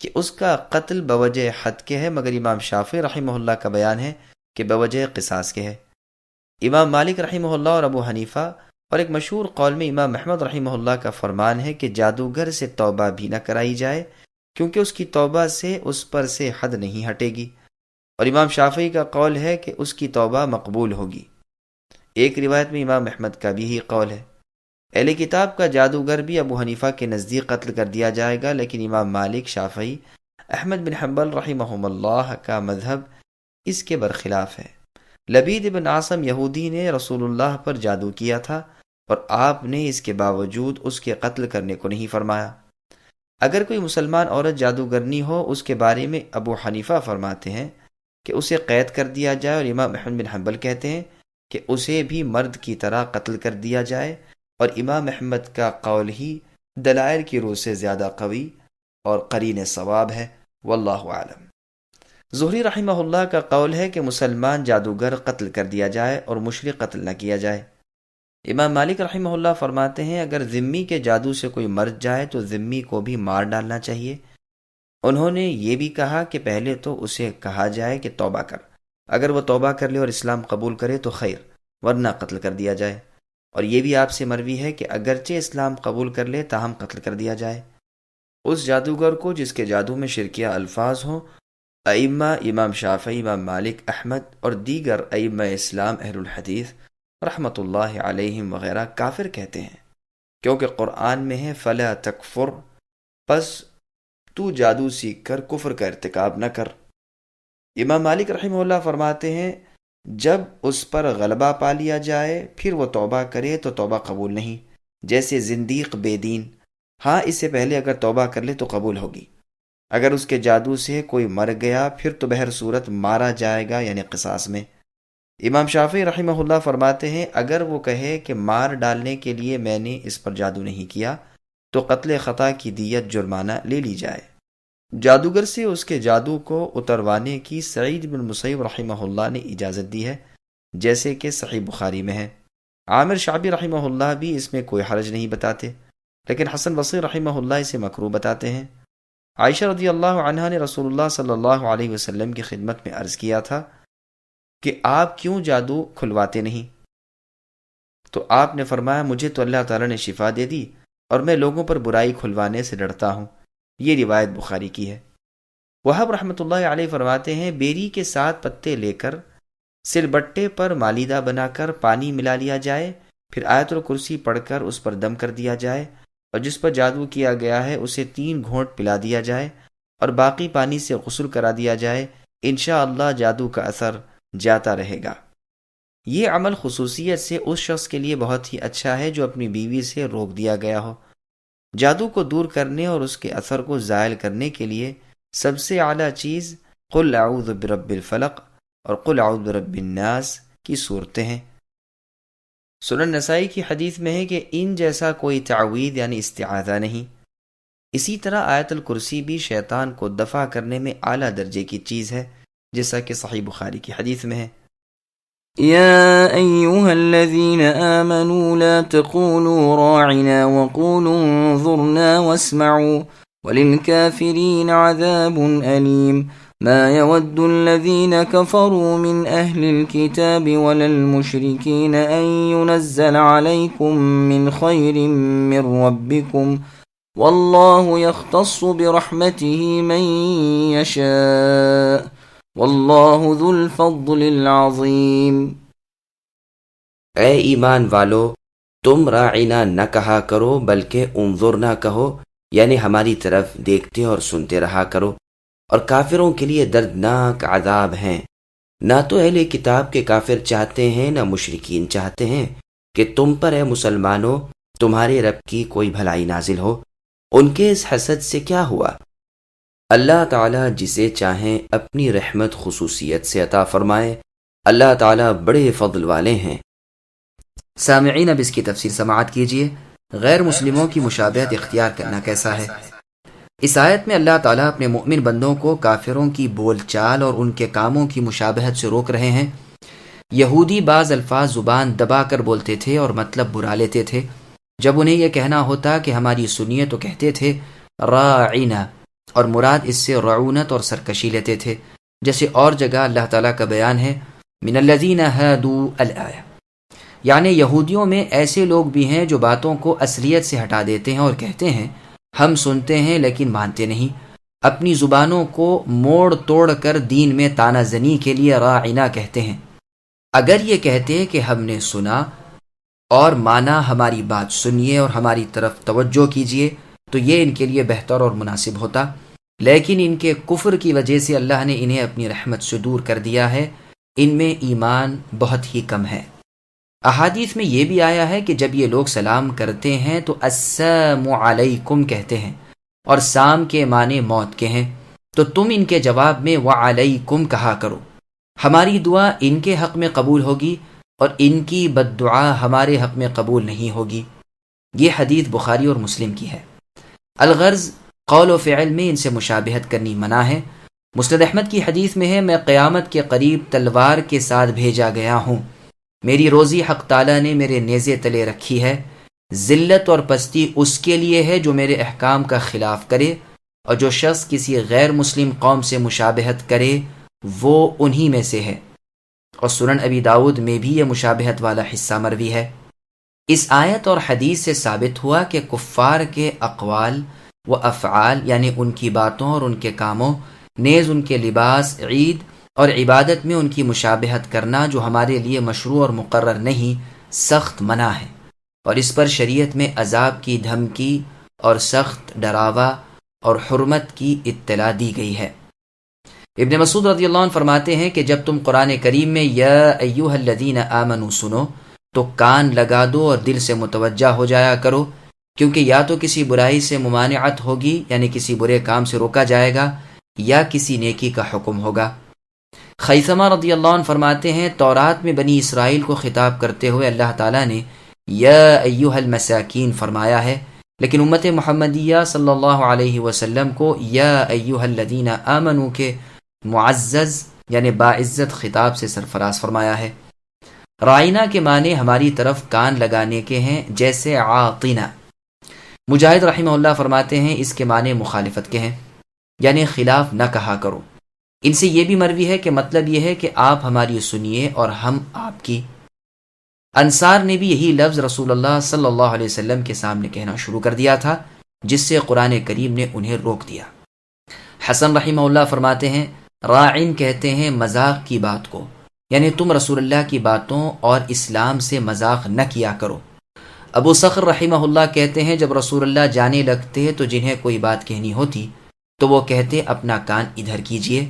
S2: کہ اس کا قتل بوجہ حد کے ہے، مگر امام شافعی رحمہ اللہ کا بیان ہے کہ بوجہ قصاص کے ہے۔ امام مالک رحمہ اللہ اور ابو حنیفہ اور ایک مشہور قول میں امام احمد رحمہ اللہ کا فرمان ہے کہ جادوگر سے توبہ بھی نہ کرائی جائے، کیونکہ اس کی توبہ سے اس پر سے حد نہیں ہٹے گی، اور امام شافعی کا قول ہے کہ اس کی توبہ مقبول ہوگی۔ ایک روایت میں امام احمد کا بھی یہی قول ہے۔ اہل کتاب کا جادوگر بھی ابو حنیفہ کے نزدیک قتل کر دیا جائے گا، لیکن امام مالک، شافعی، احمد بن حنبل رحمہم اللہ کا مذہب اس کے برخلاف ہے۔ لبید بن عاصم یہودی نے رسول اللہ پر جادو کیا تھا اور آپ نے اس کے باوجود اس کے قتل کرنے کو نہیں فرمایا۔ اگر کوئی مسلمان عورت جادوگرنی ہو، اس کے بارے میں ابو حنیفہ فرماتے ہیں کہ اسے قید کر دیا جائے، اور امام احمد بن حنبل کہتے ہیں کہ اسے بھی مرد کی طرح قتل کر دیا جائے، اور امام احمد کا قول ہی دلائل کی روح سے زیادہ قوی اور قرین صواب ہے، واللہ اعلم۔ زہری رحمہ اللہ کا قول ہے کہ مسلمان جادوگر قتل کر دیا جائے اور مشرک قتل نہ کیا جائے۔ امام مالک رحمہ اللہ فرماتے ہیں اگر ذمی کے جادو سے کوئی مر جائے تو ذمی کو بھی مار ڈالنا چاہیے۔ انہوں نے یہ بھی کہا کہ پہلے تو اسے کہا جائے کہ توبہ کر، اگر وہ توبہ کر لے اور اسلام قبول کرے تو خیر، ورنہ قتل کر دیا جائے۔ اور یہ بھی آپ سے مروی ہے کہ اگرچہ اسلام قبول کر لے تاہم قتل کر دیا جائے اس جادوگر کو جس کے جادو میں شرکیہ الفاظ ہوں۔ ائمہ امام شافعی، امام مالک، احمد اور دیگر ائمہ اسلام اہل الحدیث رحمۃ اللہ علیہم وغیرہ کافر کہتے ہیں، کیونکہ قرآن میں ہے فلا تکفر، پس تو جادو سیکھ کر کفر کا ارتکاب نہ کر۔ امام مالک رحمہ اللہ فرماتے ہیں جب اس پر غلبہ پا لیا جائے پھر وہ توبہ کرے تو توبہ قبول نہیں، جیسے زندیق بے دین، ہاں اس سے پہلے اگر توبہ کر لے تو قبول ہوگی۔ اگر اس کے جادو سے کوئی مر گیا پھر تو بہر صورت مارا جائے گا، یعنی قصاص میں۔ امام شافعی رحمہ اللہ فرماتے ہیں اگر وہ کہے کہ مار ڈالنے کے لیے میں نے اس پر جادو نہیں کیا تو قتل خطا کی دیت جرمانہ لے لی جائے۔ جادوگر سے اس کے جادو کو اتروانے کی سعید بن مسیب رحمہ اللہ نے اجازت دی ہے، جیسے کہ صحیح بخاری میں ہے۔ عامر شعبی رحمہ اللہ بھی اس میں کوئی حرج نہیں بتاتے، لیکن حسن بصری رحمہ اللہ اسے مکروہ بتاتے ہیں۔ عائشہ رضی اللہ عنہا نے رسول اللہ صلی اللہ علیہ وسلم کی خدمت میں عرض کیا تھا کہ آپ کیوں جادو کھلواتے نہیں؟ تو آپ نے فرمایا مجھے تو اللہ تعالیٰ نے شفا دے دی اور میں لوگوں پر برائی کھلوانے سے ڈرتا ہوں۔ یہ روایت بخاری کی ہے۔ وہب رحمۃ اللہ علیہ فرماتے ہیں بیری کے 7 پتے لے کر سل بٹے پر مالیدہ بنا کر پانی ملا لیا جائے، پھر آیت الکرسی پڑھ کر اس پر دم کر دیا جائے، اور جس پر جادو کیا گیا ہے اسے 3 گھونٹ پلا دیا جائے اور باقی پانی سے غسل کرا دیا جائے، انشاءاللہ جادو کا اثر جاتا رہے گا۔ یہ عمل خصوصیت سے اس شخص کے لیے بہت ہی اچھا ہے جو اپنی بیوی سے روک دیا گیا ہو۔ جادو کو دور کرنے اور اس کے اثر کو زائل کرنے کے لیے سب سے اعلیٰ چیز قل اعوذ برب الفلق اور قل اعوذ برب الناس کی صورتیں ہیں۔ سنن نسائی کی حدیث میں ہے کہ ان جیسا کوئی تعویذ یعنی استعاذہ نہیں۔ اسی طرح آیت الکرسی بھی شیطان کو دفع کرنے میں اعلیٰ درجے کی چیز ہے، جیسا کہ صحیح بخاری کی حدیث میں ہے۔
S1: يا أيها الذين آمنوا لا تقولوا راعنا وقولوا انظرنا واسمعوا وللكافرين عذاب أليم ما يود الذين كفروا من أهل الكتاب ولا المشركين أن ينزل عليكم من خير من ربكم والله يختص برحمته من يشاء واللہ ذو الفضل العظیم۔
S3: اے ایمان والو، تم راعینا نہ کہا کرو بلکہ انظرنا کہو، یعنی ہماری طرف دیکھتے اور سنتے رہا کرو، اور کافروں کے لیے دردناک عذاب ہیں۔ نہ تو اہل کتاب کے کافر چاہتے ہیں نہ مشرکین چاہتے ہیں کہ تم پر اے مسلمانوں تمہارے رب کی کوئی بھلائی نازل ہو۔ ان کے اس حسد سے کیا ہوا؟ اللہ تعالیٰ جسے چاہیں اپنی رحمت خصوصیت سے عطا فرمائے، اللہ تعالیٰ بڑے فضل والے ہیں۔
S2: سامعین اب اس کی تفسیر سماعت کیجیے، غیر مسلموں کی مشابہت اختیار کرنا کیسا ہے۔ اس آیت میں اللہ تعالیٰ اپنے مؤمن بندوں کو کافروں کی بول چال اور ان کے کاموں کی مشابہت سے روک رہے ہیں۔ یہودی بعض الفاظ زبان دبا کر بولتے تھے اور مطلب برا لیتے تھے۔ جب انہیں یہ کہنا ہوتا کہ ہماری سنیے تو کہتے تھے راعنا، اور مراد اس سے رعونت اور سرکشی لیتے تھے، جیسے اور جگہ اللہ تعالیٰ کا بیان ہے من الذین ہادوا الآیہ، یعنی یہودیوں میں ایسے لوگ بھی ہیں جو باتوں کو اصلیت سے ہٹا دیتے ہیں اور کہتے ہیں ہم سنتے ہیں لیکن مانتے نہیں، اپنی زبانوں کو موڑ توڑ کر دین میں تانہ زنی کے لیے راعنا کہتے ہیں۔ اگر یہ کہتے کہ ہم نے سنا اور مانا، ہماری بات سنیے اور ہماری طرف توجہ کیجیے، تو یہ ان کے لیے بہتر اور مناسب ہوتا، لیکن ان کے کفر کی وجہ سے اللہ نے انہیں اپنی رحمت سے دور کر دیا ہے، ان میں ایمان بہت ہی کم ہے۔ احادیث میں یہ بھی آیا ہے کہ جب یہ لوگ سلام کرتے ہیں تو السلام علیکم کہتے ہیں، اور سام کے معنی موت کے ہیں، تو تم ان کے جواب میں وعلیکم کہا کرو، ہماری دعا ان کے حق میں قبول ہوگی اور ان کی بد دعا ہمارے حق میں قبول نہیں ہوگی۔ یہ حدیث بخاری اور مسلم کی ہے۔ الغرض قول و فعل میں ان سے مشابہت کرنی منع ہے۔ مسند احمد کی حدیث میں ہے، میں قیامت کے قریب تلوار کے ساتھ بھیجا گیا ہوں، میری روزی حق تعالیٰ نے میرے نیزے تلے رکھی ہے، ذلت اور پستی اس کے لیے ہے جو میرے احکام کا خلاف کرے، اور جو شخص کسی غیر مسلم قوم سے مشابہت کرے وہ انہی میں سے ہے۔ اور سنن ابی داؤد میں بھی یہ مشابہت والا حصہ مروی ہے۔ اس آیت اور حدیث سے ثابت ہوا کہ کفار کے اقوال و افعال، یعنی ان کی باتوں اور ان کے کاموں، نیز ان کے لباس، عید اور عبادت میں ان کی مشابہت کرنا جو ہمارے لیے مشروع اور مقرر نہیں، سخت منع ہے، اور اس پر شریعت میں عذاب کی دھمکی اور سخت ڈراوا اور حرمت کی اطلاع دی گئی ہے۔ ابن مسعود رضی اللہ عنہ فرماتے ہیں کہ جب تم قرآن کریم میں یا ایھا الذین آمنوا سنو تو کان لگا دو اور دل سے متوجہ ہو جایا کرو، کیونکہ یا تو کسی برائی سے ممانعت ہوگی، یعنی کسی برے کام سے روکا جائے گا، یا کسی نیکی کا حکم ہوگا۔ خیثمہ رضی اللہ عنہ فرماتے ہیں تورات میں بنی اسرائیل کو خطاب کرتے ہوئے اللہ تعالیٰ نے یا ایھا المساکین فرمایا ہے، لیکن امت محمدیہ صلی اللہ علیہ وسلم کو یا ایھا الذین آمنوا کے معزز یعنی باعزت خطاب سے سرفراز فرمایا ہے۔ رائنا کے معنی ہماری طرف کان لگانے کے ہیں، جیسے عاطنہ۔ مجاہد رحمہ اللہ فرماتے ہیں اس کے معنی مخالفت کے ہیں، یعنی خلاف نہ کہا کرو۔ ان سے یہ بھی مروی ہے کہ مطلب یہ ہے کہ آپ ہماری سنیے اور ہم آپ کی۔ انصار نے بھی یہی لفظ رسول اللہ صلی اللہ علیہ وسلم کے سامنے کہنا شروع کر دیا تھا، جس سے قرآن کریم نے انہیں روک دیا۔ حسن رحمہ اللہ فرماتے ہیں راعن کہتے ہیں مذاق کی بات کو، یعنی تم رسول اللہ کی باتوں اور اسلام سے مذاق نہ کیا کرو۔ ابو صخر رحمہ اللہ کہتے ہیں جب رسول اللہ جانے لگتے تو جنہیں کوئی بات کہنی ہوتی تو وہ کہتے اپنا کان ادھر کیجئے۔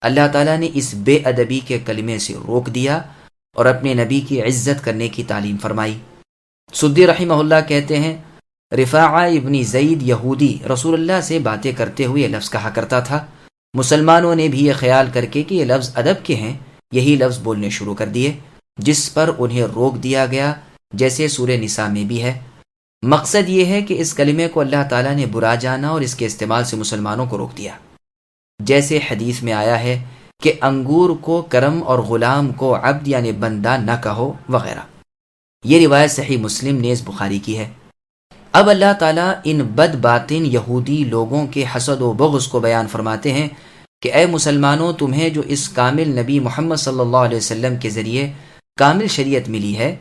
S2: اللہ تعالیٰ نے اس بے ادبی کے کلمے سے روک دیا اور اپنے نبی کی عزت کرنے کی تعلیم فرمائی۔ سدی رحمہ اللہ کہتے ہیں رفاعہ ابن زید یہودی رسول اللہ سے باتیں کرتے ہوئے یہ لفظ کہا کرتا تھا، مسلمانوں نے بھی یہ خیال کر کے کہ یہ لفظ ادب کے ہیں، یہی لفظ بولنے شروع کر دیے، جس پر انہیں روک دیا گیا، جیسے سورہ نساء میں بھی ہے۔ مقصد یہ ہے کہ اس کلمے کو اللہ تعالیٰ نے برا جانا اور اس کے استعمال سے مسلمانوں کو روک دیا، جیسے حدیث میں آیا ہے کہ انگور کو کرم اور غلام کو عبد یعنی بندہ نہ کہو وغیرہ۔ یہ روایت صحیح مسلم نیز بخاری کی ہے۔ اب اللہ تعالیٰ ان بد باطن یہودی لوگوں کے حسد و بغض کو بیان فرماتے ہیں کہ اے مسلمانوں، تمہیں جو اس کامل نبی محمد صلی اللہ علیہ وسلم کے ذریعے کامل شریعت ملی ہے،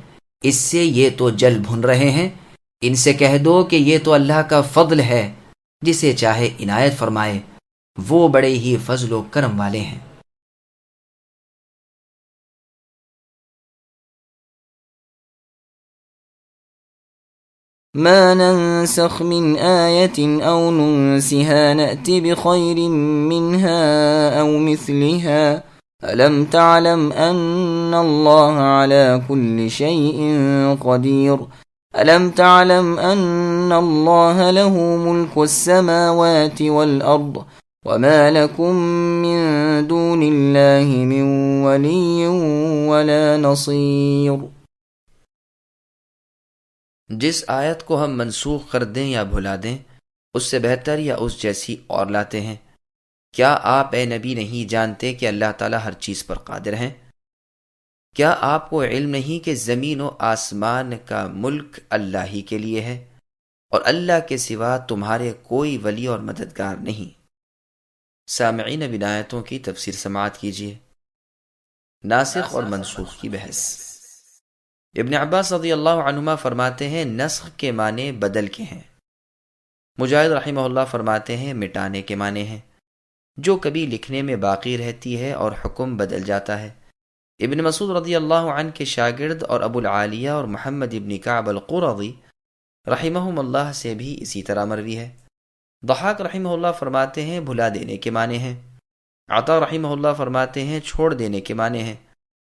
S2: اس سے یہ تو جل بھن رہے ہیں، ان سے کہہ دو کہ یہ تو اللہ کا فضل ہے، جسے چاہے عنایت فرمائے، وہ بڑے ہی فضل و کرم والے ہیں۔
S1: ما ننسخ من آية أو ننسها نأت بخير منها أو مثلها ألم تعلم أن الله على كل شيء قدير ألم تعلم أن الله له ملك السماوات والأرض وما لكم من دون الله من ولي ولا نصير۔
S2: جس آیت کو ہم منسوخ کر دیں یا بھلا دیں، اس سے بہتر یا اس جیسی اور لاتے ہیں۔ کیا آپ اے نبی نہیں جانتے کہ اللہ تعالیٰ ہر چیز پر قادر ہیں؟ کیا آپ کو علم نہیں کہ زمین و آسمان کا ملک اللہ ہی کے لیے ہے، اور اللہ کے سوا تمہارے کوئی ولی اور مددگار نہیں؟ سامعین اب آیتوں کی تفسیر سماعت کیجیے۔ ناسخ اور منسوخ کی بحث۔ ابن عباس رضی اللہ عنہما فرماتے ہیں نسخ کے معنی بدل کے ہیں۔ مجاہد رحمہ اللہ فرماتے ہیں مٹانے کے معنی ہیں، جو کبھی لکھنے میں باقی رہتی ہے اور حکم بدل جاتا ہے۔ ابن مسعود رضی اللہ عنہ کے شاگرد اور ابو العالیہ اور محمد ابن کعب القرظی رحمہم اللہ سے بھی اسی طرح مروی ہے۔ ضحاک رحمہ اللہ فرماتے ہیں بھلا دینے کے معنی ہیں۔ عطا رحمہ اللہ فرماتے ہیں چھوڑ دینے کے معنی ہیں۔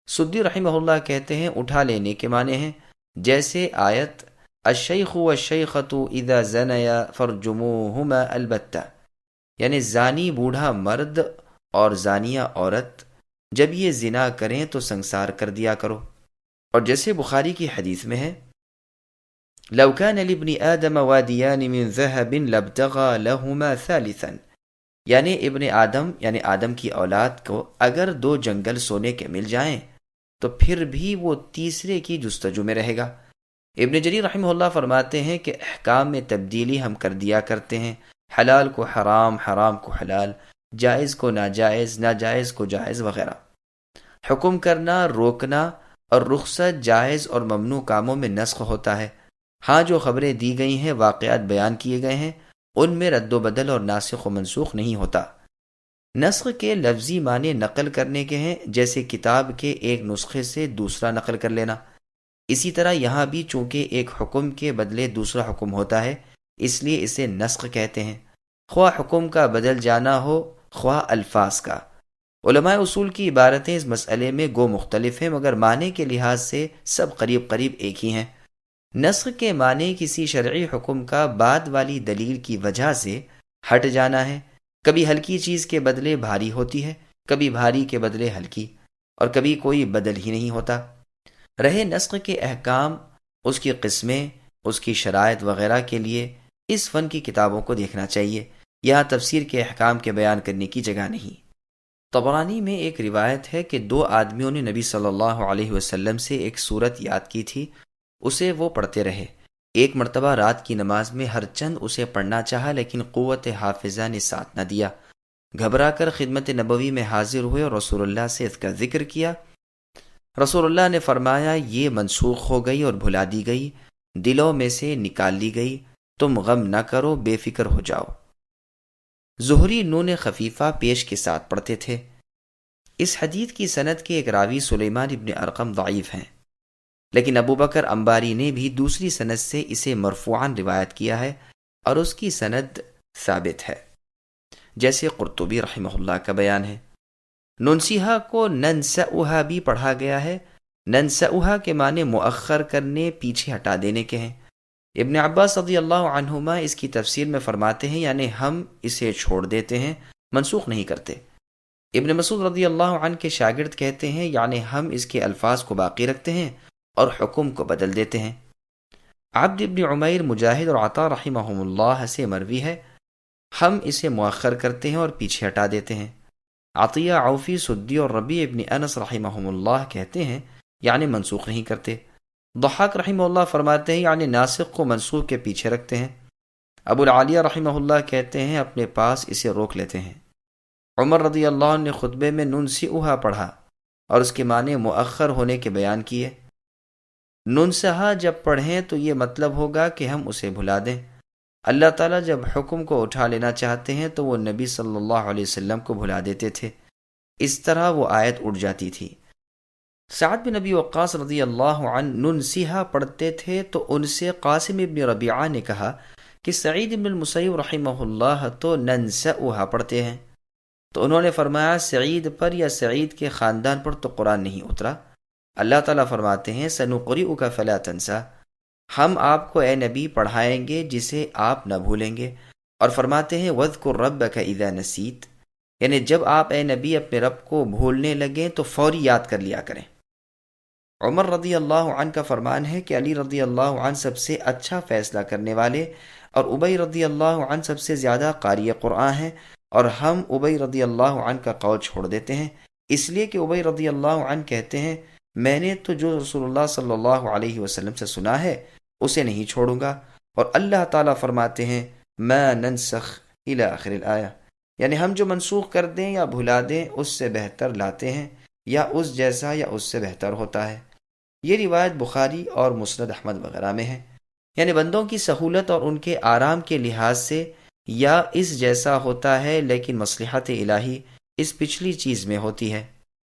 S2: سدی رحمہ اللہ کہتے ہیں اٹھا لینے کے معنی ہیں، جیسے آیت الشیخ والشیخۃ اذا زنیا فرجموہما البتہ، یعنی زانی بوڑھا مرد اور زانیہ عورت جب یہ زنا کریں تو سنسار کر دیا کرو، اور جیسے بخاری کی حدیث میں ہے لو كان لابن آدم وادیان من ذهب لابتغى لهما ثالثا، یعنی ابن آدم یعنی آدم کی اولاد کو اگر 2 جنگل سونے کے مل جائیں تو پھر بھی وہ تیسرے کی جستجو میں رہے گا۔ ابن جریر رحمہ اللہ فرماتے ہیں کہ احکام میں تبدیلی ہم کر دیا کرتے ہیں، حلال کو حرام، حرام کو حلال، جائز کو ناجائز، ناجائز کو جائز وغیرہ۔ حکم کرنا، روکنا اور رخصت جائز اور ممنوع کاموں میں نسخ ہوتا ہے۔ ہاں جو خبریں دی گئی ہیں، واقعات بیان کیے گئے ہیں، ان میں رد و بدل اور ناسخ و منسوخ نہیں ہوتا۔ نسخ کے لفظی معنی نقل کرنے کے ہیں، جیسے کتاب کے ایک نسخے سے دوسرا نقل کر لینا۔ اسی طرح یہاں بھی چونکہ ایک حکم کے بدلے دوسرا حکم ہوتا ہے، اس لیے اسے نسخ کہتے ہیں، خواہ حکم کا بدل جانا ہو خواہ الفاظ کا۔ علماء اصول کی عبارتیں اس مسئلے میں گو مختلف ہیں، مگر معنی کے لحاظ سے سب قریب قریب ایک ہی ہیں۔ نسخ کے معنی کسی شرعی حکم کا بعد والی دلیل کی وجہ سے ہٹ جانا ہے۔ کبھی ہلکی چیز کے بدلے بھاری ہوتی ہے، کبھی بھاری کے بدلے ہلکی، اور کبھی کوئی بدل ہی نہیں ہوتا۔ رہے نسخ کے احکام، اس کی قسمیں، اس کی شرائط وغیرہ کے لیے اس فن کی کتابوں کو دیکھنا چاہیے، یہاں تفسیر کے احکام کے بیان کرنے کی جگہ نہیں۔ طبرانی میں ایک روایت ہے کہ 2 آدمیوں نے نبی صلی اللہ علیہ وسلم سے ایک سورت یاد کی تھی، اسے وہ پڑھتے رہے۔ ایک مرتبہ رات کی نماز میں ہر چند اسے پڑھنا چاہا، لیکن قوت حافظہ نے ساتھ نہ دیا۔ گھبرا کر خدمت نبوی میں حاضر ہوئے اور رسول اللہ سے اس کا ذکر کیا۔ رسول اللہ نے فرمایا یہ منسوخ ہو گئی اور بھلا دی گئی، دلوں میں سے نکال لی گئی، تم غم نہ کرو، بے فکر ہو جاؤ۔ زہری نون خفیفہ پیش کے ساتھ پڑھتے تھے۔ اس حدیث کی سند کے ایک راوی سلیمان ابن ارقم ضعیف ہیں، لیکن ابو بکر انباری نے بھی دوسری سند سے اسے مرفوعاً روایت کیا ہے اور اس کی سند ثابت ہے، جیسے قرطبی رحمہ اللہ کا بیان ہے۔ ننسیہا کو ننسعہا بھی پڑھا گیا ہے۔ ننسعہا کے معنی مؤخر کرنے، پیچھے ہٹا دینے کے ہیں۔ ابن عباس رضی اللہ عنہما اس کی تفسیر میں فرماتے ہیں یعنی ہم اسے چھوڑ دیتے ہیں، منسوخ نہیں کرتے۔ ابن مسعود رضی اللہ عنہ کے شاگرد کہتے ہیں یعنی ہم اس کے الفاظ کو باقی رکھتے ہیں اور حکم کو بدل دیتے ہیں۔ عبد ابن عمیر، مجاہد اور عطا رحمہم اللہ سے مروی ہے ہم اسے مؤخر کرتے ہیں اور پیچھے ہٹا دیتے ہیں۔ عطیہ، عوفی، سدی اور ربیع ابن انس رحمہم اللہ کہتے ہیں یعنی منسوخ نہیں کرتے۔ ضحاک رحمہ اللہ فرماتے ہیں یعنی ناسخ کو منسوخ کے پیچھے رکھتے ہیں۔ ابو العالیہ رحمہ اللہ کہتے ہیں اپنے پاس اسے روک لیتے ہیں۔ عمر رضی اللہ عنہ نے خطبے میں ننسئھا پڑھا اور اس کے معنی مؤخر ہونے کے بیان کیے۔ ننسہا جب پڑھیں تو یہ مطلب ہوگا کہ ہم اسے بھلا دیں۔ اللہ تعالیٰ جب حکم کو اٹھا لینا چاہتے ہیں تو وہ نبی صلی اللہ علیہ وسلم کو بھلا دیتے تھے، اس طرح وہ آیت اٹھ جاتی تھی۔ سعد بن ابی وقاص رضی اللہ عنہ ننسیہا پڑھتے تھے تو ان سے قاسم ابن ربیعہ نے کہا کہ سعید بن المسیب رحمہ اللہ تو ننسئھا پڑھتے ہیں، تو انہوں نے فرمایا سعید پر یا سعید کے خاندان پر تو قرآن نہیں اترا۔ اللہ تعالیٰ فرماتے ہیں سنقرئک فلا تنسیٰ، ہم آپ کو اے نبی پڑھائیں گے جسے آپ نہ بھولیں گے، اور فرماتے ہیں وَاذْكُرْ رَبَّكَ اِذَا نَسِيتَ، یعنی جب آپ اے نبی اپنے رب کو بھولنے لگیں تو فوری یاد کر لیا کریں۔ عمر رضی اللہ عنہ کا فرمان ہے کہ علی رضی اللہ عنہ سب سے اچھا فیصلہ کرنے والے اور ابی رضی اللہ عنہ سب سے زیادہ قاری قرآن ہیں، اور ہم ابی رضی اللہ عنہ کا قول چھوڑ دیتے ہیں، اس لیے کہ ابی رضی اللہ عنہ کہتے ہیں میں نے تو جو رسول اللہ صلی اللہ علیہ وسلم سے سنا ہے اسے نہیں چھوڑوں گا، اور اللہ تعالیٰ فرماتے ہیں ما ننسخ الی آخر الآیہ، یعنی ہم جو منسوخ کر دیں یا بھلا دیں اس سے بہتر لاتے ہیں، یا اس جیسا یا اس سے بہتر ہوتا ہے۔ یہ روایت بخاری اور مسند احمد وغیرہ میں ہے۔ یعنی بندوں کی سہولت اور ان کے آرام کے لحاظ سے یا اس جیسا ہوتا ہے، لیکن مصلحت الہی اس پچھلی چیز میں ہوتی ہے۔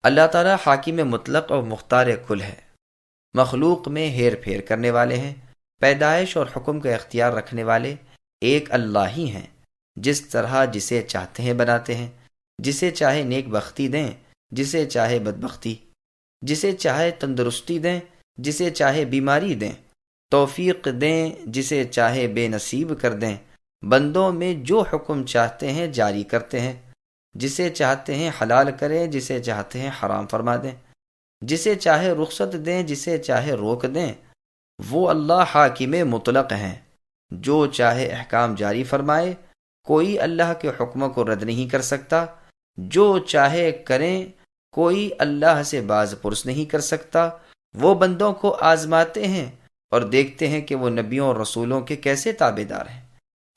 S2: اللہ تعالیٰ حاکم مطلق اور مختار کل ہے، مخلوق میں ہیر پھیر کرنے والے ہیں، پیدائش اور حکم کا اختیار رکھنے والے ایک اللہ ہی ہیں، جس طرح جسے چاہتے ہیں بناتے ہیں، جسے چاہے نیک بختی دیں، جسے چاہے بدبختی، جسے چاہے تندرستی دیں، جسے چاہے بیماری دیں، توفیق دیں، جسے چاہے بے نصیب کر دیں، بندوں میں جو حکم چاہتے ہیں جاری کرتے ہیں، جسے چاہتے ہیں حلال کریں، جسے چاہتے ہیں حرام فرما دیں، جسے چاہے رخصت دیں، جسے چاہے روک دیں۔ وہ اللہ حاکم مطلق ہیں، جو چاہے احکام جاری فرمائے، کوئی اللہ کے حکموں کو رد نہیں کر سکتا، جو چاہے کریں، کوئی اللہ سے باز پرس نہیں کر سکتا۔ وہ بندوں کو آزماتے ہیں اور دیکھتے ہیں کہ وہ نبیوں اور رسولوں کے کیسے تابع دار ہیں۔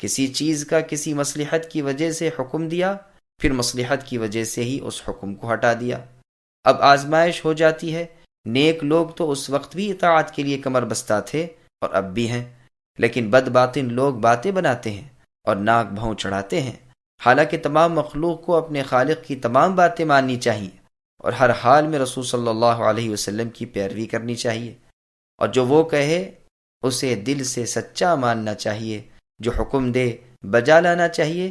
S2: کسی چیز کا کسی مصلحت کی وجہ سے حکم دیا، پھر مصلحت کی وجہ سے ہی اس حکم کو ہٹا دیا۔ اب آزمائش ہو جاتی ہے۔ نیک لوگ تو اس وقت بھی اطاعت کے لیے کمر بستہ تھے اور اب بھی ہیں، لیکن بد باطن لوگ باتیں بناتے ہیں اور ناک بھوں چڑھاتے ہیں، حالانکہ تمام مخلوق کو اپنے خالق کی تمام باتیں ماننی چاہیے اور ہر حال میں رسول صلی اللہ علیہ وسلم کی پیروی کرنی چاہیے، اور جو وہ کہے اسے دل سے سچا ماننا چاہیے، جو حکم دے بجا لانا چاہیے،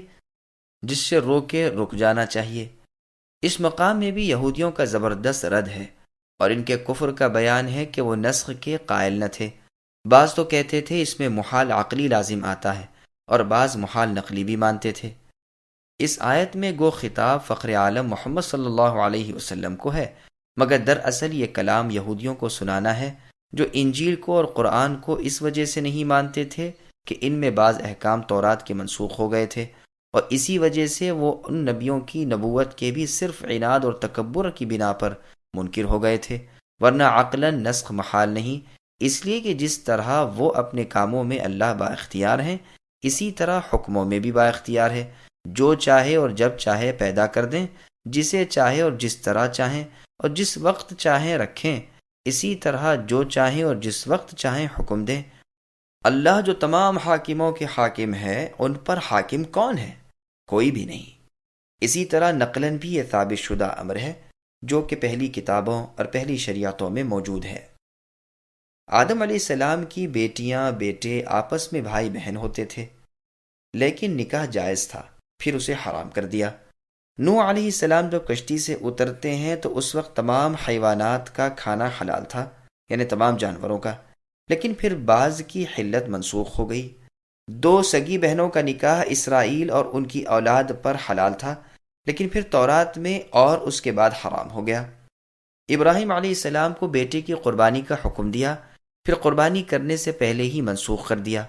S2: جس سے روکے رک جانا چاہیے۔ اس مقام میں بھی یہودیوں کا زبردست رد ہے، اور ان کے کفر کا بیان ہے کہ وہ نسخ کے قائل نہ تھے۔ بعض تو کہتے تھے اس میں محال عقلی لازم آتا ہے، اور بعض محال نقلی بھی مانتے تھے۔ اس آیت میں گو خطاب فخر عالم محمد صلی اللہ علیہ وسلم کو ہے، مگر دراصل یہ کلام یہودیوں کو سنانا ہے، جو انجیل کو اور قرآن کو اس وجہ سے نہیں مانتے تھے کہ ان میں بعض احکام تورات کے منسوخ ہو گئے تھے، اور اسی وجہ سے وہ ان نبیوں کی نبوت کے بھی صرف عناد اور تکبر کی بنا پر منکر ہو گئے تھے، ورنہ عقلاً نسخ محال نہیں، اس لیے کہ جس طرح وہ اپنے کاموں میں اللہ با اختیار ہیں، اسی طرح حکموں میں بھی با اختیار ہے۔ جو چاہے اور جب چاہے پیدا کر دیں، جسے چاہے اور جس طرح چاہیں اور جس وقت چاہیں رکھیں، اسی طرح جو چاہیں اور جس وقت چاہیں حکم دیں۔ اللہ جو تمام حاکموں کے حاکم ہے، ان پر حاکم کون ہے؟ کوئی بھی نہیں۔ اسی طرح نقلاً بھی یہ ثابت شدہ امر ہے جو کہ پہلی کتابوں اور پہلی شریعتوں میں موجود ہے۔ آدم علیہ السلام کی بیٹیاں بیٹے آپس میں بھائی بہن ہوتے تھے، لیکن نکاح جائز تھا، پھر اسے حرام کر دیا۔ نوح علیہ السلام جب کشتی سے اترتے ہیں تو اس وقت تمام حیوانات کا کھانا حلال تھا، یعنی تمام جانوروں کا، لیکن پھر بعض کی حلت منسوخ ہو گئی۔ 2 سگی بہنوں کا نکاح اسرائیل اور ان کی اولاد پر حلال تھا، لیکن پھر تورات میں اور اس کے بعد حرام ہو گیا۔ ابراہیم علیہ السلام کو بیٹے کی قربانی کا حکم دیا، پھر قربانی کرنے سے پہلے ہی منسوخ کر دیا۔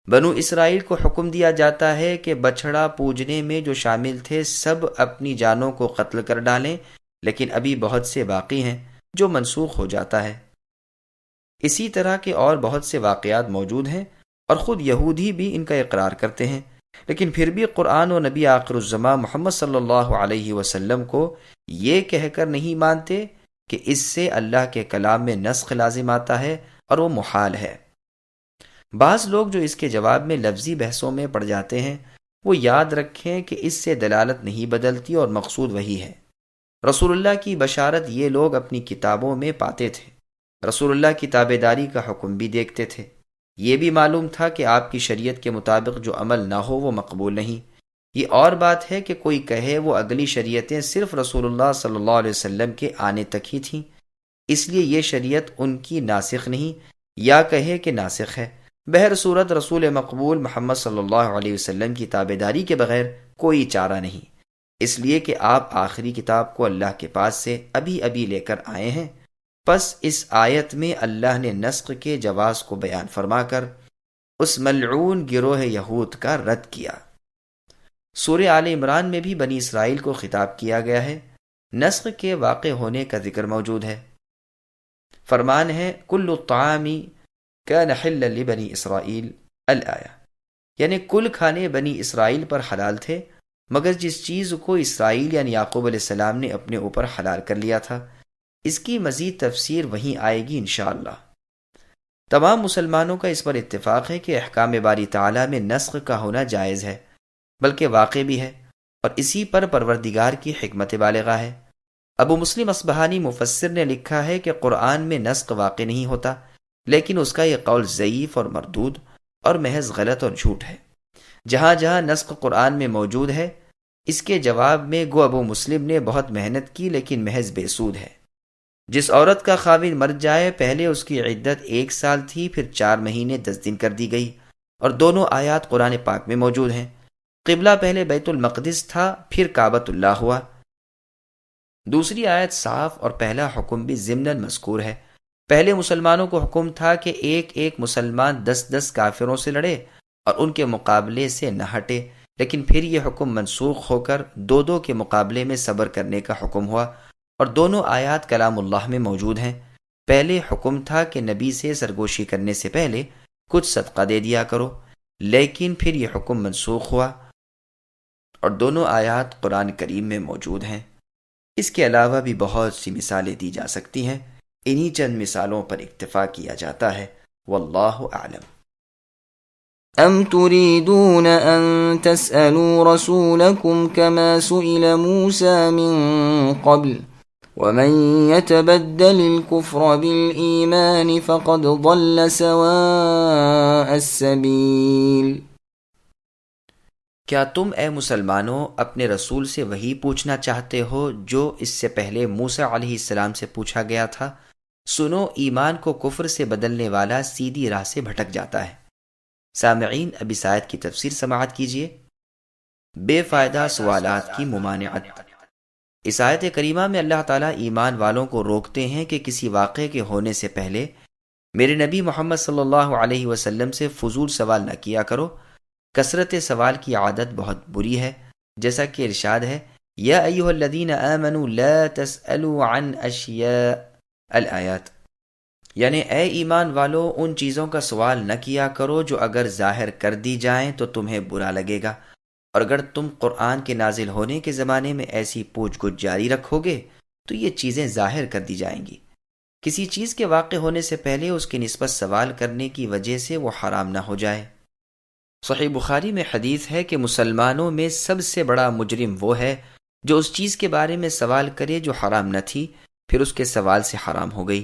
S2: بنو اسرائیل کو حکم دیا جاتا ہے کہ بچھڑا پوجنے میں جو شامل تھے سب اپنی جانوں کو قتل کر ڈالیں، لیکن ابھی بہت سے باقی ہیں جو منسوخ ہو جاتا ہے۔ اسی طرح کے اور بہت سے واقعات موجود ہیں، اور خود یہودی بھی ان کا اقرار کرتے ہیں، لیکن پھر بھی قرآن و نبی آخر الزماں محمد صلی اللہ علیہ وسلم کو یہ کہہ کر نہیں مانتے کہ اس سے اللہ کے کلام میں نسخ لازم آتا ہے اور وہ محال ہے۔ بعض لوگ جو اس کے جواب میں لفظی بحثوں میں پڑ جاتے ہیں، وہ یاد رکھیں کہ اس سے دلالت نہیں بدلتی اور مقصود وہی ہے۔ رسول اللہ کی بشارت یہ لوگ اپنی کتابوں میں پاتے تھے، رسول اللہ کی تابعداری کا حکم بھی دیکھتے تھے، یہ بھی معلوم تھا کہ آپ کی شریعت کے مطابق جو عمل نہ ہو وہ مقبول نہیں۔ یہ اور بات ہے کہ کوئی کہے وہ اگلی شریعتیں صرف رسول اللہ صلی اللہ علیہ وسلم کے آنے تک ہی تھیں، اس لیے یہ شریعت ان کی ناسخ نہیں، یا کہے کہ ناسخ ہے۔ بہر صورت رسول مقبول محمد صلی اللہ علیہ وسلم کی تابعداری کے بغیر کوئی چارہ نہیں، اس لیے کہ آپ آخری کتاب کو اللہ کے پاس سے ابھی ابھی لے کر آئے ہیں۔ پس اس آیت میں اللہ نے نسخ کے جواز کو بیان فرما کر اس ملعون گروہ یہود کا رد کیا۔ سورہ آل عمران میں بھی بنی اسرائیل کو خطاب کیا گیا ہے، نسخ کے واقع ہونے کا ذکر موجود ہے۔ فرمان ہے کل الطعام کان حلا لبنی اسرائیل الآیہ، یعنی کل کھانے بنی اسرائیل پر حلال تھے مگر جس چیز کو اسرائیل یعنی یعقوب علیہ السلام نے اپنے اوپر حلال کر لیا تھا۔ اس کی مزید تفسیر وہیں آئے گی انشاءاللہ۔ تمام مسلمانوں کا اس پر اتفاق ہے کہ احکام باری تعالیٰ میں نسخ کا ہونا جائز ہے، بلکہ واقع بھی ہے، اور اسی پر پروردگار کی حکمت بالغہ ہے۔ ابو مسلم اصبہانی مفسر نے لکھا ہے کہ قرآن میں نسخ واقع نہیں ہوتا، لیکن اس کا یہ قول ضعیف اور مردود اور محض غلط اور جھوٹ ہے۔ جہاں جہاں نسخ قرآن میں موجود ہے، اس کے جواب میں گو ابو مسلم نے بہت محنت کی، لیکن محض بے سود ہے۔ جس عورت کا خاوند مر جائے، پہلے اس کی عدت 1 سال تھی، پھر 4 مہینے 10 دن کر دی گئی، اور دونوں آیات قرآن پاک میں موجود ہیں۔ قبلہ پہلے بیت المقدس تھا، پھر کعبۃ اللہ ہوا۔ دوسری آیت صاف اور پہلا حکم بھی ضمناً مذکور ہے۔ پہلے مسلمانوں کو حکم تھا کہ ایک ایک مسلمان 10 کافروں سے لڑے اور ان کے مقابلے سے نہ ہٹے، لیکن پھر یہ حکم منسوخ ہو کر 2 کے مقابلے میں صبر کرنے کا حکم ہوا، اور دونوں آیات کلام اللہ میں موجود ہیں۔ پہلے حکم تھا کہ نبی سے سرگوشی کرنے سے پہلے کچھ صدقہ دے دیا کرو، لیکن پھر یہ حکم منسوخ ہوا، اور دونوں آیات قرآن کریم میں موجود ہیں۔ اس کے علاوہ بھی بہت سی مثالیں دی جا سکتی ہیں، انہی چند مثالوں پر اکتفا کیا جاتا ہے۔ واللہ اعلم۔
S1: أم تريدون أن تسألوا رسولكم كما سئل موسى من قبل ومن يتبدل الكفر بالإيمان فقد ضل سواء السبيل۔
S2: کیا تم اے مسلمانوں اپنے رسول سے وہی پوچھنا چاہتے ہو جو اس سے پہلے موسیٰ علیہ السلام سے پوچھا گیا تھا؟ سنو، ایمان کو کفر سے بدلنے والا سیدھی راہ سے بھٹک جاتا ہے۔ سامعین، اب اس آیت کی تفسیر سماعت کیجیے۔ بے فائدہ سوالات کی ممانعت۔ اس آیت کریمہ میں اللہ تعالیٰ ایمان والوں کو روکتے ہیں کہ کسی واقعے کے ہونے سے پہلے میرے نبی محمد صلی اللہ علیہ وسلم سے فضول سوال نہ کیا کرو۔ کثرت سوال کی عادت بہت بری ہے، جیسا کہ ارشاد ہے، یا ایھا الذین آمنوا لا تسألوا عن اشیاء الآیات، یعنی اے ایمان والو، ان چیزوں کا سوال نہ کیا کرو جو اگر ظاہر کر دی جائیں تو تمہیں برا لگے گا، اور اگر تم قرآن کے نازل ہونے کے زمانے میں ایسی پوچھ گچھ جاری رکھو گے تو یہ چیزیں ظاہر کر دی جائیں گی۔ کسی چیز کے واقع ہونے سے پہلے اس کی نسبت سوال کرنے کی وجہ سے وہ حرام نہ ہو جائے۔ صحیح بخاری میں حدیث ہے کہ مسلمانوں میں سب سے بڑا مجرم وہ ہے جو اس چیز کے بارے میں سوال کرے جو حرام نہ تھی، پھر اس کے سوال سے حرام ہو گئی۔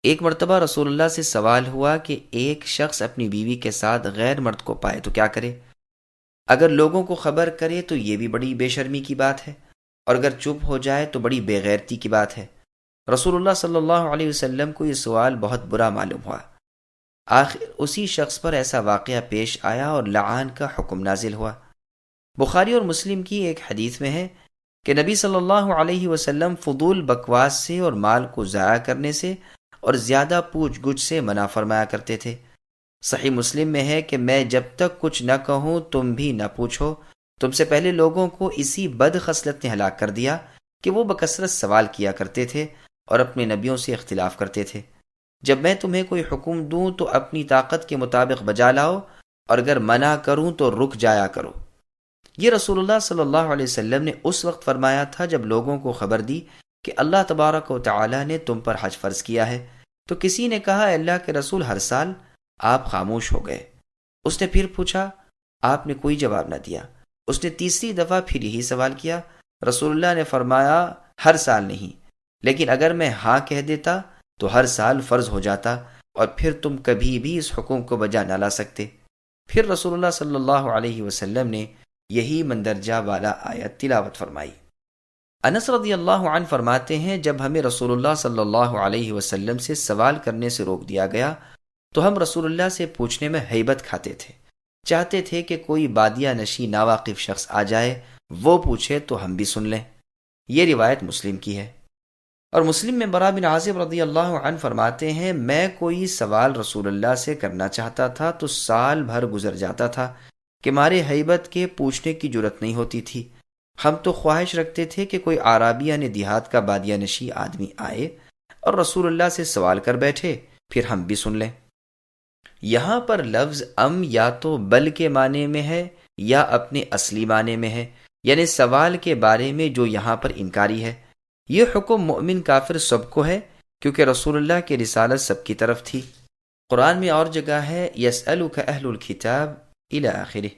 S2: ایک مرتبہ رسول اللہ سے سوال ہوا کہ ایک شخص اپنی بیوی کے ساتھ غیر مرد کو پائے تو کیا کرے؟ اگر لوگوں کو خبر کرے تو یہ بھی بڑی بے شرمی کی بات ہے، اور اگر چپ ہو جائے تو بڑی بے غیرتی کی بات ہے۔ رسول اللہ صلی اللہ علیہ وسلم کو یہ سوال بہت برا معلوم ہوا۔ آخر اسی شخص پر ایسا واقعہ پیش آیا اور لعان کا حکم نازل ہوا۔ بخاری اور مسلم کی ایک حدیث میں ہے کہ نبی صلی اللہ علیہ وسلم فضول بکواس سے اور مال کو ضائع کرنے سے اور زیادہ پوچھ گچھ سے منع فرمایا کرتے تھے۔ صحیح مسلم میں ہے کہ میں جب تک کچھ نہ کہوں تم بھی نہ پوچھو۔ تم سے پہلے لوگوں کو اسی بد خصلت نے ہلاک کر دیا کہ وہ بکثرت سوال کیا کرتے تھے اور اپنے نبیوں سے اختلاف کرتے تھے۔ جب میں تمہیں کوئی حکم دوں تو اپنی طاقت کے مطابق بجا لاؤ، اور اگر منع کروں تو رک جایا کرو۔ یہ رسول اللہ صلی اللہ علیہ وسلم نے اس وقت فرمایا تھا جب لوگوں کو خبر دی کہ اللہ تبارک و تعالی نے تم پر حج فرض کیا ہے۔ تو کسی نے کہا، اے اللہ کے رسول، ہر سال۔ آپ خاموش ہو گئے۔ اس نے پھر پوچھا، آپ نے کوئی جواب نہ دیا۔ اس نے تیسری دفعہ پھر یہی سوال کیا۔ رسول اللہ نے فرمایا، ہر سال نہیں، لیکن اگر میں ہاں کہہ دیتا تو ہر سال فرض ہو جاتا، اور پھر تم کبھی بھی اس حکم کو بجا نہ لا سکتے۔ پھر رسول اللہ صلی اللہ علیہ وسلم نے یہی مندرجہ والا آیت تلاوت فرمائی۔ انس رضی اللہ عنہ فرماتے ہیں، جب ہمیں رسول اللہ صلی اللہ علیہ وسلم سے سوال کرنے سے روک دیا گیا تو ہم رسول اللہ سے پوچھنے میں ہیبت کھاتے تھے، چاہتے تھے کہ کوئی بادیہ نشی ناواقف شخص آ جائے، وہ پوچھے تو ہم بھی سن لیں۔ یہ روایت مسلم کی ہے۔ اور مسلم میں برا بن عازب رضی اللہ عنہ فرماتے ہیں، میں کوئی سوال رسول اللہ سے کرنا چاہتا تھا تو سال بھر گزر جاتا تھا کہ مارے ہیبت کے پوچھنے کی جرت نہیں ہوتی تھی۔ ہم تو خواہش رکھتے تھے کہ کوئی عرابی یعنی دیہات کا بادیہ نشی آدمی آئے اور رسول اللہ سے سوال کر بیٹھے، پھر ہم بھی سن لیں۔ یہاں پر لفظ ام یا تو بل کے معنی میں ہے یا اپنے اصلی معنی میں ہے، یعنی سوال کے بارے میں جو یہاں پر انکاری ہے۔ یہ حکم مومن کافر سب کو ہے، کیونکہ رسول اللہ کی رسالت سب کی طرف تھی۔ قرآن میں اور جگہ ہے یسألک اہل الکتاب الی آخرہ،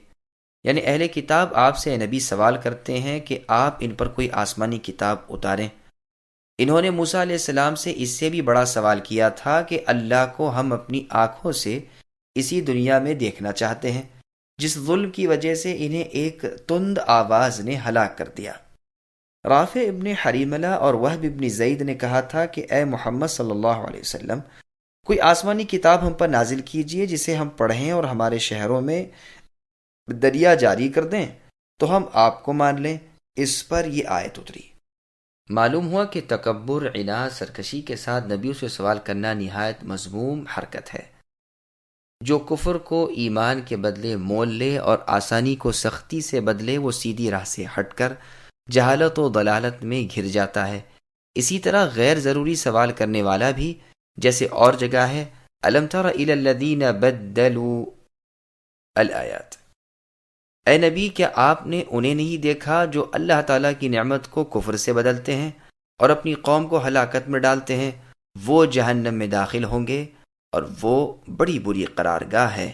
S2: یعنی اہل کتاب آپ سے نبی سوال کرتے ہیں کہ آپ ان پر کوئی آسمانی کتاب اتاریں۔ انہوں نے موسیٰ علیہ السلام سے اس سے بھی بڑا سوال کیا تھا کہ اللہ کو ہم اپنی آنکھوں سے اسی دنیا میں دیکھنا چاہتے ہیں، جس ظلم کی وجہ سے انہیں ایک تند آواز نے ہلاک کر دیا۔ رافع ابن حریملہ اور وہب ابن زید نے کہا تھا کہ اے محمد صلی اللہ علیہ وسلم، کوئی آسمانی کتاب ہم پر نازل کیجئے جسے ہم پڑھیں اور ہمارے شہروں میں دریا جاری کر دیں تو ہم آپ کو مان لیں۔ اس پر یہ آیت اتری۔ معلوم ہوا کہ تکبر، عناد، سرکشی کے ساتھ نبیوں سے سوال کرنا نہایت مذموم حرکت ہے۔ جو کفر کو ایمان کے بدلے مول لے اور آسانی کو سختی سے بدلے، وہ سیدھی راہ سے ہٹ کر جہالت و ضلالت میں گھر جاتا ہے۔ اسی طرح غیر ضروری سوال کرنے والا بھی، جیسے اور جگہ ہے الم تر الی الذین بدلوا الآیات، اے نبی کیا آپ نے انہیں نہیں دیکھا جو اللہ تعالیٰ کی نعمت کو کفر سے بدلتے ہیں اور اپنی قوم کو ہلاکت میں ڈالتے ہیں؟ وہ جہنم میں داخل ہوں گے اور وہ بڑی بری قرارگاہ ہے۔